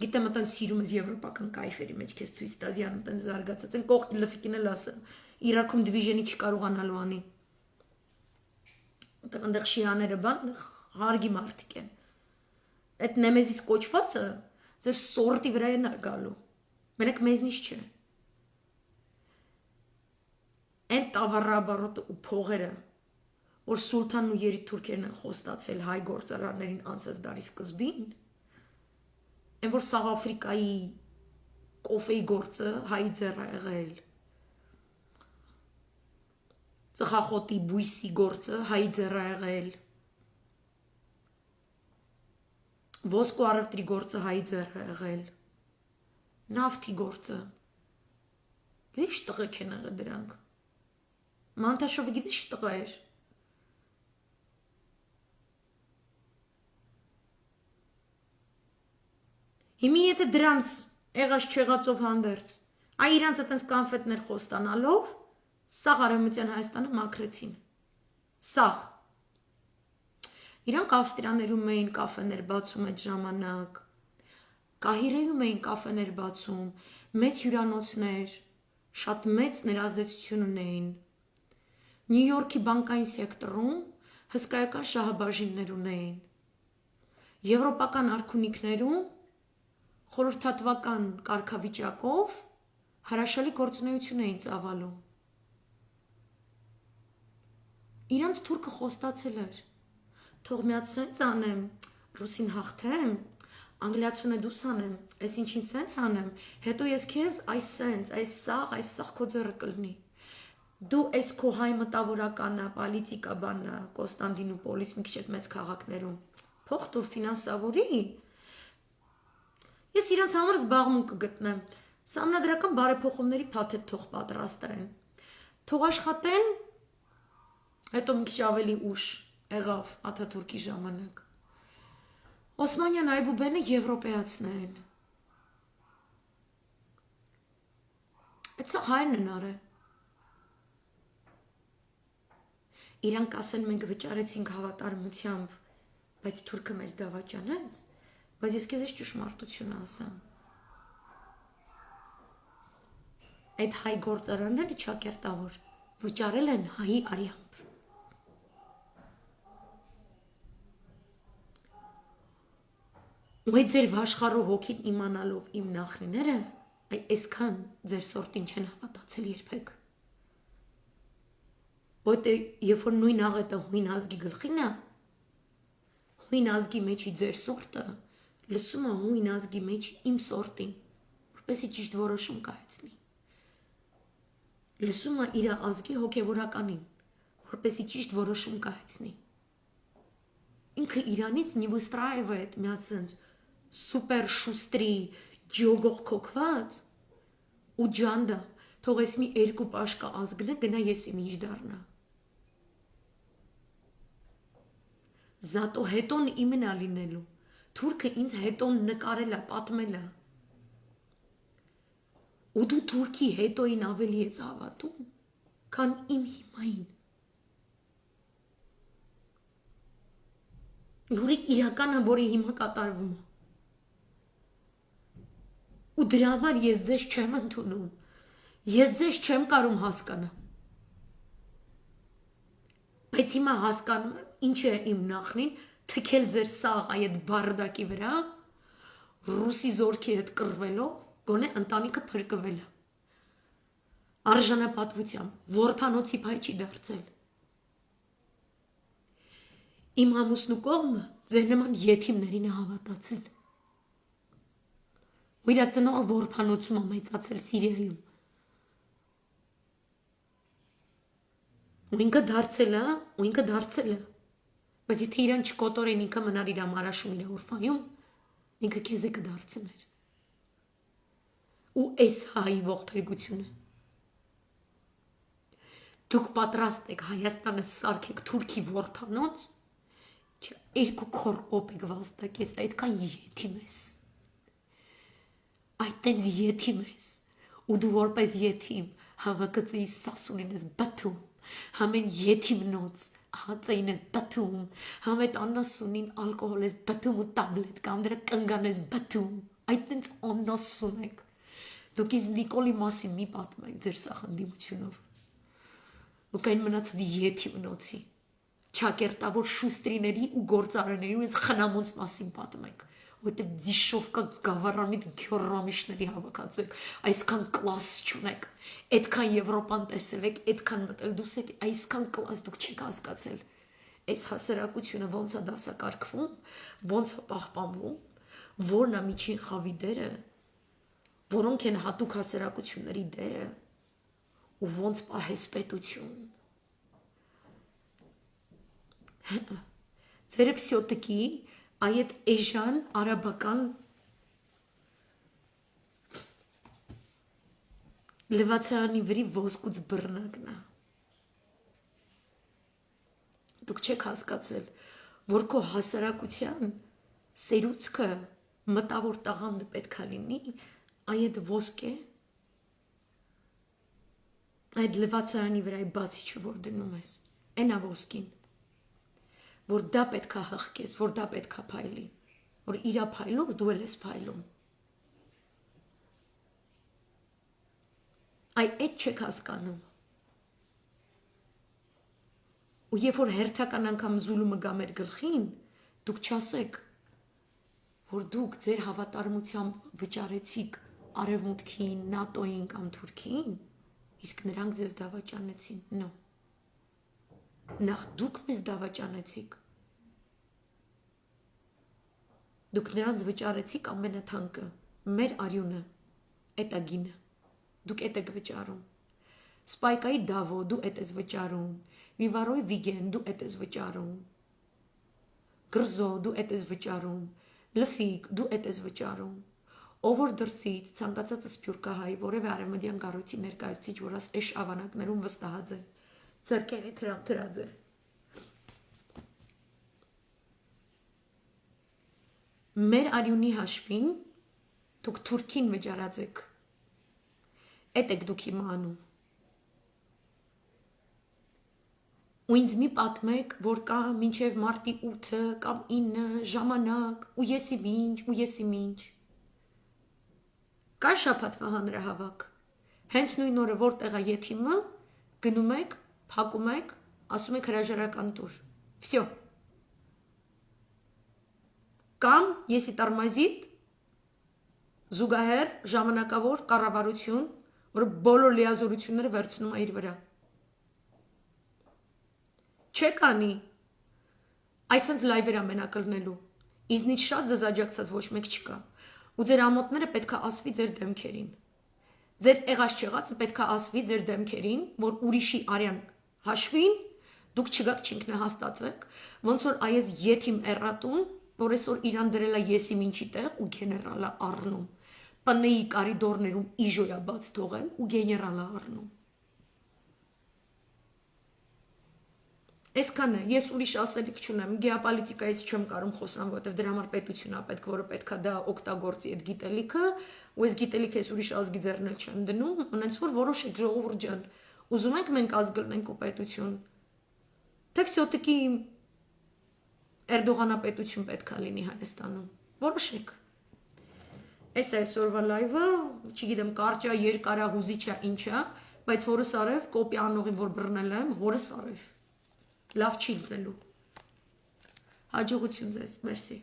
գիտեմ ատեն սիրում ես եվրոպական կայֆերի մեջ քեզ ցույց տա զյանում ատեն զարգացած են կողքի լֆիկին էլ ասեմ Իրաքում դիվիժենի չկարողանալու անի այնտեղ շիաները բան հարգի մարդիկ են այդ նեմեզիս կոչվածը ձեր սորտի վրա է գալու մենակ մեզնից չէ այն տավառաբարոտը ու փողերը որ սուլթանն ու երիտ թուրքերն են խոստացել հայ գործարարներին անցած դարի սկզբին Այն որ Սաղ Աֆրիկայի կոֆեի գործը հայի ձեռ է եղել, ծխախոտի բույսի գործը հայի ձեռ է եղել, ոսկու առևտրի գործը հայի ձեռ է եղել, նավթի գործը, գիտես տղեկ են եղել դրանք, Մանտաշովը գիտես տղա էր, Հիմի եթե դրանց եղած չեղածով հանդերձ, այ իրանց այտենց կանֆետներ խոստանալով, սաղ արևմտյան Հայաստանը մաքրեցին, սաղ, իրանք Ավստրիաներում էին կաֆեներ բացում այդ ժամանակ, Կահիրեում էին կաֆեներ բացում, մեծ հյուրանոցներ, շատ մեծ ներազդեցություն ունեին, Նյու Յորքի բանկային սեկտորում հսկայական շահաբաժիններ ունեին, Եվրոպական արքունիքներում խորհրդատվական կարգավիճակով հրաշալի գործունեություն էին ծավալում։ Իրանց թուրքը խոստացել էր, թող միած սենց անեմ, ռուսին հաղթեմ, անգլիացուն է դուս անեմ, այս ինչին սենց անեմ, հետո ես քեզ այս սենց, այս սաղ քո ձեռը կլնի։ Դու այս քո հայ մտավորականա, պոլիտիկա բանա, Կոստանդինուպոլիս մի քիչ այդ մեծ քաղաքներում, փող տուր ֆինանսավորի, Ես իրանց համար զբաղմունք կգտնեմ, սահմանադրական բարեփոխումների փաթեթ թող պատրաստեն, թող աշխատեն, հետո մի քիչ ավելի ուշ եղավ Աթաթուրքի ժամանակ, Օսմանյան Այբուբենը եվրոպեացնեն, այդ սա հայրն են արել, իրանք ասեն մենք վճարեցինք հավատարմությամբ, բայց թուրքը մեզ դավաճանեց, Բայց ես քեզ այս ճշմարտությունը ասեմ։ Այդ հայ գործարանները ճակերտավոր վճարել են հայի արյամբ։ Ու այդ ձեր վաշխառու հոգին իմանալով իմ նախնիները, այսքան ձեր սորտին չեն հավատացել երբեք։ Որտե երբ որ նույն աղետը հույն ազգի գլխին է, հույն ազգի մեջի ձեր սորտը լսում է հույն ազգի մեջ իմ սորտին, որպեսի ճիշտ որոշում կայացնի։ Լսում է իր ազգի հոգևորականին, որպեսի ճիշտ որոշում կայացնի։ Ինքը իրանից не выстраивает միացած սուպեր շուստրի ջոգող քոքված ու ջանդա, թող ես մի երկու պաշկա ազգնը գնա ես իմ ինչ դառնա։ Զատո հետոն իմն ա լինելու։ Թուրքը ինձ հետոն նկարել ա, պատմել ա։ Ու դու թուրքի հետոին ավելի ես հավատում, քան իմ հիմային։ Որի իրականը, որի հիմա կատարվում է։ Ու դրա համար ես ձեզ չեմ ընդունում, ես ձեզ չեմ կարում հասկանա։ Բայց հիմա հասկանում եմ, ինչ է իմ նախնին, թքել ձեր սաղ այդ բարդակի վրա, ռուսի զորքի հետ կռվելով, գոնե ընտանիքը փրկվել է։ Արժանապատվությամբ, որբանոցի փայ չի դարձել։ Իմ ամուսնու կողմը ձեր նման եթիմներին է հավատացել։ Ու իր ծնողը որբանոցում է մեծացել Սիրիայում։ Ու ինքը դարձել է, բայց եթե իրան չկոտորեն, ինքը մնար իր մարաշում իր օրֆայում, ինքը քեզ է կդարձներ։ Ու այս հայի ողբերգությունը։ Դուք պատրաստ եք Հայաստանը սարքեք թուրքի որբանոց, երկու քորկոպ եք վաստակես, այդքան եթիմ ես։ Այդտենց եթիմ ես, ու դու որպես եթիմ հավաքածուի սասունին ես բթում, համեն եթիմնոց հացային ես բթում, համետ անասունին ալկոհոլ ես բթում ու տաբլետ կամ դրա կնգան ես բթում, այդտենց անասուն եք։ Դուք ինձ Նիկոլի մասին մի պատմեք ձեր սախնդիմությունով։ Դուք այն մնացած եթիմնոցի, չակերտավոր շուստրիների ու գործարարների ու խնամոնց մասին պատմեք։ Որտեղ ձիշովկա գավառամիտ գյորրամիշների հավաքածու եք, այսքան կլաս չունեք, այդքան Եվրոպան տեսել եք, այդքան մտել դուս եք, այսքան կլաս դուք չեք հասկացել։ Այս հասարակությունը ոնց է դասակարգվում, ոնց է պահպանվում, որն է միջին խավի դերը, որոնք են հատուկ հասարակությունների դերը, ու ոնց պահես պետություն։ Ձերը վսյոտիկի այդ էժան արաբական լվացարանի վրի ոսկուց բռնակն է։ Դուք չեք հասկացել, որ քո հասարակության սերուցքը մտավոր տաղանդը պետք է լինի այդ ոսկե, այդ լվացարանի վրա այդ բացիչը, որ դնում ես, այն է ոսկին, որ դա պետք է հղկես, որ դա պետք է փայլի, որ իրա փայլով դու էլ ես փայլում։ Այդ չեք հասկանում։ Ու երբ որ հերթական անգամ զուլումը գա մեր գլխին, դուք չասեք, որ դուք ձեր հավատարմությամբ վճարեցիք Արևմուտքին, ՆԱՏՕ-ին կամ Թուրքիին, իսկ նրանք ձեզ դավաճանեցին։ No։ Նախ դուք մեզ դավաճանեցիք։ Դուք նրանց վճարեցիք ամենաթանկը, մեր արյունը, էդ է գինը, դուք էդ եք վճարում։ Սպայկայի Դավո, դու էդ ես վճարում, Վիվարոյ Վիգեն, դու էդ ես վճարում, Գրզո, դու էդ ես վճարում, Լֆիկ, դու էդ ես վճարում, ով որ դրսից ցանկացած սփյուռքահայ, որևէ արևմտյան կառույցի ներկայացուցիչ, որ էշ ավանակներում վստահած է, ձեռքերի թրած է։ Մեր արյունի հաշվին դուք Թուրքին վճարած եք, էդ եք դուք հիմա անում։ Ու ինձ մի պատմեք, որ կա մինչև մարտի 8-ը կամ 9 ժամանակ, ու ես իմ ինչ, կա շաբաթվա հանրահավաք, հենց նույն օրը որտեղ է եթիմը, գնում եք, փակում եք, ասում եք հրաժարական տուր, վсё։ Կամ եսի տարմազիտ, զուգահեռ ժամանակավոր կառավարություն, որ բոլոր լիազորությունները վերցնում է իր վրա։ Չեք անի, այսենց լայվեր ամենակ լնելու, իզնից շատ ձեզ աջակցած ոչ մեկ չկա, ու ձեր ամոթները պետք է ասվի ձեր դեմքերին, ձեր եղած չեղածը պետք է ասվի ձեր դեմքերին, որ ուրիշի արյան հաշվին դուք չգաք չինքնահաստատվեք, ոնց որ այս եթիմ էռատուն, որ այսօր իրան դրել է եսի մինչի տեղ ու գեներալը առնում, ՊՆ-ի կարիդորներում իժոյա բաց թողել ու գեներալը առնում։ Այսքան է, ես ուրիշ ասելիք չունեմ, գեոպոլիտիկայից չեմ կարող խոսամ, որովհետև դրա համար պետությունն է պետք, որը պետքա դա օգտագործի այդ գիտելիքը, ու այս գիտելիքը ես ուրիշ ազգի ձեռն էլ չեմ դնում, ունենց որ որոշեք ժողովուրդ ջան, ուզում եք մենք ազգ լինենք ու պետություն, թե все-таки Էրդողանապետություն պետքա լինի Հայաստանում, որոշեք։ Այս է այսօրվա լայվը, չգիտեմ, կարճ է, երկար է, հուզիչ է, ինչ է, բայց հորս արև, կոպի անողին, որ բռնել եմ, հորս արև։ Լավ չի լինելու։ Հաջողություն ձեզ, մերսի։